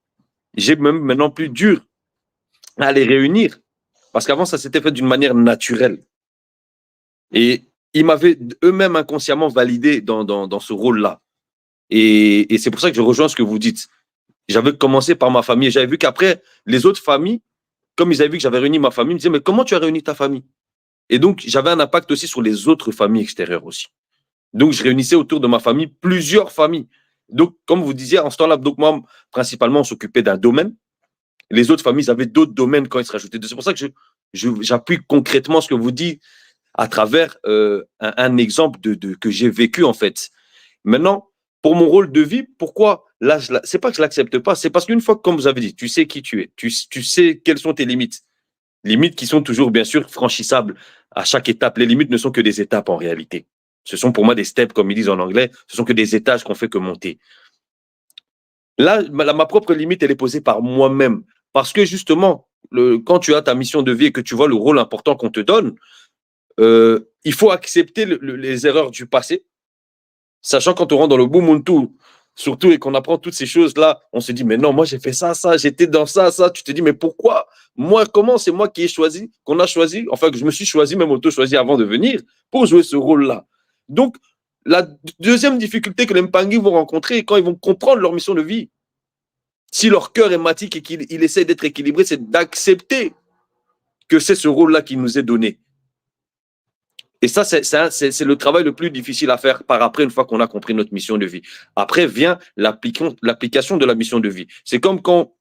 j'ai même maintenant plus dur à les réunir. Parce qu'avant, ça s'était fait d'une manière naturelle. Et ils m'avaient eux-mêmes inconsciemment validé dans ce rôle-là. Et c'est pour ça que je rejoins ce que vous dites. J'avais commencé par ma famille. J'avais vu qu'après, les autres familles, comme ils avaient vu que j'avais réuni ma famille, ils me disaient, mais comment tu as réuni ta famille? Et donc, j'avais un impact aussi sur les autres familles extérieures aussi. Donc, je réunissais autour de ma famille plusieurs familles. Donc, comme vous disiez, en ce temps-là, donc moi, principalement, on s'occupait d'un domaine. Les autres familles avaient d'autres domaines quand ils se rajoutaient. C'est pour ça que j'appuie concrètement ce que vous dites à travers un exemple que j'ai vécu, en fait. Maintenant, pour mon rôle de vie, pourquoi là, c'est pas que je l'accepte pas, c'est parce qu'une fois, comme vous avez dit, tu sais qui tu es, tu sais quelles sont tes limites. Limites qui sont toujours, bien sûr, franchissables à chaque étape. Les limites ne sont que des étapes en réalité. Ce sont pour moi des steps, comme ils disent en anglais, ce sont que des étages qu'on fait que monter. Là, ma propre limite, elle est posée par moi-même. Parce que justement, quand tu as ta mission de vie et que tu vois le rôle important qu'on te donne, il faut accepter les erreurs du passé. Sachant quand on rentre dans le Ubuntu, surtout et qu'on apprend toutes ces choses-là, on se dit, mais non, moi j'ai fait ça, j'étais dans ça. Tu te dis, mais pourquoi? Moi, comment c'est moi qui ai choisi, qu'on a choisi, enfin que je me suis choisi, même auto-choisi avant de venir, pour jouer ce rôle-là. Donc, la deuxième difficulté que les Mpangi vont rencontrer quand ils vont comprendre leur mission de vie, si leur cœur est matique et qu'il essaie d'être équilibré, c'est d'accepter que c'est ce rôle-là qui nous est donné. Et ça, c'est le travail le plus difficile à faire par après, une fois qu'on a compris notre mission de vie. Après vient l'application de la mission de vie. C'est comme quand,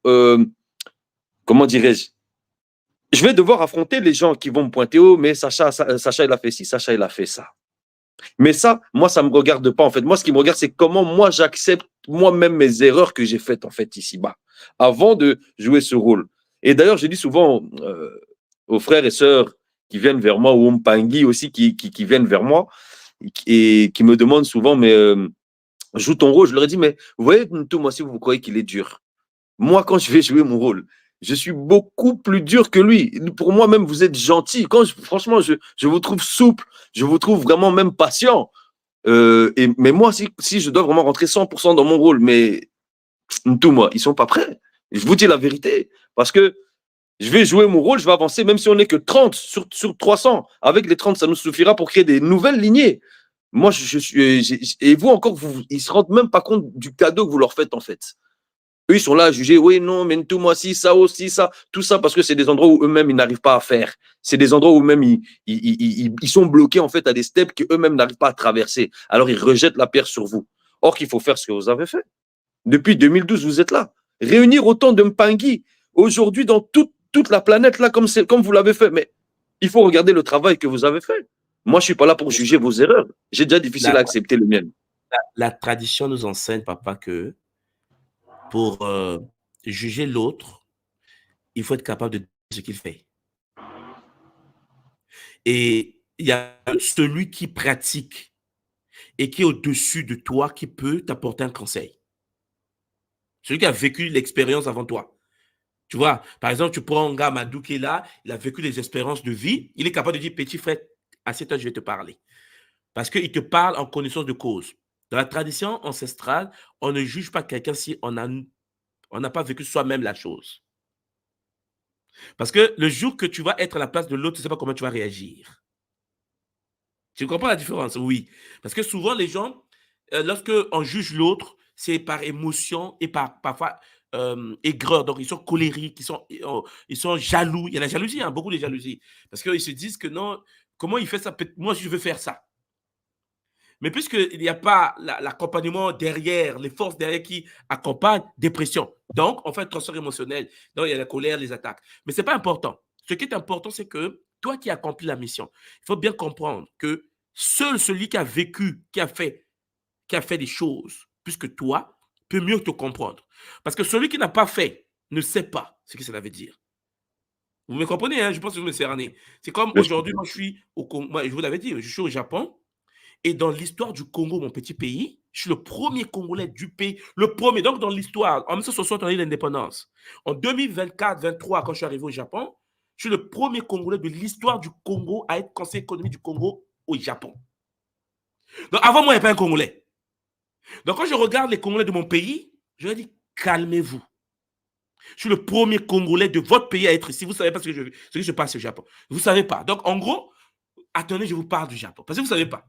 comment dirais-je, je vais devoir affronter les gens qui vont me pointer, oh, mais Sacha, il a fait ci, Sacha, il a fait ça. Mais ça, moi, ça ne me regarde pas, en fait. Moi, ce qui me regarde, c'est comment moi, j'accepte moi-même mes erreurs que j'ai faites, en fait, ici-bas, avant de jouer ce rôle. Et d'ailleurs, je dis souvent aux frères et sœurs qui viennent vers moi, ou aux Mpangi aussi qui viennent vers moi, et qui me demandent souvent, mais joue ton rôle. Je leur ai dit, mais vous voyez, tout moi, si vous croyez qu'il est dur, moi, quand je vais jouer mon rôle, je suis beaucoup plus dur que lui. Pour moi, même, vous êtes gentil. Franchement, je vous trouve souple, je vous trouve vraiment même patient. Mais moi, si je dois vraiment rentrer 100% dans mon rôle, mais tout moi, ils sont pas prêts. Je vous dis la vérité. Parce que je vais jouer mon rôle, je vais avancer, même si on n'est que 30 sur 300. Avec les 30, ça nous suffira pour créer des nouvelles lignées. Moi, et vous encore, ils ne se rendent même pas compte du cadeau que vous leur faites, en fait. Eux, ils sont là à juger, oui, non, mais tout moi, si, ça aussi, ça, tout ça, parce que c'est des endroits où eux-mêmes, ils n'arrivent pas à faire. C'est des endroits où eux-mêmes, ils sont bloqués, en fait, à des steps qu'eux-mêmes n'arrivent pas à traverser. Alors, ils rejettent la pierre sur vous. Or, qu'il faut faire ce que vous avez fait. Depuis 2012, vous êtes là. Réunir autant de Mpangi, aujourd'hui, dans toute la planète, là, comme vous l'avez fait. Mais il faut regarder le travail que vous avez fait. Moi, je ne suis pas là pour juger vos erreurs. J'ai déjà difficile à accepter le mien. La tradition nous enseigne, papa, que pour juger l'autre, il faut être capable de dire ce qu'il fait. Et il y a celui qui pratique et qui est au-dessus de toi qui peut t'apporter un conseil. Celui qui a vécu l'expérience avant toi. Tu vois, par exemple, tu prends un gars, Madou, qui est là, il a vécu des expériences de vie, il est capable de dire, petit frère, assieds-toi, je vais te parler. Parce qu'il te parle en connaissance de cause. Dans la tradition ancestrale, on ne juge pas quelqu'un si on n'a pas vécu soi-même la chose. Parce que le jour que tu vas être à la place de l'autre, tu ne sais pas comment tu vas réagir. Tu comprends la différence? Oui. Parce que souvent, les gens, lorsqu'on juge l'autre, c'est par émotion et parfois aigreurs, donc ils sont colériques, ils sont jaloux. Il y a la jalousie, hein, beaucoup de jalousie. Parce qu'ils se disent que non, comment il fait ça? Moi, je veux faire ça. Mais puisqu'il n'y a pas l'accompagnement derrière, les forces derrière qui accompagnent, dépression. Donc, on fait un transfert émotionnel. Donc, il y a la colère, les attaques. Mais ce n'est pas important. Ce qui est important, c'est que toi qui accomplis la mission, il faut bien comprendre que seul celui qui a vécu, qui a fait des choses plus que toi, peut mieux te comprendre. Parce que celui qui n'a pas fait ne sait pas ce que cela veut dire. Vous me comprenez, hein? Je pense que vous me cernez. C'est comme aujourd'hui, moi, je suis au Congo. Moi, je vous l'avais dit, je suis au Japon. Et dans l'histoire du Congo, mon petit pays, je suis le premier Congolais du pays. Le premier. Donc, dans l'histoire, en 1960, on a eu l'indépendance. En 2024-23, quand je suis arrivé au Japon, je suis le premier Congolais de l'histoire du Congo à être conseiller économique du Congo au Japon. Donc, avant moi, il n'y avait pas un Congolais. Donc, quand je regarde les Congolais de mon pays, je leur dis, calmez-vous. Je suis le premier Congolais de votre pays à être ici. Vous ne savez pas ce que je passe au Japon. Vous ne savez pas. Donc, en gros, attendez, je vous parle du Japon. Parce que vous ne savez pas.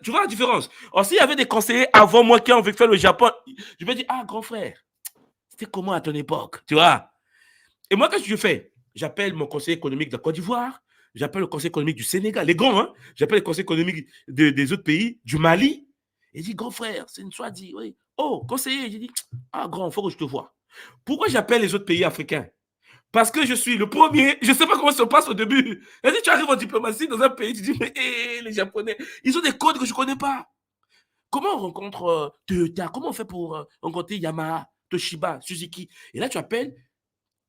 Tu vois la différence? Alors, s'il y avait des conseillers avant moi qui ont envie de faire le Japon, je me dis, ah, grand frère, c'était comment à ton époque? Tu vois? Et moi, qu'est-ce que je fais? J'appelle mon conseiller économique de la Côte d'Ivoire, j'appelle le conseiller économique du Sénégal, les grands, hein? J'appelle le conseiller économique des autres pays, du Mali. Et je dis, grand frère, c'est une soit dit, oui. Oh, conseiller, j'ai dit, ah, grand, il faut que je te vois. Pourquoi j'appelle les autres pays africains? Parce que je suis le premier, je ne sais pas comment ça se passe au début. Et si tu arrives en diplomatie dans un pays, tu dis, mais les Japonais, ils ont des codes que je ne connais pas. Comment on rencontre Toyota? Comment on fait pour rencontrer Yamaha, Toshiba, Suzuki? Et là, tu appelles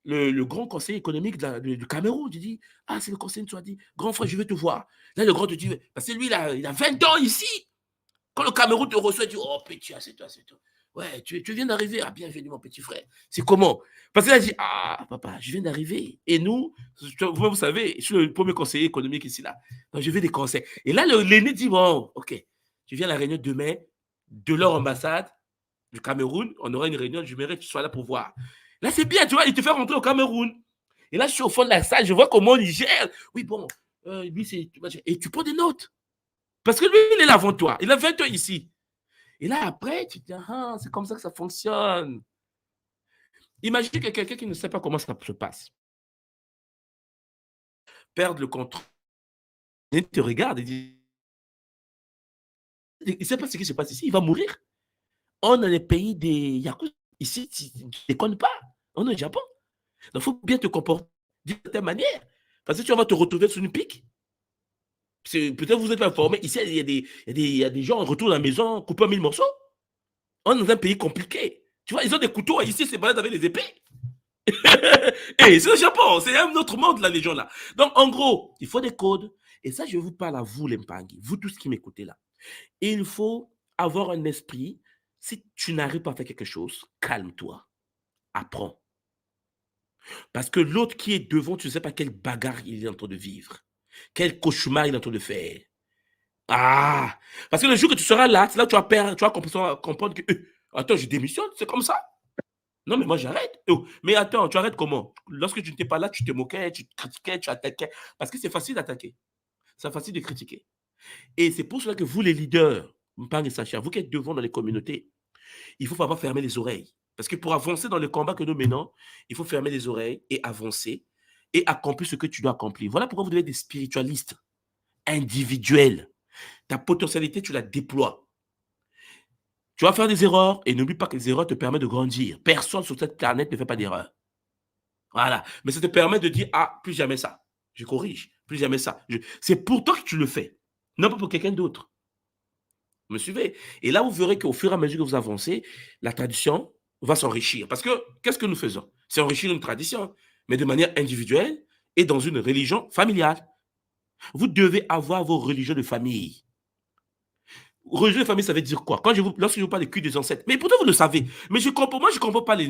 le grand conseiller économique du Cameroun. Tu dis, ah, c'est le conseiller, tu as dit, grand frère, je veux te voir. Là, le grand te dit, parce que lui, il a 20 ans ici. Quand le Cameroun te reçoit, tu dis, oh, petit, c'est toi, c'est toi. Ouais, tu viens d'arriver. Ah, bienvenue, mon petit frère. C'est comment? Parce qu'il a dit, ah, papa, je viens d'arriver. Et nous, vous savez, je suis le premier conseiller économique ici, là. Donc, je veux des conseils. Et là, l'aîné dit, bon, OK, tu viens à la réunion demain de leur ambassade du Cameroun. On aura une réunion, je mérite que tu sois là pour voir. Là, c'est bien, tu vois, il te fait rentrer au Cameroun. Et là, je suis au fond de la salle, je vois comment il gère. Oui, bon, lui, c'est. Et tu prends des notes. Parce que lui, il est là avant toi. Il a 20 ans ici. Et là, après, tu te dis, ah, c'est comme ça que ça fonctionne. Imagine que quelqu'un qui ne sait pas comment ça se passe perd le contrôle. Il te regarde et dit, il ne sait pas ce qui se passe ici, il va mourir. On est le pays des Yakuza. Ici, tu ne déconnes pas. On est au Japon. Donc, il faut bien te comporter d'une certaine manière. Parce que tu vas te retrouver sur une pique. Peut-être vous êtes informé. Ici, il y a des gens en retour à la maison coupés en 1000 morceaux. On est dans un pays compliqué. Tu vois, ils ont des couteaux. Ici, c'est balade avec des épées. Et c'est le Japon. C'est un autre monde, la Légion, là. Donc, en gros, il faut des codes. Et ça, je vous parle à vous, les Mpangi. Vous tous qui m'écoutez là. Et il faut avoir un esprit. Si tu n'arrives pas à faire quelque chose, calme-toi. Apprends. Parce que l'autre qui est devant, tu ne sais pas quelle bagarre il est en train de vivre. Quel cauchemar il est en train de faire. Ah! Parce que le jour que tu seras là, c'est là que tu vas comprendre que attends, je démissionne, c'est comme ça. Non, mais moi j'arrête. Oh, mais attends, tu arrêtes comment? Lorsque tu n'étais pas là, tu te moquais, tu te critiquais, tu attaquais. Parce que c'est facile d'attaquer. C'est facile de critiquer. Et c'est pour cela que vous, les leaders, Mpang et Sacha, vous qui êtes devant dans les communautés, il faut pas fermer les oreilles. Parce que pour avancer dans le combat que nous menons, il faut fermer les oreilles et avancer et accomplir ce que tu dois accomplir. Voilà pourquoi vous devez être des spiritualistes individuels. Ta potentialité, tu la déploies. Tu vas faire des erreurs et n'oublie pas que les erreurs te permettent de grandir. Personne sur cette planète ne fait pas d'erreur. Voilà. Mais ça te permet de dire, ah, plus jamais ça. Je corrige. Plus jamais ça. C'est pour toi que tu le fais. Non pas pour quelqu'un d'autre. Vous me suivez? Et là, vous verrez qu'au fur et à mesure que vous avancez, la tradition va s'enrichir. Parce que, qu'est-ce que nous faisons? C'est enrichir une tradition, mais de manière individuelle et dans une religion familiale. Vous devez avoir vos religions de famille. Religion de famille, ça veut dire quoi? Lorsque je vous parle des cultes des ancêtres, mais pourtant vous le savez. Mais moi, je ne comprends pas les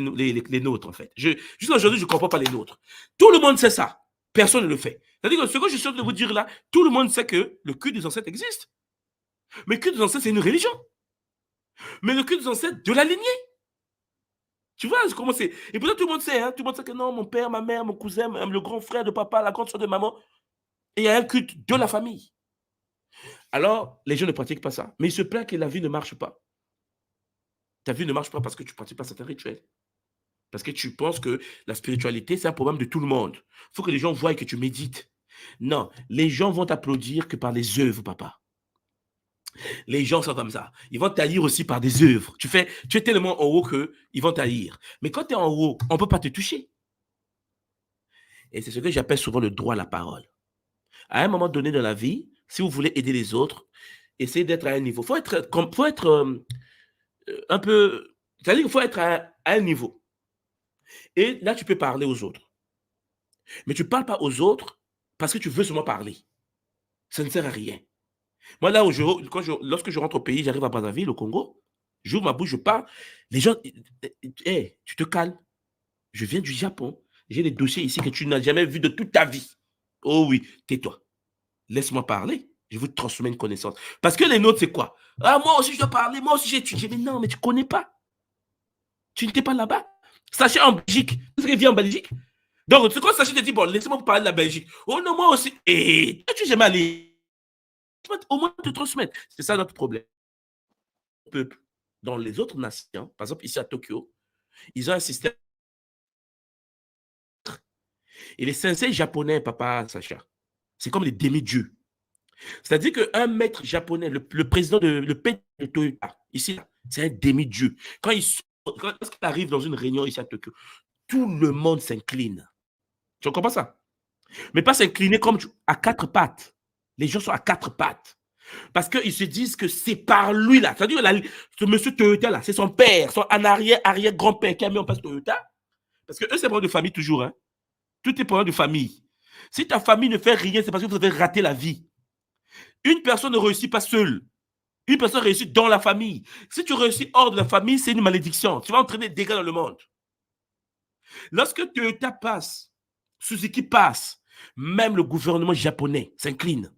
nôtres, en fait. Juste aujourd'hui, je ne comprends pas les nôtres. Tout le monde sait ça. Personne ne le fait. C'est-à-dire que ce que je suis en train de vous dire là, tout le monde sait que le culte des ancêtres existe. Mais le culte des ancêtres, c'est une religion. Mais le culte des ancêtres de la lignée. Tu vois comment c'est? Et pourtant, tout le monde sait. Hein? Tout le monde sait que non, mon père, ma mère, mon cousin, le grand frère de papa, la grande soeur de maman. Et il y a un culte de la famille. Alors, les gens ne pratiquent pas ça. Mais ils se plaignent que la vie ne marche pas. Ta vie ne marche pas parce que tu ne pratiques pas certains rituels. Parce que tu penses que la spiritualité, c'est un problème de tout le monde. Il faut que les gens voient que tu médites. Non, les gens vont t'applaudir que par les œuvres, papa. Les gens sont comme ça. Ils vont t'haïr aussi par des œuvres. Tu es tellement en haut qu'ils vont t'haïr. Mais quand tu es en haut, on ne peut pas te toucher. Et c'est ce que j'appelle souvent le droit à la parole. À un moment donné dans la vie, si vous voulez aider les autres, essayez d'être à un niveau. Il faut être un peu... C'est-à-dire qu'il faut être à un niveau. Et là, tu peux parler aux autres. Mais tu ne parles pas aux autres parce que tu veux seulement parler. Ça ne sert à rien. Moi, là, lorsque je rentre au pays, j'arrive à Brazzaville, au Congo, j'ouvre ma bouche, je parle. Les gens, hey, tu te calmes. Je viens du Japon. J'ai des dossiers ici que tu n'as jamais vus de toute ta vie. Oh oui, tais-toi. Laisse-moi parler. Je veux te transmettre une connaissance. Parce que les nôtres, c'est quoi? Ah, moi aussi, je dois parler. Moi aussi, j'ai étudié. Mais non, mais tu ne connais pas. Tu n'étais pas là-bas. Sachez en Belgique. Tu sais qu'il vient en Belgique? Donc, c'est quoi Sachez te dit, bon, laissez-moi vous parler de la Belgique. Oh non, moi aussi. Et tu n'es jamais allé. Au moins te transmettre. C'est ça notre problème. Peuple. Dans les autres nations, par exemple ici à Tokyo, ils ont un système. Et les sensei japonais, papa Sacha, c'est comme des demi-dieux. C'est-à-dire qu'un maître japonais, le président le PDG de Toyota, ici, c'est un demi-dieu. Lorsqu'il arrive dans une réunion ici à Tokyo, tout le monde s'incline. Tu comprends ça? Mais pas s'incliner comme à quatre pattes. Les gens sont à quatre pattes. Parce qu'ils se disent que c'est par lui, là. C'est-à-dire ce monsieur Toyota, là, c'est son père, son arrière-grand-père qui a mis en place Toyota. Parce que eux, c'est problème de famille toujours. Hein. Tout est problème de famille. Si ta famille ne fait rien, c'est parce que vous avez raté la vie. Une personne ne réussit pas seule. Une personne réussit dans la famille. Si tu réussis hors de la famille, c'est une malédiction. Tu vas entraîner des dégâts dans le monde. Lorsque Toyota passe, Suzuki passe, même le gouvernement japonais s'incline.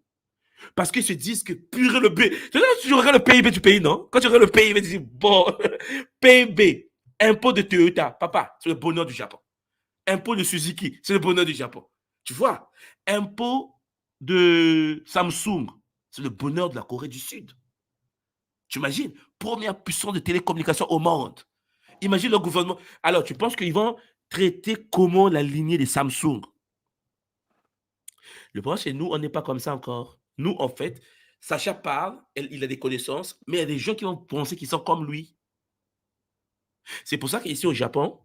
Parce qu'ils se disent que purée le B. Tu regardes le PIB du pays, non? Quand tu regardes le PIB, tu dis, bon, PIB, impôt de Toyota, papa, c'est le bonheur du Japon. Impôt de Suzuki, c'est le bonheur du Japon. Tu vois, impôt de Samsung, c'est le bonheur de la Corée du Sud. Tu imagines, première puissance de télécommunication au monde. Imagine le gouvernement. Alors, tu penses qu'ils vont traiter comment la lignée des Samsung? Le problème, c'est nous, on n'est pas comme ça encore. Nous, en fait, Sacha parle, il a des connaissances, mais il y a des gens qui vont penser qu'ils sont comme lui. C'est pour ça qu'ici au Japon,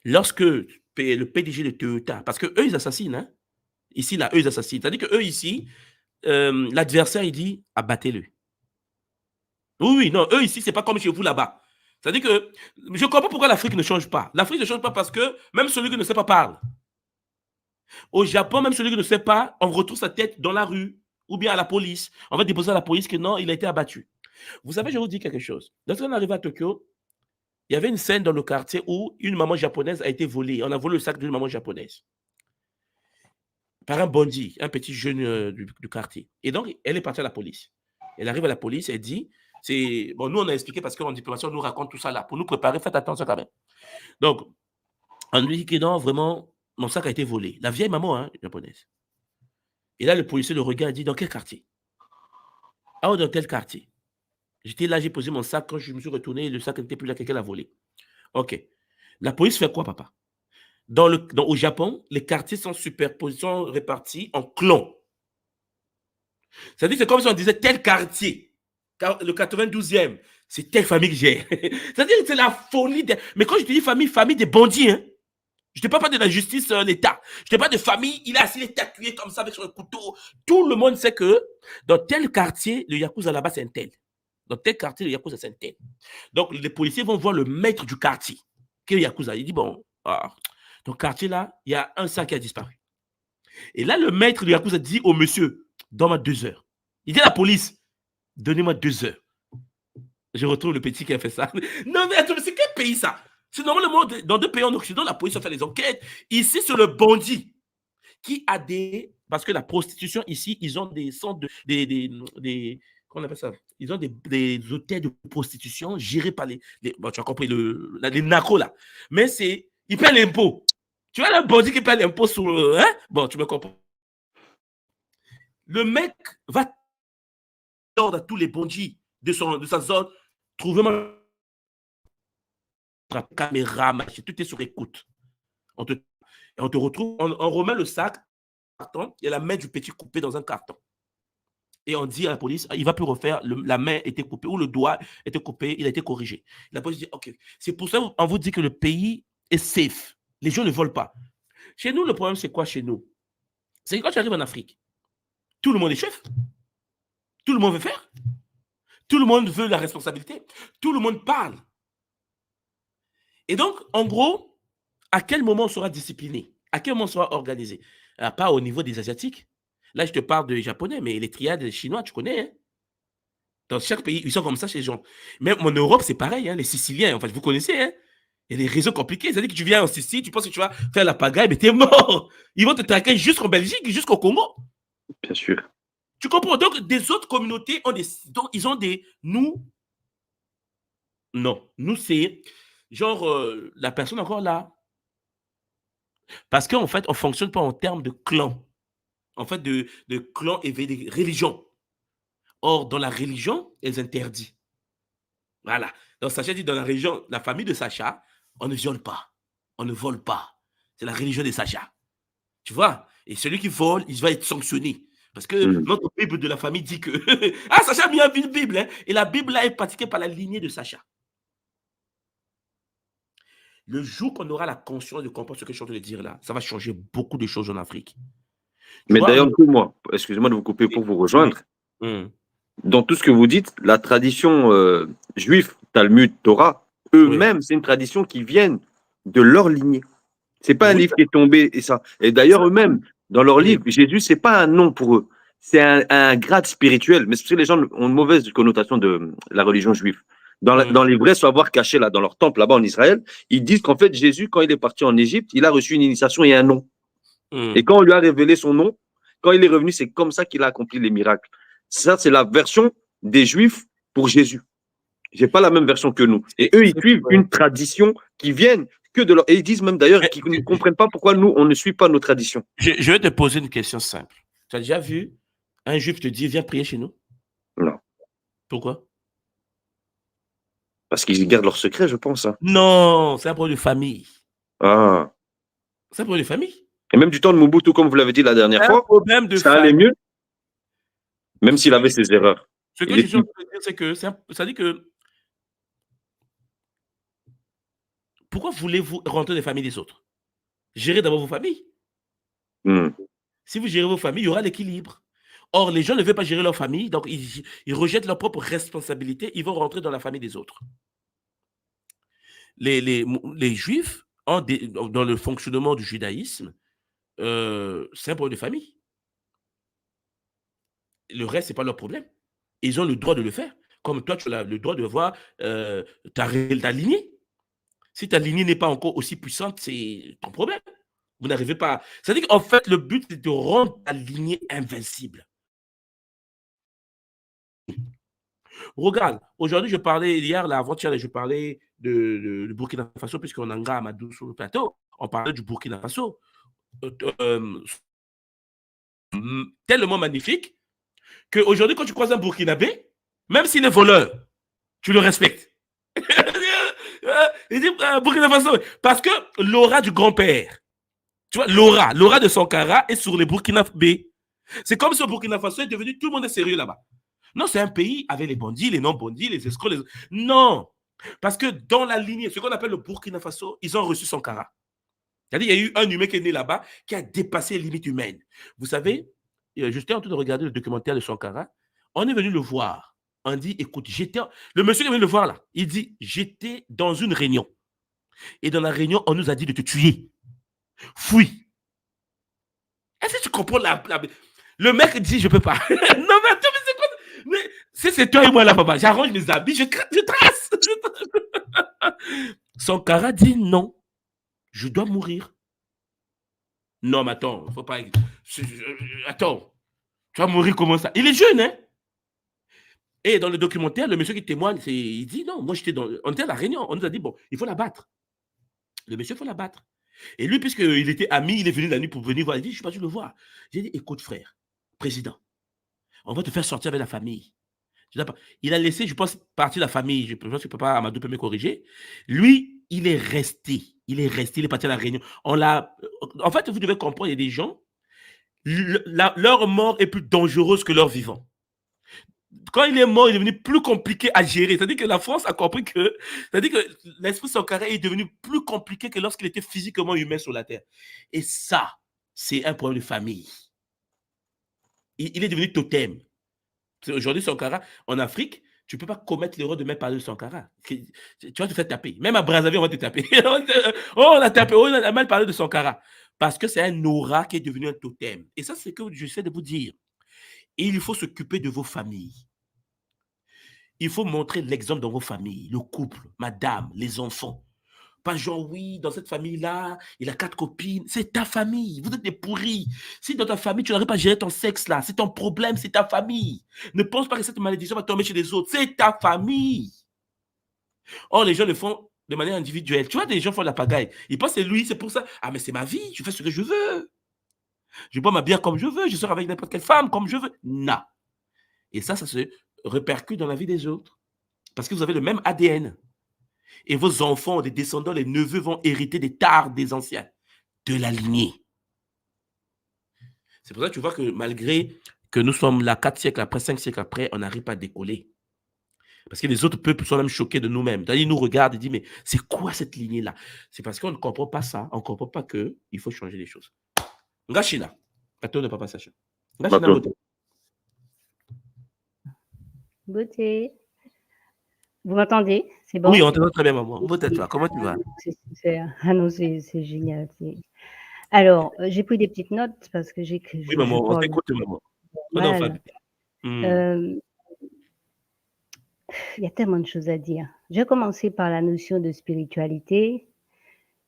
lorsque le PDG de Toyota, parce qu'eux, ils assassinent, hein? Ici, là, eux, ils assassinent. C'est-à-dire qu'eux, ici, l'adversaire, il dit, abattez-le. Oui, non, eux, ici, c'est pas comme chez vous, là-bas. C'est-à-dire que, je ne comprends pas pourquoi l'Afrique ne change pas. L'Afrique ne change pas parce que même celui qui ne sait pas parle. Au Japon, même celui qui ne sait pas, on retrouve sa tête dans la rue ou bien à la police. On va déposer à la police que non, il a été abattu. Vous savez, je vous dis quelque chose. Lorsqu'on arrive à Tokyo, il y avait une scène dans le quartier où une maman japonaise a été volée. On a volé le sac d'une maman japonaise par un bandit, un petit jeune du quartier. Et donc, elle est partie à la police. Elle arrive à la police, elle dit, bon, nous, on a expliqué parce qu'en diplomatie, on nous raconte tout ça là. Pour nous préparer, faites attention quand même. Donc, on lui dit que non, vraiment, mon sac a été volé. La vieille maman, hein, japonaise. Et là, le policier le regarde et dit, dans quel quartier? Ah, dans quel quartier? J'étais là, j'ai posé mon sac. Quand je me suis retourné, le sac n'était plus là, quelqu'un l'a volé. OK. La police fait quoi, papa? Au Japon, les quartiers sont superposés, sont répartis en clans. C'est-à-dire que c'est comme si on disait tel quartier, le 92e, c'est telle famille que j'ai. C'est-à-dire que c'est la folie. Mais quand je te dis famille, famille des bandits, hein. Je ne te parle pas de la justice, l'État. Je te parle de famille, il a assis les tatoués comme ça avec son couteau. Tout le monde sait que dans tel quartier, le Yakuza là-bas, c'est un tel. Dans tel quartier, le Yakuza, c'est un tel. Donc, les policiers vont voir le maître du quartier, qui est le Yakuza. Il dit, bon, dans le quartier là, il y a un sac qui a disparu. Et là, le maître du Yakuza dit au monsieur, donne-moi 2 heures. Il dit à la police, donnez-moi 2 heures. Je retrouve le petit qui a fait ça. Non, mais attends, c'est quel pays ça? C'est normalement, dans 2 pays en Occident, la police a fait les enquêtes. Ici, c'est le bandit qui a parce que la prostitution, ici, ils ont des centres comment on appelle ça? Ils ont des hôtels de prostitution gérés par bon, tu as compris, les narcos, là. Mais ils paient l'impôt. Tu vois, le bandit qui paie l'impôt sur hein? Bon, tu me comprends. Le mec va à tous les bandits de sa zone, trouver caméra, machin, tout est sur écoute. On te retrouve, on remet le sac, carton, il y a la main du petit coupée dans un carton. Et on dit à la police, il ne va plus refaire, la main était coupée ou le doigt était coupé, il a été corrigé. La police dit, OK. C'est pour ça qu'on vous dit que le pays est safe. Les gens ne volent pas. Chez nous, le problème, c'est quoi chez nous? C'est que quand tu arrives en Afrique, tout le monde est chef. Tout le monde veut faire. Tout le monde veut la responsabilité. Tout le monde parle. Et donc, en gros, à quel moment on sera discipliné? À quel moment on sera organisé? Pas au niveau des Asiatiques. Là, je te parle des Japonais, mais les triades des Chinois, tu connais, hein? Dans chaque pays, ils sont comme ça chez les gens. Même en Europe, c'est pareil, hein? Les Siciliens, en fait, vous connaissez, hein? Il y a des réseaux compliqués. C'est-à-dire que tu viens en Sicile, tu penses que tu vas faire la pagaille, mais t'es mort. Ils vont te traquer jusqu'en Belgique, jusqu'au Congo. Bien sûr. Tu comprends? Donc, des autres communautés ont donc, ils ont des... Nous, non. Nous, c'est genre la personne encore là. Parce qu'en fait, on ne fonctionne pas en termes de clan. En fait, de clan et de religion. Or, dans la religion, elles interdisent. Voilà. Donc, Sacha dit, dans la religion, la famille de Sacha, on ne viole pas. On ne vole pas. C'est la religion de Sacha. Tu vois? Et celui qui vole, il va être sanctionné. Parce que notre Bible de la famille dit que... ah, Sacha a mis une Bible. Hein? Et la Bible là est pratiquée par la lignée de Sacha. Le jour qu'on aura la conscience de comprendre ce que je suis en train de dire là, ça va changer beaucoup de choses en Afrique. Mais d'ailleurs, moi, excusez-moi de vous couper pour vous rejoindre. Dans tout ce que vous dites, la tradition juive, Talmud, Torah, eux-mêmes, c'est une tradition qui vient de leur lignée. C'est pas un livre qui est tombé et ça. Et d'ailleurs, eux-mêmes, dans leur livre, Jésus, c'est pas un nom pour eux. C'est un grade spirituel. Mais c'est parce que les gens ont une mauvaise connotation de la religion juive. Dans les vrais savoirs cachés là, dans leur temple là-bas en Israël, ils disent qu'en fait, Jésus, quand il est parti en Égypte, il a reçu une initiation et un nom. Et quand on lui a révélé son nom, quand il est revenu, c'est comme ça qu'il a accompli les miracles. Ça, c'est la version des Juifs pour Jésus. J'ai pas la même version que nous. Et eux, ils suivent une tradition qui vient que de leur... Et ils disent même d'ailleurs qu'ils ne comprennent pas pourquoi nous, on ne suit pas nos traditions. Je vais te poser une question simple. Tu as déjà vu un Juif te dire, viens prier chez nous? Non. Pourquoi? Parce qu'ils gardent leur secret, je pense. Hein. Non, c'est un problème de famille. Ah. C'est un problème de famille. Et même du temps de Mobutu, comme vous l'avez dit la dernière fois, ça allait mieux, même s'il avait ses erreurs. Ce que je suis en train de dire, c'est que ça dit que pourquoi voulez-vous rentrer dans les familles des autres? Gérez d'abord vos familles. Si vous gérez vos familles, il y aura l'équilibre. Or, les gens ne veulent pas gérer leur famille, donc ils rejettent leur propre responsabilité, ils vont rentrer dans la famille des autres. Les Juifs, dans le fonctionnement du judaïsme, c'est un problème de famille. Le reste, ce n'est pas leur problème. Ils ont le droit de le faire. Comme toi, tu as le droit de voir ta lignée. Si ta lignée n'est pas encore aussi puissante, c'est ton problème. Vous n'arrivez pas. C'est-à-dire qu'en fait, le but, c'est de rendre ta lignée invincible. Regarde, aujourd'hui, je parlais, hier, avant-hier, je parlais de Burkina Faso, puisqu'on a un gars Amadou sur le plateau. On parlait du Burkina Faso. Tellement magnifique qu'aujourd'hui, quand tu croises un Burkinabé, même s'il est voleur, tu le respectes. Il dit Burkina Faso, parce que l'aura du grand-père, tu vois, l'aura de Sankara est sur les Burkinabés. C'est comme si au Burkina Faso est devenu, tout le monde est sérieux là-bas. Non, c'est un pays avec les bandits, les non-bandits, les escrocs. Non, parce que dans la lignée, ce qu'on appelle le Burkina Faso, ils ont reçu Sankara. C'est-à-dire qu'il y a eu un humain qui est né là-bas qui a dépassé les limites humaines. Vous savez, j'étais en train de regarder le documentaire de Sankara. On est venu le voir. On dit, écoute, le monsieur qui est venu le voir là, il dit, j'étais dans une réunion. Et dans la réunion, on nous a dit de te tuer. Fuis. Est-ce que tu comprends le mec dit, je ne peux pas. Non, mais attends, mais c'est quoi? Mais si c'est toi et moi là, papa, j'arrange mes habits, je trace. Sankara dit non. Je dois mourir. Non, mais attends, il ne faut pas... Attends, tu vas mourir comment ça? Il est jeune, hein? Et dans le documentaire, le monsieur qui témoigne, il dit non, moi j'étais on était à la réunion, on nous a dit bon, il faut la battre. Le monsieur, il faut la battre. Et lui, puisqu'il était ami, il est venu la nuit pour venir voir, il dit, je ne suis pas dû le voir. J'ai dit, écoute frère, président, on va te faire sortir avec la famille. Il a laissé, je pense, partie de la famille. Je pense que papa Amadou peut me corriger. Lui, il est resté. Il est parti à la réunion. En fait, vous devez comprendre, il y a des gens, leur mort est plus dangereuse que leur vivant. Quand il est mort, il est devenu plus compliqué à gérer. C'est-à-dire que la France a compris que, c'est-à-dire que l'esprit Sankara est devenu plus compliqué que lorsqu'il était physiquement humain sur la Terre. Et ça, c'est un problème de famille. Il est devenu totem. Aujourd'hui, Sankara, en Afrique, tu ne peux pas commettre l'erreur de même parler de Sankara. Tu vas te faire taper. Même à Brazzaville, on va te taper. On a tapé, on a mal parlé de Sankara. Parce que c'est un aura qui est devenu un totem. Et ça, c'est ce que j'essaie de vous dire. Et il faut s'occuper de vos familles. Il faut montrer l'exemple dans vos familles, le couple, madame, les enfants. Pas genre, oui, dans cette famille-là, il a 4 copines. C'est ta famille. Vous êtes des pourris. Si dans ta famille, tu n'arrives pas à gérer ton sexe, là, c'est ton problème, c'est ta famille. Ne pense pas que cette malédiction va tomber chez les autres. C'est ta famille. Or, les gens le font de manière individuelle. Tu vois, des gens font la pagaille. Ils pensent que c'est lui, c'est pour ça. Ah, mais c'est ma vie, je fais ce que je veux. Je bois ma bière comme je veux, je sors avec n'importe quelle femme comme je veux. Non. Et ça se répercute dans la vie des autres. Parce que vous avez le même ADN. Et vos enfants, les descendants, les neveux vont hériter des tares des anciens, de la lignée. C'est pour ça que tu vois que malgré que nous sommes là 4 siècles après, 5 siècles après, on n'arrive pas à décoller. Parce que les autres peuples sont même choqués de nous-mêmes. Ils nous regardent et disent, mais c'est quoi cette lignée-là? C'est parce qu'on ne comprend pas ça. On ne comprend pas qu'il faut changer les choses. Ngashina. Pato ne pas passer. Ngashina Beauté. Beauté. Vous m'entendez? C'est bon? Oui, on t'entend très bien, maman. Beauté, toi, comment tu vas? Ah non, c'est génial. Alors, j'ai pris des petites notes parce que j'ai... Oui, maman, on t'écoute, maman. Il y a tellement de choses à dire. Je vais commencer par la notion de spiritualité,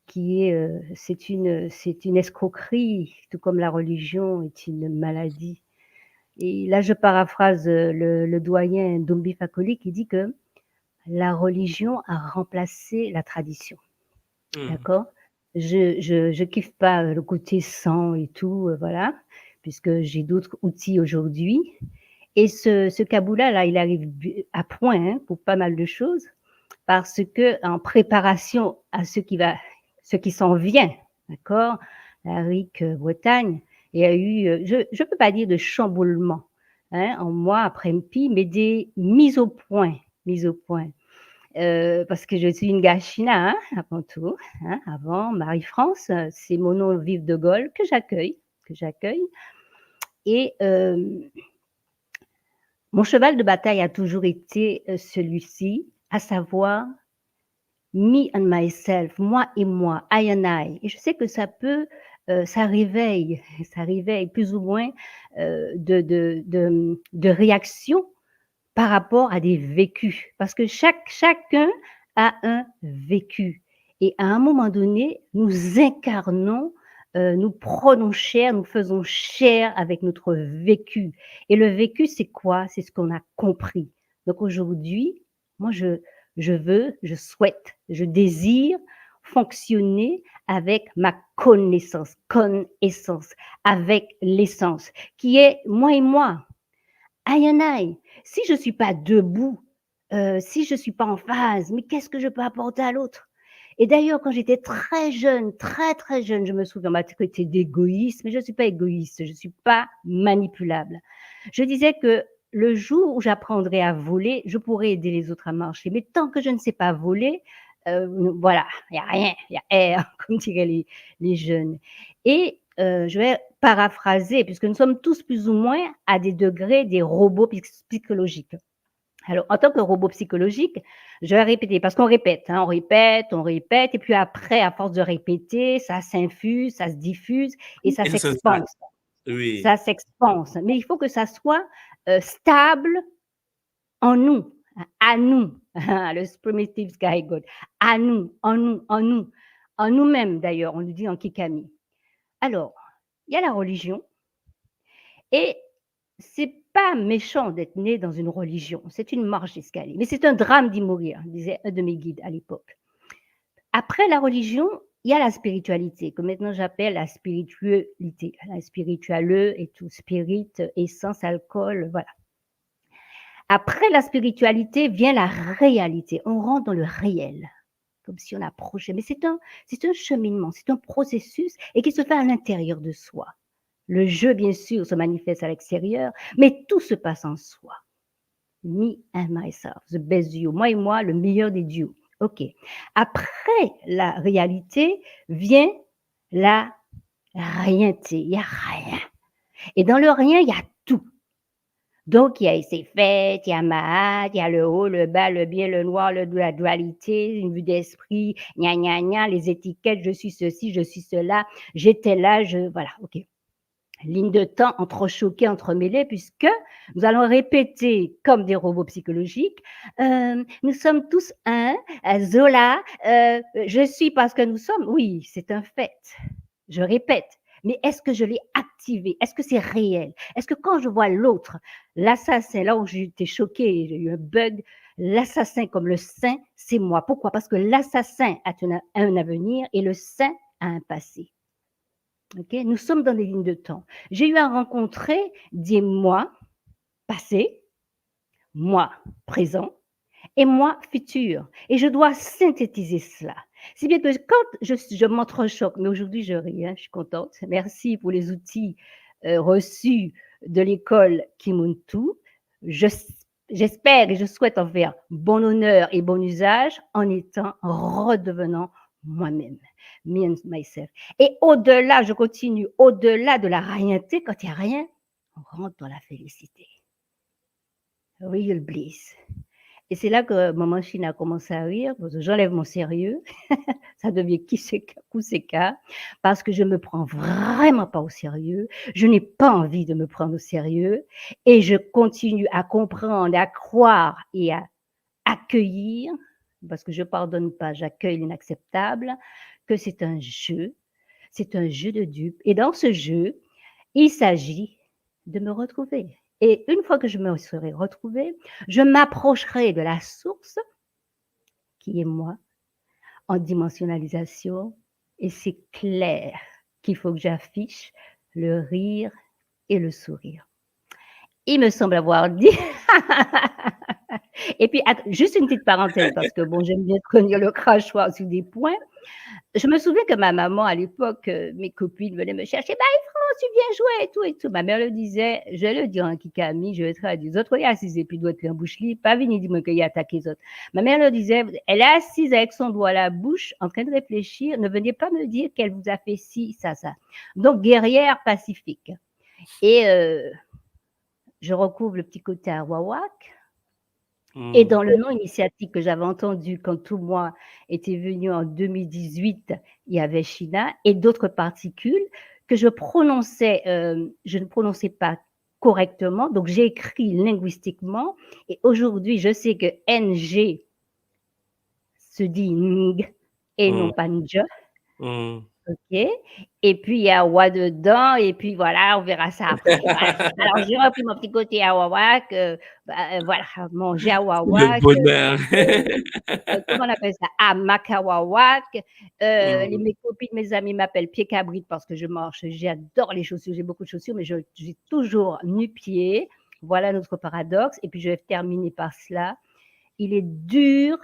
qui est, c'est une escroquerie, tout comme la religion est une maladie. Et là, je paraphrase le doyen Dombi Fakoli qui dit que la religion a remplacé la tradition. D'accord? Je kiffe pas le côté sang et tout, voilà, puisque j'ai d'autres outils aujourd'hui. Et ce Kaboula-là, il arrive à point pour pas mal de choses, parce que en préparation à ce qui s'en vient, d'accord, la RIC Bretagne, il y a eu, je peux pas dire de chamboulement, hein, en moi après MPI, mais des mises au point. Parce que je suis une gachina, hein, avant tout, hein, avant Marie-France, c'est mon nom Vive de Gaulle que j'accueille. Et mon cheval de bataille a toujours été celui-ci, à savoir me and myself, moi et moi, I and I. Et je sais que ça réveille plus ou moins de réactions par rapport à des vécus. Parce que chacun a un vécu. Et à un moment donné, nous incarnons, nous prenons chair, nous faisons chair avec notre vécu. Et le vécu, c'est quoi? C'est ce qu'on a compris. Donc aujourd'hui, moi, je souhaite, je désire fonctionner avec ma connaissance, avec l'essence, qui est moi et moi. I and I. Si je ne suis pas debout, si je ne suis pas en phase, mais qu'est-ce que je peux apporter à l'autre? Et d'ailleurs, quand j'étais très jeune, très jeune, je me souviens, on m'a traité d'égoïste, mais je ne suis pas égoïste, je ne suis pas manipulable. Je disais que le jour où j'apprendrai à voler, je pourrai aider les autres à marcher. Mais tant que je ne sais pas voler, voilà, il n'y a rien, il y a air, comme diraient les jeunes. Et je vais paraphraser, puisque nous sommes tous plus ou moins à des degrés des robots psychologiques. Alors, en tant que robot psychologique, je vais répéter, parce qu'on répète, hein, on répète, et puis après, à force de répéter, ça s'infuse, ça se diffuse, et ça s'expanse. Oui. Ça s'expanse. Mais il faut que ça soit stable en nous, à nous, le primitive sky god, à nous, en nous-mêmes d'ailleurs, on nous dit en Kikami. Alors, il y a la religion, et c'est pas méchant d'être né dans une religion, c'est une marche d'escalier, mais c'est un drame d'y mourir, disait un de mes guides à l'époque. Après la religion, il y a la spiritualité, que maintenant j'appelle la spiritualité et tout, spirit, essence, alcool, voilà. Après la spiritualité vient la réalité. On rentre dans le réel, comme si on approchait. Mais c'est un cheminement, c'est un processus et qui se fait à l'intérieur de soi. Le jeu, bien sûr, se manifeste à l'extérieur, mais tout se passe en soi. Me and myself, the best you. Moi et moi, le meilleur des dieux. OK. Après la réalité vient la rienté. Il n'y a rien. Et dans le rien, il y a tout. Donc, il y a ces fêtes, il y a Mahat, il y a le haut, le bas, le bien, le noir, la dualité, une vue d'esprit, gna gna gna, les étiquettes, je suis ceci, je suis cela, j'étais là, voilà, OK. Ligne de temps entrechoquée, entremêlée, puisque nous allons répéter comme des robots psychologiques, nous sommes tous un, Zola, je suis parce que nous sommes, oui, c'est un fait, je répète, mais est-ce que je l'ai activé? Est-ce que c'est réel? Est-ce que quand je vois l'autre, l'assassin, là où j'étais choquée, j'ai eu un bug, l'assassin comme le saint, c'est moi. Pourquoi? Parce que l'assassin a un avenir et le saint a un passé. Okay? Nous sommes dans des lignes de temps. J'ai eu à rencontrer des moi passés, moi présent et moi futur. Et je dois synthétiser cela. Si bien que quand je m'entrechoque, mais aujourd'hui je ris, hein, je suis contente. Merci pour les outils reçus de l'école Kimuntu. J'espère et je souhaite en faire bon honneur et bon usage en redevenant moi-même. Me and myself. Et au-delà, je continue, au-delà de la réalité, quand il n'y a rien, on rentre dans la félicité. Real bliss. Et c'est là que maman Chine a commencé à rire, parce que j'enlève mon sérieux, ça devient Kuseka, parce que je me prends vraiment pas au sérieux, je n'ai pas envie de me prendre au sérieux, et je continue à comprendre, à croire et à accueillir, parce que je pardonne pas, j'accueille l'inacceptable, que c'est un jeu de dupes. Et dans ce jeu, il s'agit de me retrouver. Et une fois que je me serai retrouvée, je m'approcherai de la source qui est moi en dimensionnalisation. Et c'est clair qu'il faut que j'affiche le rire et le sourire. Il me semble avoir dit... Et puis, juste une petite parenthèse, parce que bon, j'aime bien tenir le crachoir sur des points. Je me souviens que ma maman, à l'époque, mes copines venaient me chercher. Bah, France, tu viens jouer et tout et tout. Ma mère le disait, je le dis en kikami, je le traduis. Les autres, il y a assise et puis doit être en bouche libre. Pas venir dire qu'il y a attaqué les autres. Ma mère le disait, elle est assise avec son doigt à la bouche, en train de réfléchir. Ne venez pas me dire qu'elle vous a fait ci, ça, ça. Donc, guerrière pacifique. Et je recouvre le petit côté Arawak. Et dans le nom initiatique que j'avais entendu quand tout moi était venu en 2018, il y avait China et d'autres particules que je ne prononçais pas correctement. Donc, j'ai écrit linguistiquement et aujourd'hui, je sais que NG se dit Ng et non pas Nj. OK. Et puis, il y a Wa dedans, et puis voilà, on verra ça après. Voilà. Alors, j'ai repris mon petit côté Awawak, voilà, manger Awawak. Le bonheur. Comment on appelle ça? Amakawawak. Mes copines, mes amis m'appellent pied cabrit parce que je marche. J'adore les chaussures, j'ai beaucoup de chaussures, mais j'ai toujours nu-pied. Voilà notre paradoxe. Et puis, je vais terminer par cela. Il est dur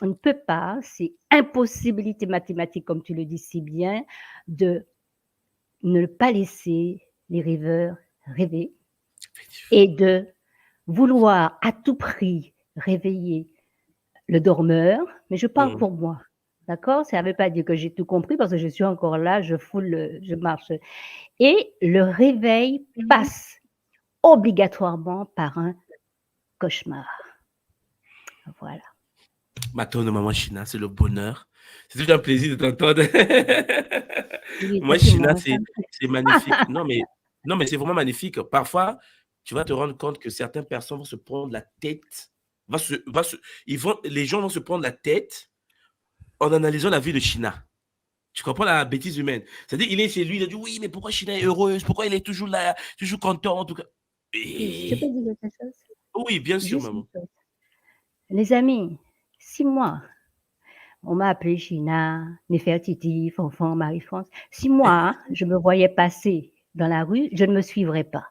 on ne peut pas, c'est impossibilité mathématique, comme tu le dis si bien, de ne pas laisser les rêveurs rêver et de vouloir à tout prix réveiller le dormeur. Mais je parle pour moi, d'accord? Ça ne veut pas dire que j'ai tout compris parce que je suis encore là, je marche. Et le réveil passe obligatoirement par un cauchemar. Voilà. Matondo, maman China, c'est le bonheur. C'est toujours un plaisir de t'entendre. Moi, China, c'est magnifique. Non, mais c'est vraiment magnifique. Parfois, tu vas te rendre compte que certaines personnes vont se prendre la tête. Les gens vont se prendre la tête en analysant la vie de China. Tu comprends la bêtise humaine? C'est-à-dire, il est chez lui, il a dit oui, mais pourquoi China est heureuse? Pourquoi il est toujours là, toujours content en tout cas? Je peux dire quelque chose? Oui, bien sûr, maman. Les amis, 6 mois, on m'a appelé China, Néfertiti, Fanfan, Marie-France. 6 mois, je me voyais passer dans la rue, je ne me suivrais pas.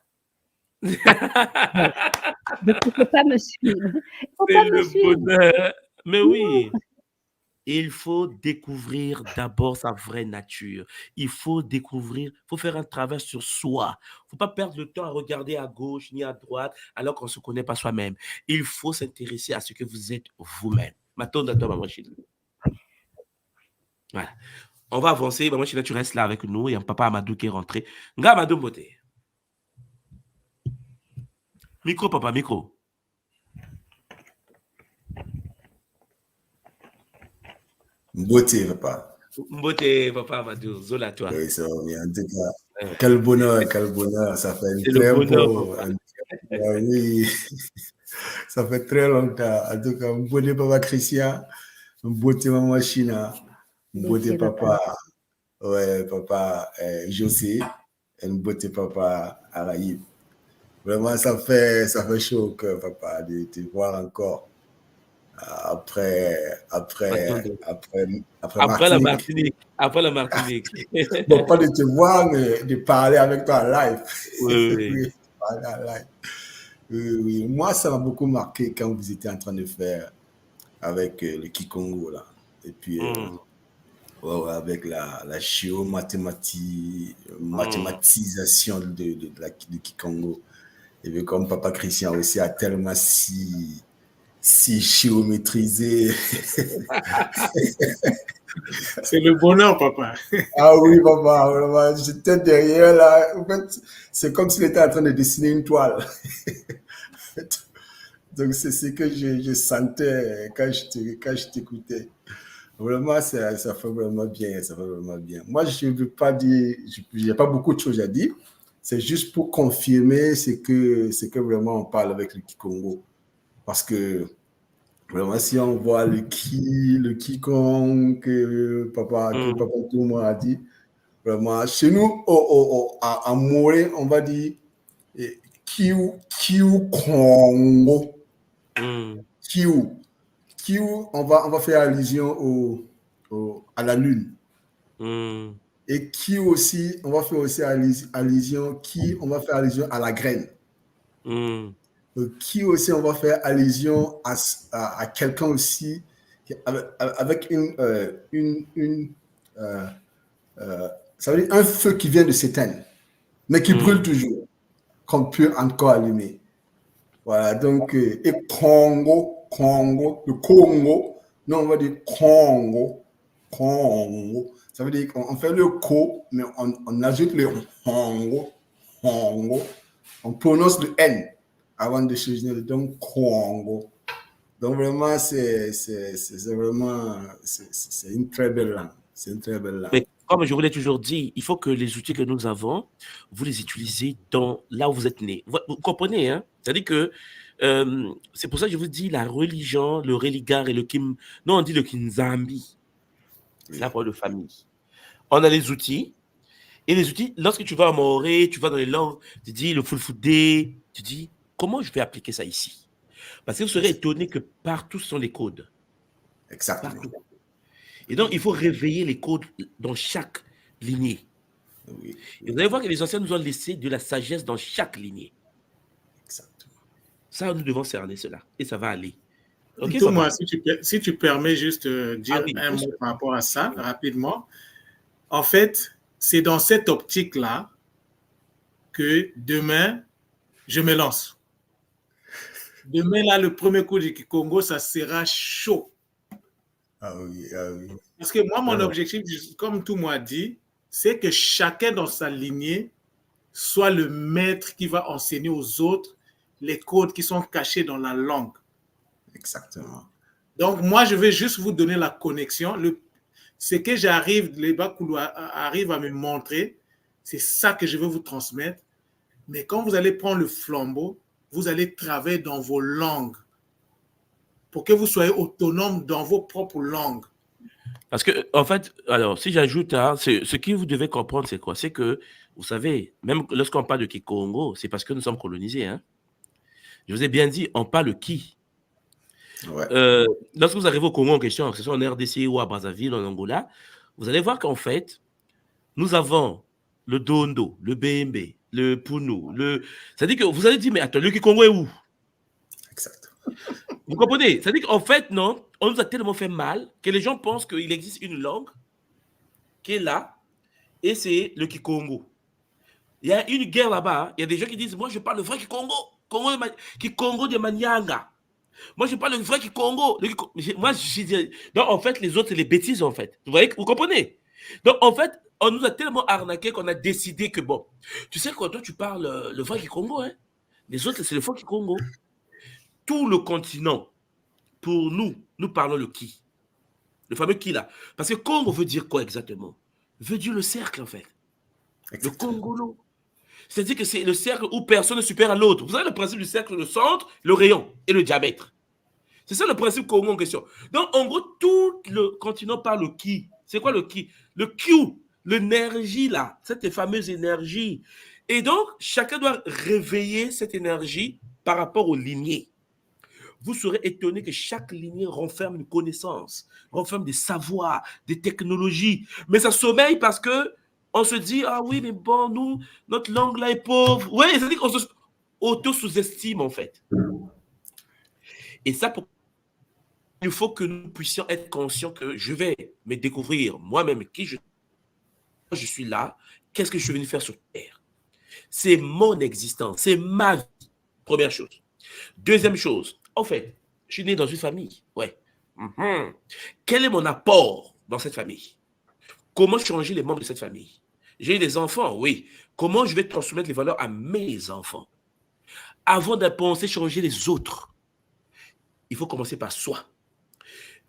Donc, il ne faut pas me suivre. Il ne faut C'est pas me le suivre. bonheur. Mais Non. oui, il faut découvrir d'abord sa vraie nature. Il faut faire un travail sur soi. Il ne faut pas perdre le temps à regarder à gauche ni à droite alors qu'on ne se connaît pas soi-même. Il faut s'intéresser à ce que vous êtes vous-même. Maintenant, maman Chine. Voilà. On va avancer. Maman Chine, tu restes là avec nous. Il y a un papa Amadou qui est rentré. Nga Amadou Mbote. Micro, papa, micro. Beauté, papa. Mbote, papa Amadou. Zola, toi. Oui, ça va bien. En tout cas, quel bonheur, quel bonheur. Ça fait C'est le très bonheur, beau. papa. Oui, ça fait très longtemps. En tout cas, beauté, papa Christian. Beauté, maman China. Beauté, Merci, papa. Ouais, papa José. Et beauté, papa Araïb. Vraiment, ça fait chaud au cœur, papa, de te voir encore. Après La Martinique. Martinique. Après la Martinique. Bon, pas de te voir, mais de parler avec toi en live. Oui, oui. Oui, parler en live. Oui, oui. Moi, ça m'a beaucoup marqué quand vous étiez en train de faire avec le Kikongo, là. Et puis, ouais, avec la mathématisation du Kikongo. Et puis, comme Papa Christian aussi a tellement si géométrisé. C'est le bonheur, papa. Ah oui, papa, vraiment, j'étais derrière là. En fait, c'est comme s'il était en train de dessiner une toile. Donc, c'est ce que je sentais quand je t'écoutais. Vraiment, ça fait vraiment bien, ça fait vraiment bien. Moi, je ne veux pas dire, il n'y a pas beaucoup de choses à dire. C'est juste pour confirmer ce que vraiment on parle avec le Kikongo. Parce que vraiment, si on voit le Kikong que papa tout le monde a dit, vraiment, chez nous, à Moré, on va dire Kiu Kongo. Kiu, on va faire allusion à la lune. Et Kiu aussi, on va faire aussi allusion, on va faire allusion à la graine. Qui aussi, on va faire allusion à quelqu'un aussi avec ça veut dire un feu qui vient de s'éteindre, mais qui brûle toujours, qu'on peut encore allumer. Voilà, donc, et Congo, le Congo, non, on va dire Congo. Ça veut dire qu'on fait le ko, mais on ajoute le Congo. On prononce le N avant de changer, donc Congo. Donc vraiment, c'est vraiment, c'est une très belle langue. C'est une très belle langue. Mais comme je vous l'ai toujours dit, il faut que les outils que nous avons, vous les utilisez là où vous êtes né. Vous comprenez, hein? C'est-à-dire que c'est pour ça que je vous dis la religion, le religar et le kim. Non, on dit le kinzambi. C'est la parole de famille. On a les outils. Et les outils, lorsque tu vas à Moré, tu vas dans les langues, tu dis le fulfudé, tu dis comment je vais appliquer ça ici? Parce que vous serez étonné que partout sont les codes. Exactement. Partout. Et donc, il faut réveiller les codes dans chaque lignée. Oui. Et vous allez voir que les anciens nous ont laissé de la sagesse dans chaque lignée. Exactement. Ça, nous devons cerner cela. Et ça va aller. Okay, Thomas, si tu permets juste dire un mot sûr. par rapport à ça, rapidement. En fait, c'est dans cette optique-là que demain, je me lance. Demain, là, le premier coup du Congo, ça sera chaud. Ah oui. Parce que moi, mon objectif, comme tout le monde a dit, c'est que chacun dans sa lignée soit le maître qui va enseigner aux autres les codes qui sont cachés dans la langue. Exactement. Donc, moi, je vais juste vous donner la connexion. Ce que les Bakoulou arrivent à me montrer, c'est ça que je veux vous transmettre. Mais quand vous allez prendre le flambeau, vous allez travailler dans vos langues pour que vous soyez autonome dans vos propres langues. Parce que, en fait, alors, si j'ajoute, ce que vous devez comprendre, c'est quoi? C'est que, vous savez, même lorsqu'on parle de Kikongo, c'est parce que nous sommes colonisés. Hein? Je vous ai bien dit, on parle qui? Ouais. Lorsque vous arrivez au Congo en question, que ce soit en RDC ou à Brazzaville, en Angola, vous allez voir qu'en fait, nous avons le Dondo, le BMB, le Pounou, c'est-à-dire que vous allez dire, mais attends, le Kikongo est où? Vous comprenez? C'est-à-dire qu'en fait, non, on nous a tellement fait mal que les gens pensent qu'il existe une langue qui est là, et c'est le Kikongo. Il y a une guerre là-bas. Hein. Il y a des gens qui disent, moi, je parle le vrai Kikongo. Kikongo de Manyanga. Moi, je parle le vrai Kikongo. Moi, je dis... Donc, en fait, les autres, c'est les bêtises, en fait. Vous voyez, vous comprenez? Donc, en fait, on nous a tellement arnaqué qu'on a décidé que, bon, tu sais, quand toi, tu parles le vrai Kikongo, hein, les autres, c'est le faux Kikongo. Tout le continent, pour nous, nous parlons le qui. Le fameux qui, là. Parce que Congo veut dire quoi exactement? Veut dire le cercle, en fait. Exactement. Le Congolo. C'est-à-dire que c'est le cercle où personne n'est supérieur à l'autre. Vous savez le principe du cercle, le centre, le rayon et le diamètre. C'est ça le principe Congo en question. Donc, en gros, tout le continent parle le qui. C'est quoi le qui? Le Q, l'énergie là, cette fameuse énergie. Et donc, chacun doit réveiller cette énergie par rapport aux lignées. Vous serez étonné que chaque lignée renferme une connaissance, renferme des savoirs, des technologies. Mais ça sommeille parce que on se dit, ah oui, mais bon, nous, notre langue là est pauvre. Oui, c'est-à-dire qu'on se auto-sous-estime en fait. Et ça, il faut que nous puissions être conscients que je vais me découvrir moi-même qui je suis là, qu'est-ce que je suis venu faire sur Terre. C'est mon existence, c'est ma vie, première chose. Deuxième chose, en fait, je suis né dans une famille, ouais. Quel est mon apport dans cette famille? Comment changer les membres de cette famille? J'ai des enfants, oui. Comment je vais transmettre les valeurs à mes enfants? Avant de penser changer les autres, il faut commencer par soi.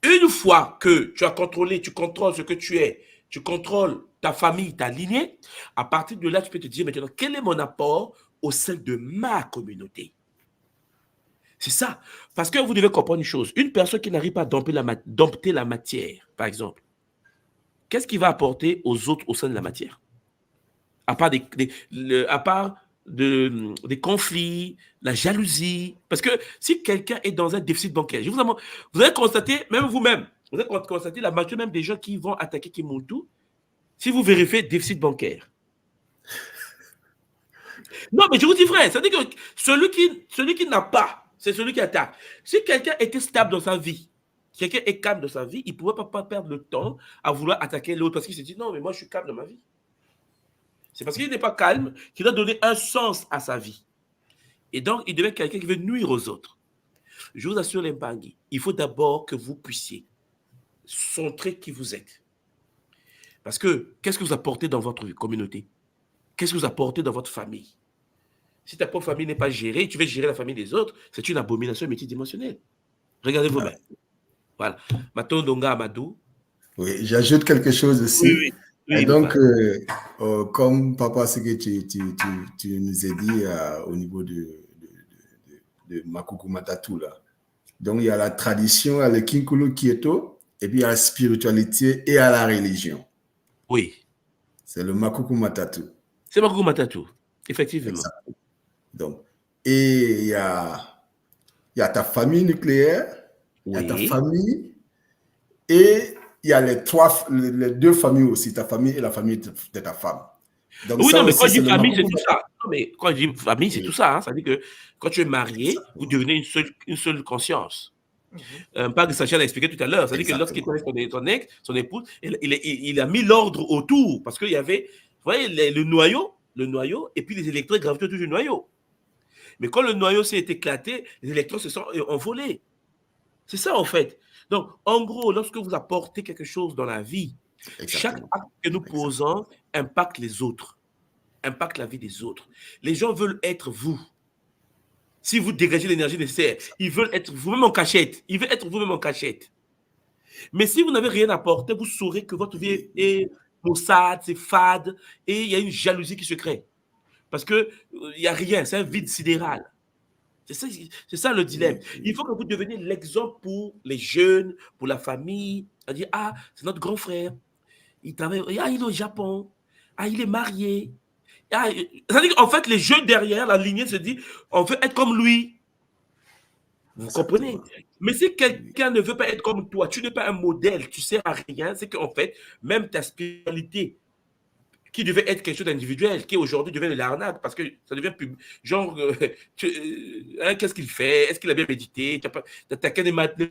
Une fois que tu as contrôlé, tu contrôles ce que tu es, tu contrôles ta famille, ta lignée, à partir de là, tu peux te dire maintenant, quel est mon apport au sein de ma communauté? C'est ça. Parce que vous devez comprendre une chose. Une personne qui n'arrive pas à dompter la matière, par exemple, qu'est-ce qu'il va apporter aux autres au sein de la matière? À part des conflits, la jalousie. Parce que si quelqu'un est dans un déficit bancaire, vous allez constater, même vous-même, vous allez constater la majorité même des gens qui vont attaquer Kimuntu, si vous vérifiez déficit bancaire. Non, mais je vous dis vrai, c'est-à-dire que celui qui n'a pas, c'est celui qui attaque. Si quelqu'un était stable dans sa vie, quelqu'un est calme dans sa vie, il ne pourrait pas perdre le temps à vouloir attaquer l'autre parce qu'il se dit non, mais moi je suis calme dans ma vie. C'est parce qu'il n'est pas calme qu'il doit donner un sens à sa vie. Et donc, il devient quelqu'un qui veut nuire aux autres. Je vous assure, les Mbangi, il faut d'abord que vous puissiez montrer qui vous êtes. Parce que, qu'est-ce que vous apportez dans votre communauté? Qu'est-ce que vous apportez dans votre famille? Si ta propre famille n'est pas gérée, tu veux gérer la famille des autres, c'est une abomination multidimensionnelle. Regardez vous-même. Voilà. Maton Donga Amadou. Oui, j'ajoute quelque chose aussi. Oui. Et donc, comme papa, ce que tu nous as dit au niveau de Makuku Matatu, là. Donc, il y a la tradition, il y a le Kinkulu Kieto, et puis il y a la spiritualité et à la religion. Oui. C'est le Makuku Matatu. C'est Makuku Matatu, effectivement. Exactement. Donc, et il y a ta famille nucléaire, il y a ta famille, et il y a les deux familles aussi, ta famille et la famille de ta femme. Donc, oui, ça non, mais aussi, quand je dis famille, c'est tout ça. Non, mais quand je dis famille, c'est tout ça. Hein. Ça veut dire que quand tu es marié, vous devenez une seule conscience. Pas que Sacha l'a expliqué tout à l'heure. C'est-à-dire que lorsqu'il était son ex, son épouse, il a mis l'ordre autour. Parce qu'il y avait, vous voyez, le noyau, et puis les électrons gravitaient autour du noyau. Mais quand le noyau s'est éclaté, les électrons se sont envolés. C'est ça, en fait. Donc, en gros, lorsque vous apportez quelque chose dans la vie, chaque acte que nous posons impacte les autres, impacte la vie des autres. Les gens veulent être vous. Si vous dégagez l'énergie nécessaire, ils veulent être vous-même en cachette. Ils veulent être vous-même en cachette. Mais si vous n'avez rien apporté, vous saurez que votre vie est maussade, c'est fade, et il y a une jalousie qui se crée. Parce qu'il n'y a rien, c'est un vide sidéral. C'est ça le dilemme. Il faut que vous deveniez l'exemple pour les jeunes, pour la famille. À dire, ah, c'est notre grand frère. Il travaille, ah, il est au Japon. Ah, il est marié. Ah, c'est-à-dire qu'en fait, les jeunes derrière la lignée se disent, on veut être comme lui. Vous comprenez? Mais si quelqu'un ne veut pas être comme toi, tu n'es pas un modèle, tu ne sers à rien, c'est qu'en fait, même ta spiritualité qui devait être quelque chose d'individuel, qui aujourd'hui devient de l'arnaque, parce que ça devient plus... Genre, qu'est-ce qu'il fait? Est-ce qu'il a bien médité? Tu as attaqué des matins,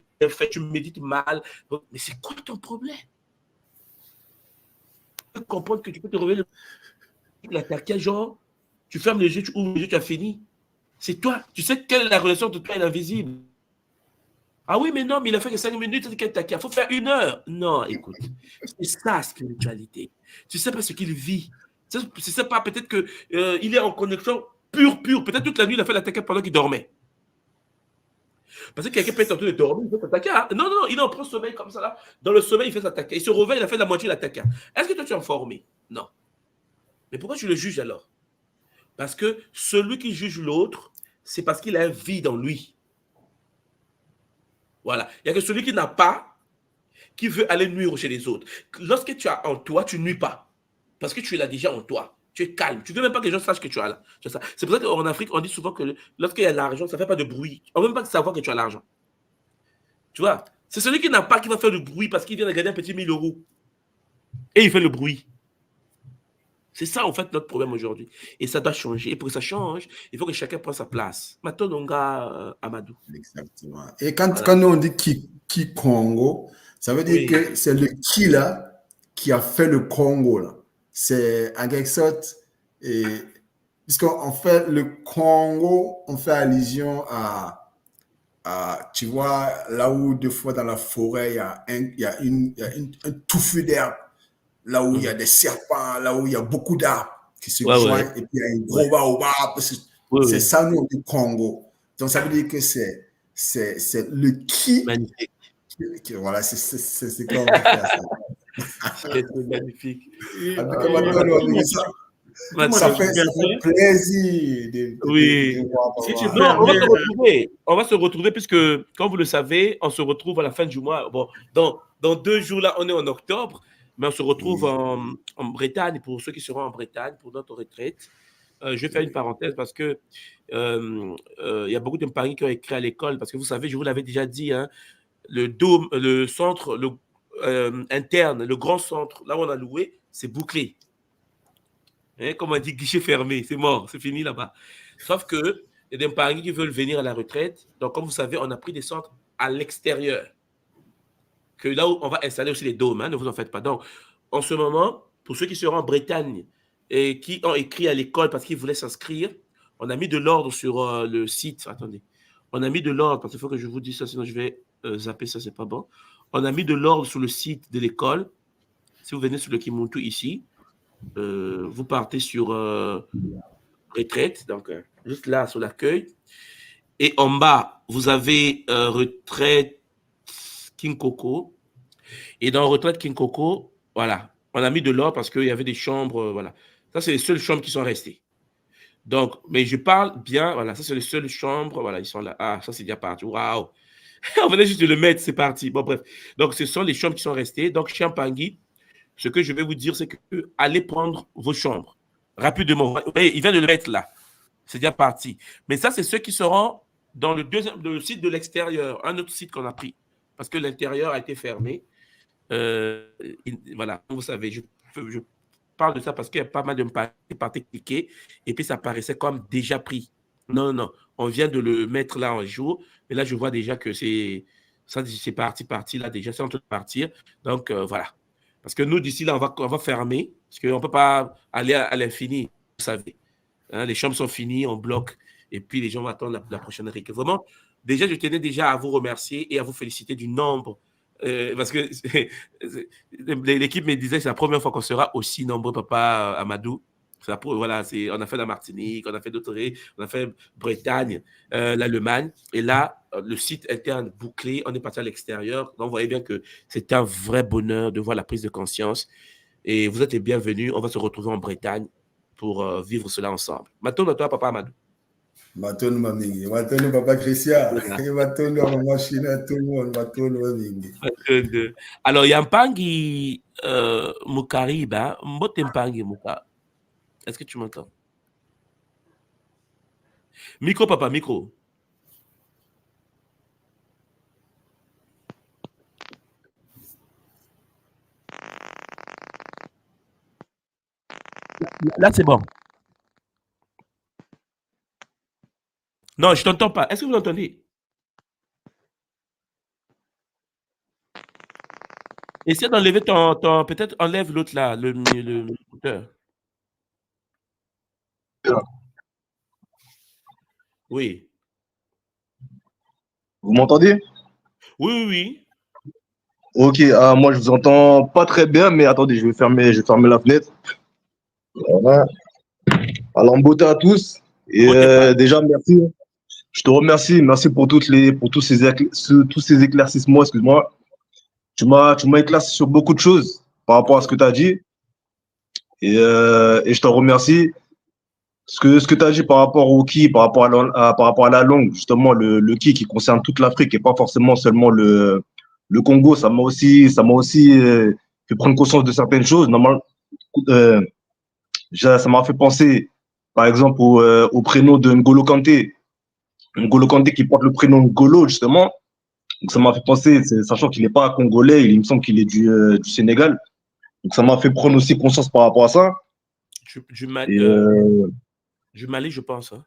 tu médites mal. Mais c'est quoi ton problème? Tu peux comprendre que tu peux te réveiller l'attaquer, genre, tu fermes les yeux, tu ouvres les yeux, tu as fini. C'est toi. Tu sais quelle est la relation de toi et l'invisible. Ah oui, mais non, mais il a fait que 5 minutes, il faut faire 1 heure. Non, écoute, c'est ça, spiritualité. Tu sais pas ce qu'il vit. Tu sais pas, peut-être qu'il est en connexion pure. Peut-être toute la nuit, il a fait l'attaquer pendant qu'il dormait. Parce que quelqu'un peut être en train de dormir, il fait s'attaquer. Hein? Non, il est en plein sommeil comme ça, là. Dans le sommeil, il fait s'attaquer. Il se réveille, il a fait la moitié de l'attaquer. Est-ce que toi, tu es informé? Non. Mais pourquoi tu le juges alors? Parce que celui qui juge l'autre, c'est parce qu'il a un vide en lui. Voilà. Il n'y a que celui qui n'a pas, qui veut aller nuire chez les autres. Lorsque tu as en toi, tu ne nuis pas. Parce que tu l'as déjà en toi. Tu es calme. Tu ne veux même pas que les gens sachent que tu as là. C'est pour ça qu'en Afrique, on dit souvent que lorsqu'il y a l'argent, ça ne fait pas de bruit. On ne veut même pas savoir que tu as l'argent. Tu vois? C'est celui qui n'a pas qui va faire le bruit parce qu'il vient de gagner un petit 1000 euros. Et il fait le bruit. C'est ça, en fait, notre problème aujourd'hui. Et ça doit changer. Et pour que ça change, il faut que chacun prenne sa place. Maintenant, Nonga Amadou. Exactement. Et quand nous on dit qui Congo, ça veut dire que c'est le qui là qui a fait le Congo là. C'est en quelque sorte, puisqu'on fait le Congo, on fait allusion tu vois, là où deux fois dans la forêt, il y a un touffu d'herbe. Là où il y a des serpents, là où il y a beaucoup d'arbres qui se joignent, et puis il y a un gros baobab. C'est ça, nous, du Congo. Donc, ça veut dire que c'est le qui. Magnifique. Voilà, c'est comme on va faire ça. C'est magnifique. Ça fait plaisir de voir. Non, on va se retrouver puisque, comme vous le savez, on se retrouve à la fin du mois. Bon, dans 2 jours, là, on est en octobre. Mais on se retrouve en Bretagne, pour ceux qui seront en Bretagne, pour notre retraite. Je vais faire une parenthèse parce que y a beaucoup de Mpangui qui ont écrit à l'école, parce que vous savez, je vous l'avais déjà dit, hein, le centre interne, le grand centre, là où on a loué, c'est bouclé. Hein, comme on dit, guichet fermé, c'est mort, c'est fini là-bas. Sauf que il y a des Mpangui qui veulent venir à la retraite. Donc, comme vous savez, on a pris des centres à l'extérieur. Que là où on va installer aussi les dômes, hein, ne vous en faites pas. Donc, en ce moment, pour ceux qui seront en Bretagne et qui ont écrit à l'école parce qu'ils voulaient s'inscrire, on a mis de l'ordre sur le site. Attendez. On a mis de l'ordre, parce qu'il faut que je vous dise ça, sinon je vais zapper ça, c'est pas bon. On a mis de l'ordre sur le site de l'école. Si vous venez sur le Kimuntu ici, vous partez sur retraite, donc juste là, sur l'accueil. Et en bas, vous avez retraite Kinkoko. Et dans retraite Kinkoko, voilà, on a mis de l'ordre parce qu'il y avait des chambres, voilà. Ça, c'est les seules chambres qui sont restées. Donc, mais je parle bien, voilà, ça, c'est les seules chambres, voilà, ils sont là. Ah, ça, c'est déjà parti. Waouh! On venait juste de le mettre, c'est parti. Bon, bref. Donc, ce sont les chambres qui sont restées. Donc, chez Mpangui, ce que je vais vous dire, c'est que allez prendre vos chambres rapidement. Il vient de le mettre là. C'est déjà parti. Mais ça, c'est ceux qui seront dans le site de l'extérieur, un autre site qu'on a pris. Parce que l'intérieur a été fermé. Voilà, vous savez, je parle de ça parce qu'il y a pas mal de qui partaient cliquer et puis ça paraissait comme déjà pris. Non, on vient de le mettre là en jour, mais là je vois déjà que c'est parti là déjà, c'est en train de partir. Donc voilà, parce que nous d'ici là on va fermer parce qu'on ne peut pas aller à l'infini, vous savez. Hein, les chambres sont finies, on bloque et puis les gens vont attendre la prochaine récré. Vraiment, déjà je tenais déjà à vous remercier et à vous féliciter du nombre. Parce que l'équipe me disait que c'est la première fois qu'on sera aussi nombreux, papa Amadou. Voilà, on a fait la Martinique, on a fait d'autres, on a fait Bretagne, l'Allemagne. Et là, le site interne bouclé, on est parti à l'extérieur. Donc, vous voyez bien que c'est un vrai bonheur de voir la prise de conscience. Et vous êtes les bienvenus. On va se retrouver en Bretagne pour vivre cela ensemble. Maintenant, à toi, papa Amadou. Matonu mamingi, matonu papa Christian, matonu maman China, tout le monde, matonu mamingi. Alors, il y a Mpangi Mukariba, Mbote Mpangi Muka. Est-ce que tu m'entends? Micro, papa, micro. Là, c'est bon. Non, je t'entends pas. Est-ce que vous entendez? Essaie d'enlever peut-être enlève l'autre là, l'écouteur. Oui. Vous m'entendez? Oui, oui, oui. Ok, moi je vous entends pas très bien, mais attendez, je vais fermer la fenêtre. Voilà. Alors, beauté à tous. Et Bon, t'es pas. déjà, merci. Je te remercie. Merci pour tous ces éclaircissements. Excuse-moi. Tu m'as éclairci sur beaucoup de choses par rapport à ce que tu as dit. Et je te remercie. Ce que tu as dit par rapport au ki, par rapport à la langue, justement, le ki qui concerne toute l'Afrique et pas forcément seulement le Congo, ça m'a aussi fait prendre conscience de certaines choses. Normalement, euh, ça m'a fait penser, par exemple, au prénom de N'Golo Kanté. N'Golo Kanté qui porte le prénom N'Golo, justement. Donc ça m'a fait penser, sachant qu'il n'est pas congolais, il me semble qu'il est du Sénégal. Donc ça m'a fait prendre aussi conscience par rapport à ça. Du Et Mali, je pense. Hein.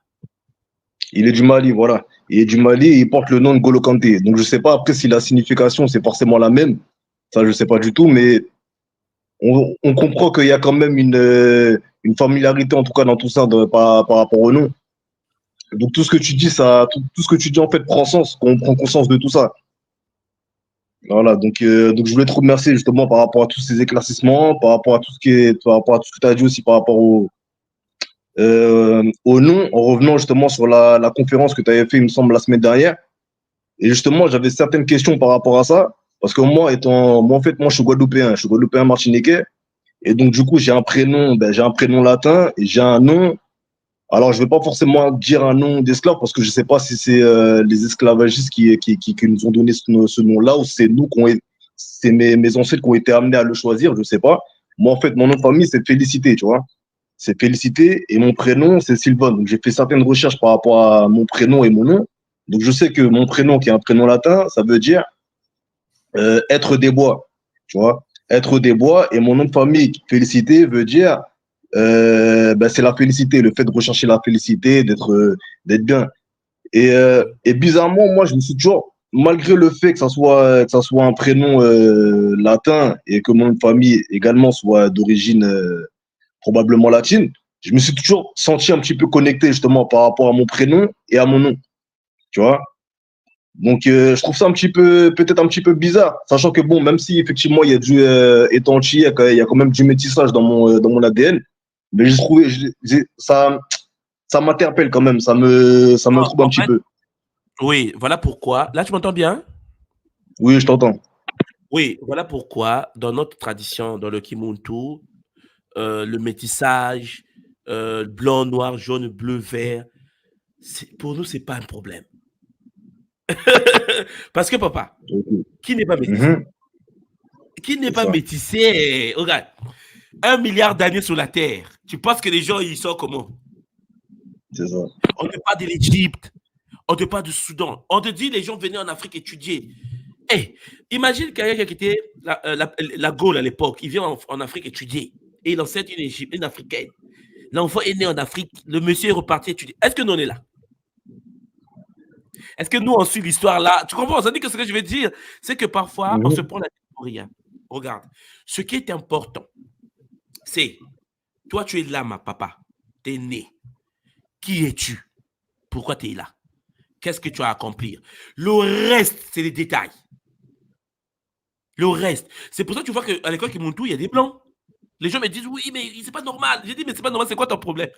il est du Mali, voilà. Il est du Mali et il porte le nom de N'Golo Kanté. Donc je ne sais pas après si la signification c'est forcément la même. Ça, je ne sais pas du tout, mais on comprend qu'il y a quand même une familiarité, en tout cas, dans tout ça par rapport au nom. Donc tout ce que tu dis, tout ce que tu dis en fait prend sens, qu'on prend conscience de tout ça. Voilà, donc je voulais te remercier justement par rapport à tous ces éclaircissements, par rapport à tout ce que tu as dit aussi par rapport au nom, en revenant justement sur la conférence que tu avais fait, il me semble, la semaine dernière. Et justement, j'avais certaines questions par rapport à ça, parce que moi en fait, moi je suis guadeloupéen martiniquais, et donc du coup j'ai un prénom latin et j'ai un nom. Alors, je ne vais pas forcément dire un nom d'esclave parce que je ne sais pas si c'est les esclavagistes qui nous ont donné ce nom-là ou c'est c'est mes ancêtres qui ont été amenés à le choisir, je ne sais pas. Moi, en fait, mon nom de famille, c'est Félicité, tu vois. C'est Félicité et mon prénom, c'est Sylvain. Donc, j'ai fait certaines recherches par rapport à mon prénom et mon nom. Donc, je sais que mon prénom, qui est un prénom latin, ça veut dire être des bois, tu vois. Être des bois et mon nom de famille, Félicité, veut dire c'est la félicité, le fait de rechercher la félicité, d'être bien. Et bizarrement, moi, je me suis toujours, malgré le fait que ça soit un prénom latin et que mon nom de famille également soit d'origine probablement latine, je me suis toujours senti un petit peu connecté justement par rapport à mon prénom et à mon nom, tu vois. Donc, je trouve ça peut-être un petit peu bizarre, sachant que bon, même si effectivement il y a étant entier, il y a quand même du métissage dans mon ADN, mais j'ai trouvé, ça m'interpelle quand même, ça me trouble un En petit fait, peu. oui, voilà pourquoi. Là, tu m'entends bien? Oui, je t'entends. Oui, voilà pourquoi, dans notre tradition, dans le Kimuntu, le métissage, blanc, noir, jaune, bleu, vert, pour nous, c'est pas un problème. Parce que, papa, qui n'est pas métissé? Mhm, Qui n'est c'est pas ça, métissé? Regarde, 1 milliard d'années sur la Terre. Tu penses que les gens, ils sont comment? c'est ça. On te parle de l'Égypte, on te parle du Soudan. On te dit les gens venaient en Afrique étudier. Hey, imagine quelqu'un qui était la Gaule à l'époque, il vient en Afrique étudier et il enseigne une Africaine. L'enfant est né en Afrique, le monsieur est reparti étudier. Est-ce que nous on est là? Est-ce que nous on suit l'histoire là? Tu comprends? Ça dit que ce que je veux dire, c'est que parfois on se Mhm, prend la tête pour rien. Regarde, ce qui est important, c'est toi tu es là, ma papa, tu es né. Qui es-tu? Pourquoi tu es là? Qu'est-ce que tu as à accomplir? Le reste, c'est les détails. Le reste. C'est pour ça que tu vois qu'à l'école Kimuntu, il y a des blancs. Les gens me disent, oui, mais c'est pas normal. J'ai dit, mais c'est pas normal, c'est quoi ton problème?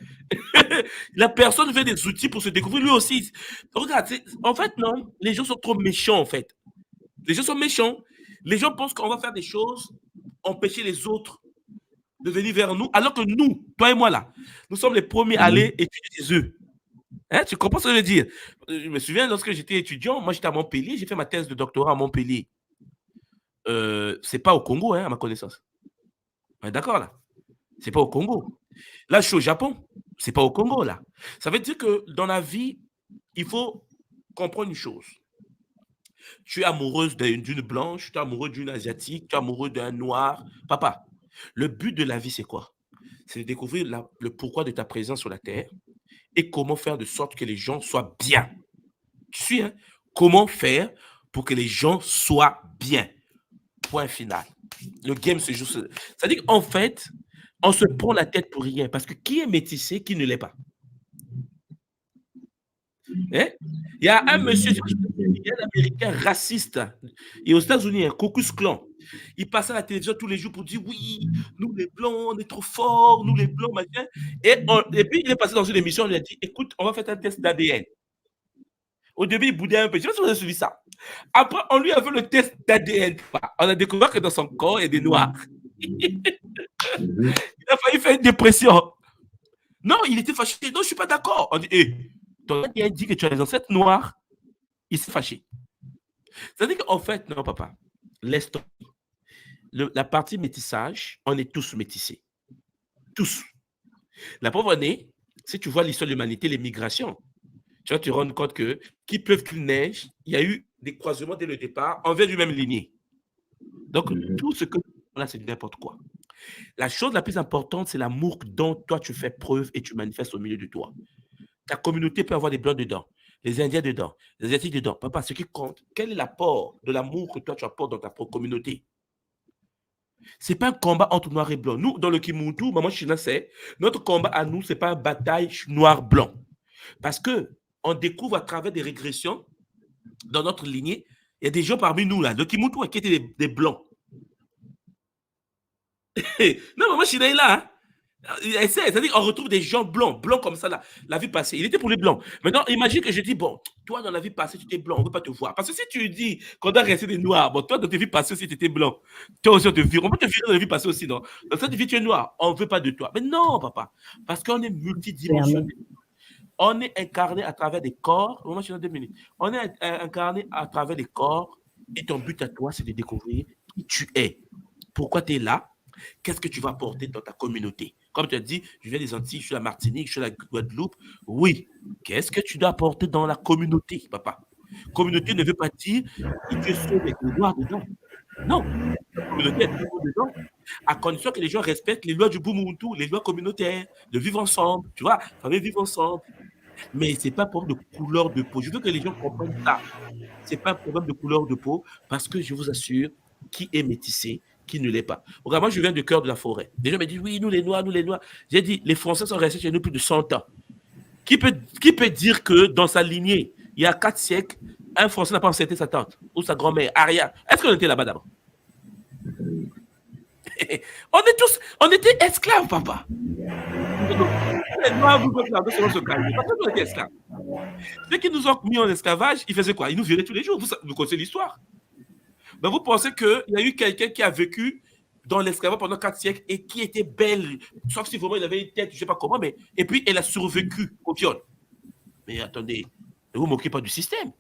La personne fait des outils pour se découvrir lui aussi. Regarde, en fait, non, les gens sont trop méchants, en fait. Les gens sont méchants. Les gens pensent qu'on va faire des choses, empêcher les autres de venir vers nous, alors que nous, toi et moi, là, nous sommes les premiers à mhm, aller étudier des œufs. Hein, tu comprends ce que je veux dire? Je me souviens, lorsque j'étais étudiant, moi, j'étais à Montpellier, j'ai fait ma thèse de doctorat à Montpellier. C'est pas au Congo, hein, à ma connaissance. On est d'accord, là? C'est pas au Congo. Là, je suis au Japon. C'est pas au Congo, là. Ça veut dire que dans la vie, il faut comprendre une chose. Tu es amoureuse d'une blanche, tu es amoureux d'une asiatique, tu es amoureux d'un noir. Papa, le but de la vie, c'est quoi? c'est de découvrir le pourquoi de ta présence sur la terre et comment faire de sorte que les gens soient bien. Tu suis, hein? Comment faire pour que les gens soient bien. Point final. Le game se joue. C'est-à-dire qu'en fait, on se prend la tête pour rien. Parce que qui est métissé, qui ne l'est pas? Hein? Il y a un monsieur, il y a un Américain raciste. Et aux États-Unis, un Ku Klux Klan. Il passe à la télévision tous les jours pour dire oui, nous les Blancs, on est trop forts, nous les Blancs, machin. Et puis il est passé dans une émission, on lui a dit écoute, on va faire un test d'ADN. Au début, il boudait un peu. Je ne sais pas si vous avez suivi ça. Après, on lui a fait le test d'ADN. On a découvert que dans son corps, il y a des noirs. Il a failli faire une dépression. Non, il était fâché. Non, je ne suis pas d'accord. On dit, ton ADN dit que tu as des ancêtres noirs. Il s'est fâché. C'est-à-dire qu'en fait, non, papa, laisse tomber. La partie métissage, on est tous métissés. Tous. La preuve en est, si tu vois l'histoire de l'humanité, les migrations, tu vas te rendre compte que qu'il pleuve, qu'il neige, il y a eu des croisements dès le départ, on vient du même lignée. Donc, tout ce que là, c'est n'importe quoi. La chose la plus importante, c'est l'amour dont toi, tu fais preuve et tu manifestes au milieu de toi. Ta communauté peut avoir des Blancs dedans, les Indiens dedans, les Asiatiques dedans. Papa, ce qui compte, quel est l'apport de l'amour que toi, tu apportes dans ta propre communauté? Ce n'est pas un combat entre noir et blanc. Nous, dans le Kimuntu, maman China sait, notre combat à nous, ce n'est pas une bataille noir-blanc. Parce qu'on découvre à travers des régressions dans notre lignée, il y a des gens parmi nous, là, le Kimuntu qui étaient des blancs. Non, maman China est là. Hein? C'est-à-dire qu'on retrouve des gens blancs comme ça, là, la vie passée. Il était pour les blancs. Maintenant, imagine que je dis, bon, toi, dans la vie passée, tu étais blanc, on ne veut pas te voir. Parce que si tu dis qu'on doit rester des noirs, bon, toi, dans tes vies passées aussi, tu étais blanc. Toi aussi, on te vire. On peut te virer dans la vie passée aussi, non? Dans cette vie, tu es noir. On ne veut pas de toi. Mais non, papa. Parce qu'on est multidimensionnel. On est incarné à travers des corps. Moi, je suis dans 2 minutes. On est incarné à travers des corps. Et ton but à toi, c'est de découvrir qui tu es. Pourquoi tu es là? Qu'est-ce que tu vas apporter dans ta communauté? Comme tu as dit, je viens des Antilles, je suis à la Martinique, je suis à la Guadeloupe. Oui. Qu'est-ce que tu dois apporter dans la communauté, papa? Communauté ne veut pas dire que tu es seul avec le noir dedans. Non. La communauté est toujours dedans. À condition que les gens respectent les lois du Bumuntu, les lois communautaires, de vivre ensemble. Tu vois, famille vivre ensemble. Mais ce n'est pas un problème de couleur de peau. Je veux que les gens comprennent ça. Ce n'est pas un problème de couleur de peau parce que je vous assure, qui est métissé, qui ne l'est pas. Regarde, moi, je viens du cœur de la forêt. Les gens me disent, oui, nous les Noirs, nous les Noirs. J'ai dit, les Français sont restés chez nous plus de 100 ans. Qui peut dire que dans sa lignée, il y a 4 siècles, un Français n'a pas enceinté sa tante ou sa grand-mère, Aria? Est-ce qu'on était là-bas d'abord? On était esclaves, papa. Les Noirs, vous êtes là, selon ce calme. Parce qu'on était esclaves. Ceux qui nous ont mis en esclavage, ils faisaient quoi? Ils nous viraient tous les jours. Vous connaissez l'histoire. Ben, vous pensez qu'il y a eu quelqu'un qui a vécu dans l'esclavage pendant 4 siècles et qui était belle, sauf si vraiment il avait une tête, je ne sais pas comment, mais et puis elle a survécu au viol. Mais attendez, ne vous moquez pas du système.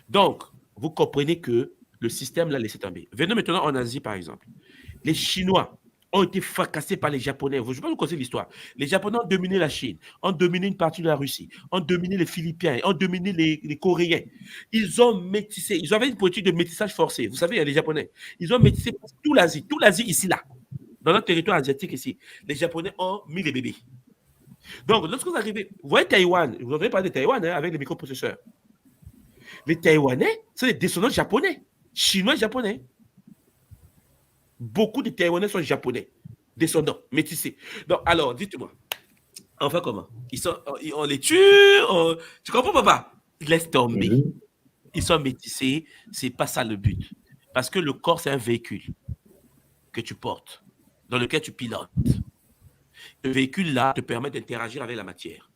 Donc, vous comprenez que le système l'a laissé tomber. Venons maintenant en Asie, par exemple. Les Chinois ont été fracassés par les Japonais. Je ne sais pas vous connaissez l'histoire. Les Japonais ont dominé la Chine, ont dominé une partie de la Russie, ont dominé les Philippins, ont dominé les Coréens. Ils ont métissé. Ils avaient une politique de métissage forcé. Vous savez, il y a les Japonais. Ils ont métissé toute l'Asie ici, là. Dans notre territoire asiatique ici. Les Japonais ont mis les bébés. Donc, lorsque vous arrivez, vous voyez Taïwan, vous avez parlé de Taïwan hein, avec les microprocesseurs. Les Taïwanais, c'est des descendants japonais, chinois japonais. Beaucoup de Taïwanais sont japonais, descendants, métissés. Donc, alors, dites-moi, on fait comment? On les tue? Tu comprends, papa? Laisse tomber. Ils sont métissés, c'est pas ça le but. Parce que le corps, c'est un véhicule que tu portes, dans lequel tu pilotes. Ce véhicule-là te permet d'interagir avec la matière.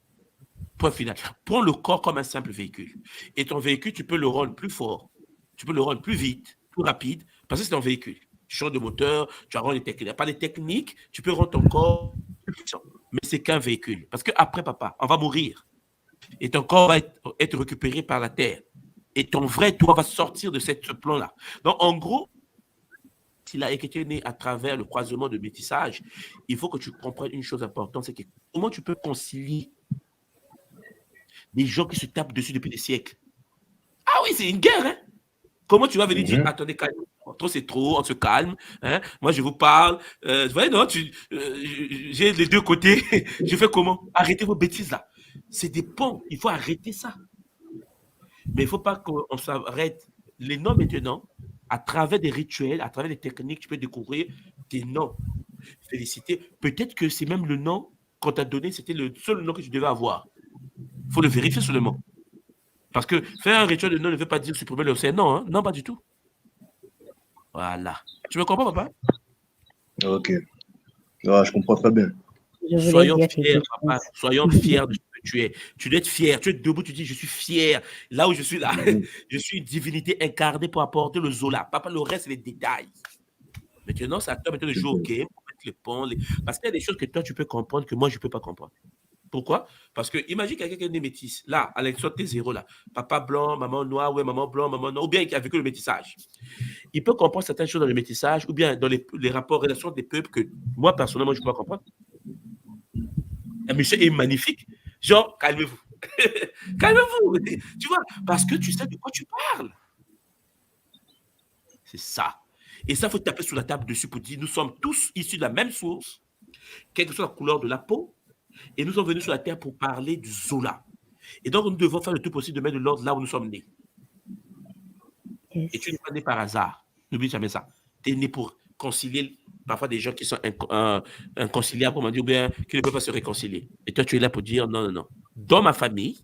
Point final. Prends le corps comme un simple véhicule. Et ton véhicule, tu peux le rendre plus fort, tu peux le rendre plus vite, plus rapide, parce que c'est un véhicule. Tu changes de moteur, tu as les techniques. Pas les techniques, tu peux rendre ton corps plus puissant. Mais c'est qu'un véhicule. Parce qu'après, papa, on va mourir. Et ton corps va être récupéré par la terre. Et ton vrai toi va sortir de ce plan-là. Donc, en gros, s'il a été né à travers le croisement de métissage, il faut que tu comprennes une chose importante, c'est que comment tu peux concilier des gens qui se tapent dessus depuis des siècles. Ah oui, c'est une guerre, hein? Comment tu vas venir dire, attendez, calme, trop c'est trop, on se calme. Hein? Moi, je vous parle. Vous voyez, non, j'ai les deux côtés. Je fais comment? Arrêtez vos bêtises là. C'est des ponts. Il faut arrêter ça. Mais il ne faut pas qu'on s'arrête. Les noms maintenant, à travers des rituels, à travers des techniques, tu peux découvrir des noms. Féliciter. Peut-être que c'est même le nom qu'on t'a donné, c'était le seul nom que tu devais avoir. Il faut le vérifier seulement. Parce que faire un rituel de nom ne veut pas dire supprimer le non, hein? Non, pas du tout. Voilà. Tu me comprends, papa? Ok. Ah, je comprends très bien. Soyons fiers, papa. Soyons fiers de ce que tu es. Tu dois être fier. Tu es debout, tu dis, je suis fier. Là où je suis là, je suis une divinité incarnée pour apporter le Zola. Papa, le reste, c'est les détails. Maintenant, c'est à toi de jouer au game, pour mettre les ponts. Parce qu'il y a des choses que toi, tu peux comprendre que moi, je ne peux pas comprendre. Pourquoi? Parce que imagine quelqu'un qui est né métis. Là, à l'exemple de zéro, là. Papa blanc, maman noire, ouais, maman blanc, maman noire, ou bien qui a vécu le métissage. Il peut comprendre certaines choses dans le métissage, ou bien dans les rapports, relations des peuples que moi, personnellement, je ne peux pas comprendre. Un monsieur est magnifique. Genre, calmez-vous. Calmez-vous. Tu vois, parce que tu sais de quoi tu parles. C'est ça. Et ça, il faut taper sur la table dessus pour dire, nous sommes tous issus de la même source, quelle que soit la couleur de la peau, et nous sommes venus sur la terre pour parler du Zola. Et donc, nous devons faire le tout possible de mettre de l'ordre là où nous sommes nés. Yes. Et tu n'es pas né par hasard. N'oublie jamais ça. Tu es né pour concilier parfois des gens qui sont inconciliables, comme on dit, ou bien qui ne peuvent pas se réconcilier. Et toi, tu es là pour dire non, non, non. Dans ma famille,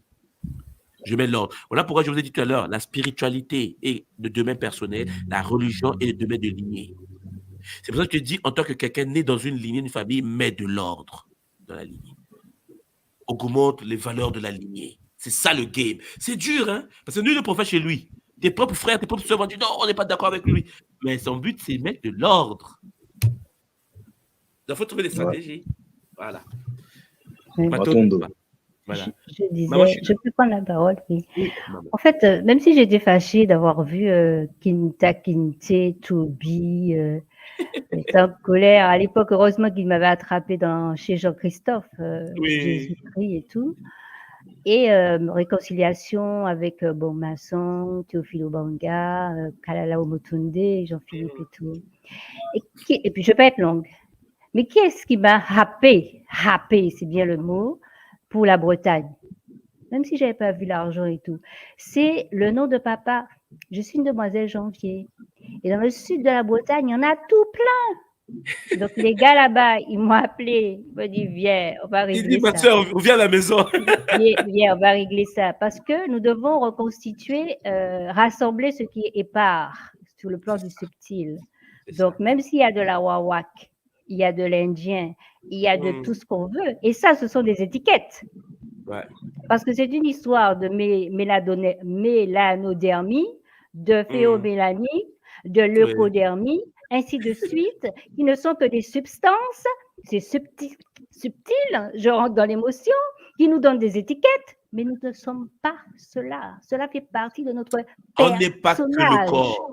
je mets l'ordre. Voilà pourquoi je vous ai dit tout à l'heure, la spiritualité est de domaine personnel, la religion est de domaine de lignée. C'est pour ça que je te dis, en tant que quelqu'un né dans une lignée, une famille, mets de l'ordre dans la lignée. Augmente les valeurs de la lignée. C'est ça le game. C'est dur, hein? Parce que lui, le prophète chez lui, tes propres frères, tes propres soeurs vont dire non, on n'est pas d'accord avec lui. Mais son but, c'est mettre de l'ordre. Il faut trouver des stratégies. Voilà. Voilà. Je disais, je peux prendre la parole. Oui. En fait, même si j'étais fâchée d'avoir vu Kinta Kinte, Toby, j'étais en colère. À l'époque, heureusement qu'il m'avait attrapé chez Jean-Christophe, Jésus-Christ et tout. Et réconciliation avec Masson, Théophile Obanga, Kalala Omotunde, Jean-Philippe et tout. Et puis, je ne vais pas être longue. Mais qui est-ce qui m'a happé, c'est bien le mot, pour la Bretagne? Même si je n'avais pas vu l'argent et tout. C'est le nom de papa. Je suis une demoiselle Janvier. Et dans le sud de la Bretagne, il y en a tout plein. Donc, les gars là-bas, ils m'ont appelé. Ils m'ont dit, viens, on va régler ça. Il dit, ma soeur, viens à la maison. Viens, on va régler ça. Parce que nous devons reconstituer, rassembler ce qui est épars sur le plan du subtil. Donc, même s'il y a de la wawak, il y a de l'indien, il y a de tout ce qu'on veut. Et ça, ce sont des étiquettes. Ouais. Parce que c'est une histoire de mélanodermie, de phéomélanie, de leucodermie, ainsi de suite, qui ne sont que des substances, c'est subtil, je rentre dans l'émotion, qui nous donnent des étiquettes, mais nous ne sommes pas cela. Cela fait partie de notre personnage. On n'est pas que le corps.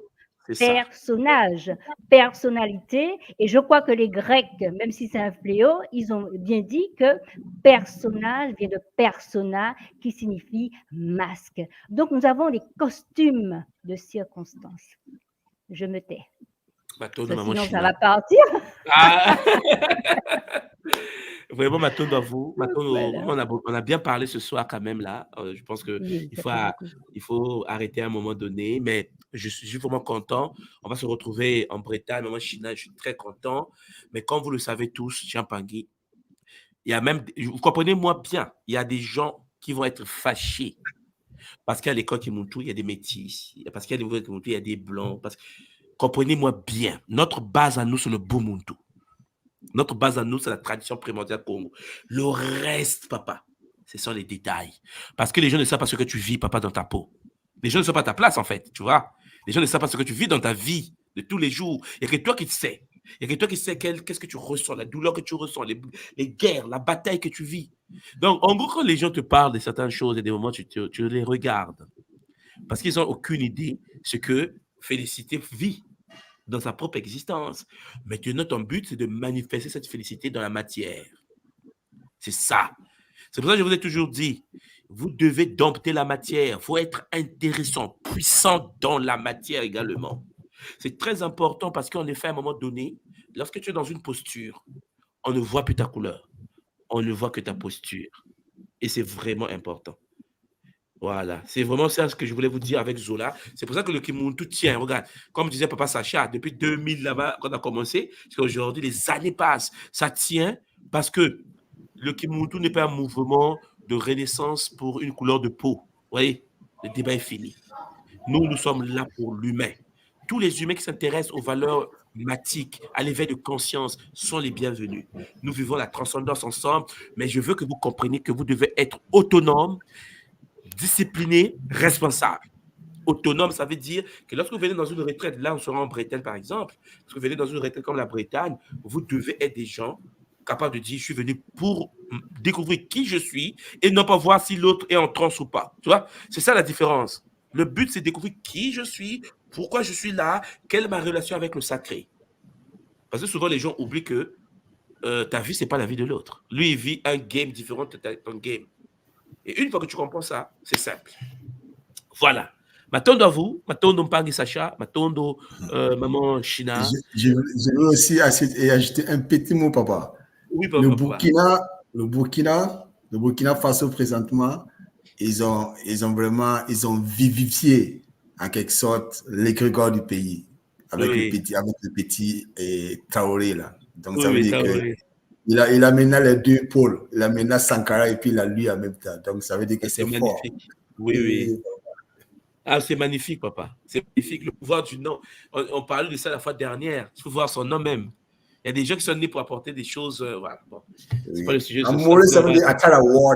Personnage, personnalité, et je crois que les Grecs, même si c'est un fléau, ils ont bien dit que personnage vient de persona, qui signifie masque. Donc nous avons les costumes de circonstances. Je me tais. Sinon ça va partir. Ah. Vraiment, Matondo, à vous. Voilà. On a bien parlé ce soir quand même là. Je pense qu'il faut arrêter à un moment donné, mais je suis vraiment content. On va se retrouver en Bretagne, moi, China, je suis très content. Mais comme vous le savez tous, Jean-Pangui, il y a même, vous comprenez-moi bien, il y a des gens qui vont être fâchés parce qu'à l'école Kimuntu, il y a des métis, parce qu'à l'école Kimuntu, il y a des blancs. Comprenez-moi bien, notre base à nous, c'est le Bumuntu. Notre base à nous, c'est la tradition primordiale Congo. Le reste, papa, ce sont les détails. Parce que les gens ne savent pas ce que tu vis, papa, dans ta peau. Les gens ne savent pas ta place, en fait, tu vois. Les gens ne savent pas ce que tu vis dans ta vie de tous les jours. Il n'y a que toi qui sais. Il n'y a que toi qui sais qu'est-ce que tu ressens, la douleur que tu ressens, les guerres, la bataille que tu vis. Donc, en gros, quand les gens te parlent de certaines choses et des moments, tu les regardes. Parce qu'ils n'ont aucune idée ce que Félicité vit dans sa propre existence. Maintenant, ton but, c'est de manifester cette félicité dans la matière. C'est ça. C'est pour ça que je vous ai toujours dit, vous devez dompter la matière. Il faut être intéressant, puissant dans la matière également. C'est très important parce qu'en effet, à un moment donné, lorsque tu es dans une posture, on ne voit plus ta couleur, on ne voit que ta posture. Et c'est vraiment important. Voilà, c'est vraiment ça ce que je voulais vous dire avec Zola. C'est pour ça que le Kimuntu tient. Regarde, comme disait Papa Sacha, depuis 2000 là-bas, quand on a commencé, jusqu'à aujourd'hui, les années passent. Ça tient parce que le Kimuntu n'est pas un mouvement de renaissance pour une couleur de peau. Vous voyez, le débat est fini. Nous sommes là pour l'humain. Tous les humains qui s'intéressent aux valeurs matiques, à l'éveil de conscience, sont les bienvenus. Nous vivons la transcendance ensemble, mais je veux que vous compreniez que vous devez être autonome, discipliné, responsable. Autonome, ça veut dire que lorsque vous venez dans une retraite, là on sera en Bretagne par exemple, lorsque vous venez dans une retraite comme la Bretagne, vous devez être des gens capables de dire je suis venu pour découvrir qui je suis et non pas voir si l'autre est en transe ou pas. Tu vois, c'est ça la différence. Le but, c'est de découvrir qui je suis, pourquoi je suis là, quelle est ma relation avec le sacré. Parce que souvent, les gens oublient que ta vie, ce n'est pas la vie de l'autre. Lui, il vit un game différent de ton game. Et une fois que tu comprends ça, c'est simple. Voilà. Matondo à vous, Matondo Mpangi Sacha, Matondo Maman China. Je veux aussi ajouter un petit mot, papa. Oui, papa. Le Burkina Faso présentement, ils ont vivifié en quelque sorte l'égrégore du pays avec le petit Traoré là. Donc ça veut dire que il a maintenant les deux pôles. Il a maintenant Sankara et puis il a lui en même temps. Donc ça veut dire que c'est magnifique. Fort. Oui. Ah, c'est magnifique, papa. C'est magnifique. Le pouvoir du nom. On parlait de ça la fois dernière. Il faut voir son nom même. Il y a des gens qui sont nés pour apporter des choses. Voilà. Bon. C'est pas le sujet. Amoureux, ça veut dire Tarawore.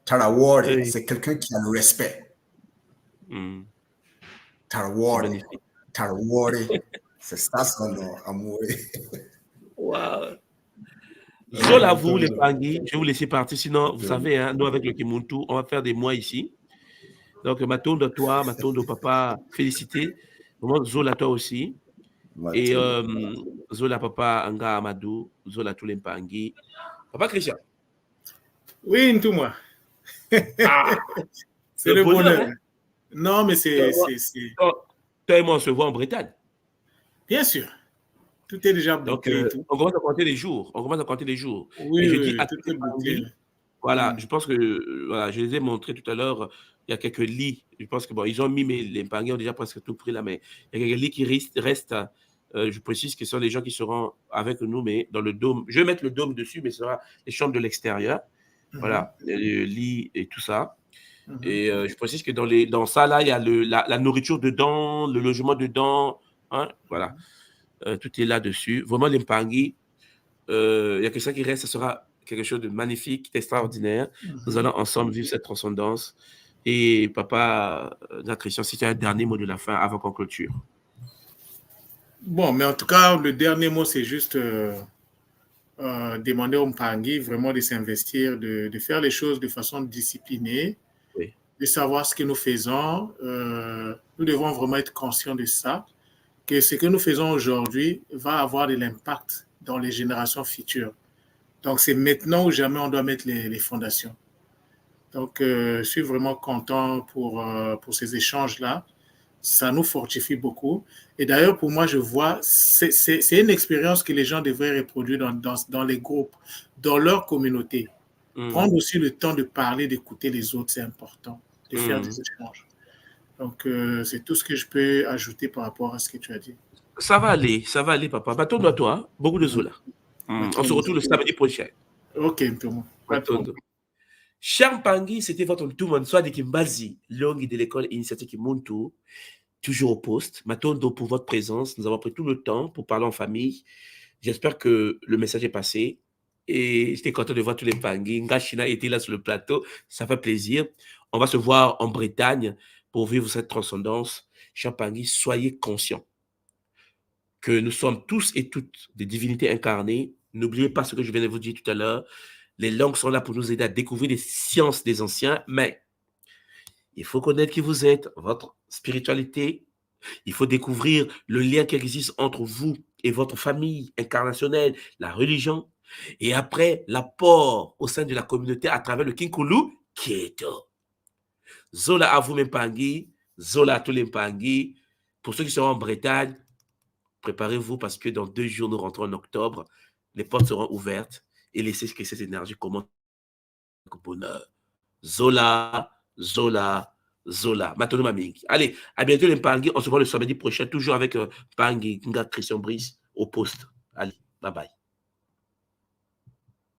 Tarawore, c'est quelqu'un qui a le respect. Tarawore. C'est ça son nom, amoureux. Wow. Zola, vous, les Pangui, je vais vous laisser partir. Sinon, vous savez, hein, nous, avec le Kimuntu, on va faire des mois ici. Donc, Matondo, toi, Matondo, papa, félicité. Vraiment, Zola, toi aussi. Et Zola, papa, Anga Amadou, Zola, tous les Pangui. Papa Christian. Oui, tout moi. C'est le bonheur. Hein? Non, mais c'est. Toi et moi, on se voit en Bretagne. Bien sûr. Tout est déjà bouclé. Donc, on commence à compter les jours. Oui, et je oui, dis à tout est bouclé. Voilà, je pense que voilà, je les ai montrés tout à l'heure. Il y a quelques lits. Je pense que bon, ils ont mis, mais les Pangui ont déjà presque tout pris là, mais il y a quelques lits qui restent. Je précise que ce sont des gens qui seront avec nous, mais dans le dôme. Je vais mettre le dôme dessus, mais ce sera les chambres de l'extérieur. Voilà, le lit et tout ça. Et je précise que dans ça, là, il y a la nourriture dedans, le logement dedans. Hein, voilà. Tout est là-dessus. Vraiment, les Pangui, il y a que ça qui reste, ce sera quelque chose de magnifique, d'extraordinaire. Nous allons ensemble vivre cette transcendance. Et papa, Christian, si tu as un dernier mot de la fin avant qu'on clôture. Bon, mais en tout cas, le dernier mot, c'est juste demander aux Pangui vraiment de s'investir, de faire les choses de façon disciplinée, de savoir ce que nous faisons. Nous devons vraiment être conscients de ça, que ce que nous faisons aujourd'hui va avoir de l'impact dans les générations futures. Donc, c'est maintenant ou jamais on doit mettre les fondations. Donc, je suis vraiment content pour ces échanges-là. Ça nous fortifie beaucoup. Et d'ailleurs, pour moi, je vois, c'est une expérience que les gens devraient reproduire dans les groupes, dans leur communauté. Prendre aussi le temps de parler, d'écouter les autres, c'est important, de faire des échanges. Donc, c'est tout ce que je peux ajouter par rapport à ce que tu as dit. Ça va aller, papa. Bâton à toi, beaucoup de Zola. On se retrouve le samedi prochain. Ok, tout le monde. Cher Pangui, c'était votre tout le monde. Soit de Kimbazi, longue de l'école Initiative Kimuntu, toujours au poste. Matondo pour votre présence. Nous avons pris tout le temps pour parler en famille. J'espère que le message est passé. Et j'étais content de voir tous les Pangui. Ngashina était là sur le plateau. Ça fait plaisir. On va se voir en Bretagne pour vivre cette transcendance. Cher Pangui, soyez conscients que nous sommes tous et toutes des divinités incarnées. N'oubliez pas ce que je viens de vous dire tout à l'heure. Les langues sont là pour nous aider à découvrir les sciences des anciens, mais il faut connaître qui vous êtes, votre spiritualité. Il faut découvrir le lien qui existe entre vous et votre famille incarnationnelle, la religion. Et après, l'apport au sein de la communauté à travers le Kinkulu, Kieto. Zola à vous, mes Pangui. Zola à tous les Pangui. Pour ceux qui seront en Bretagne, préparez-vous parce que dans 2 jours, nous rentrons en octobre. Les portes seront ouvertes et laissez que ces énergies commencent au bonheur. Zola, Zola, Zola. Maintenant, Maming. Allez, à bientôt les Pangui. On se voit le samedi prochain, toujours avec Pangui, Christian Brice au poste. Allez, bye bye.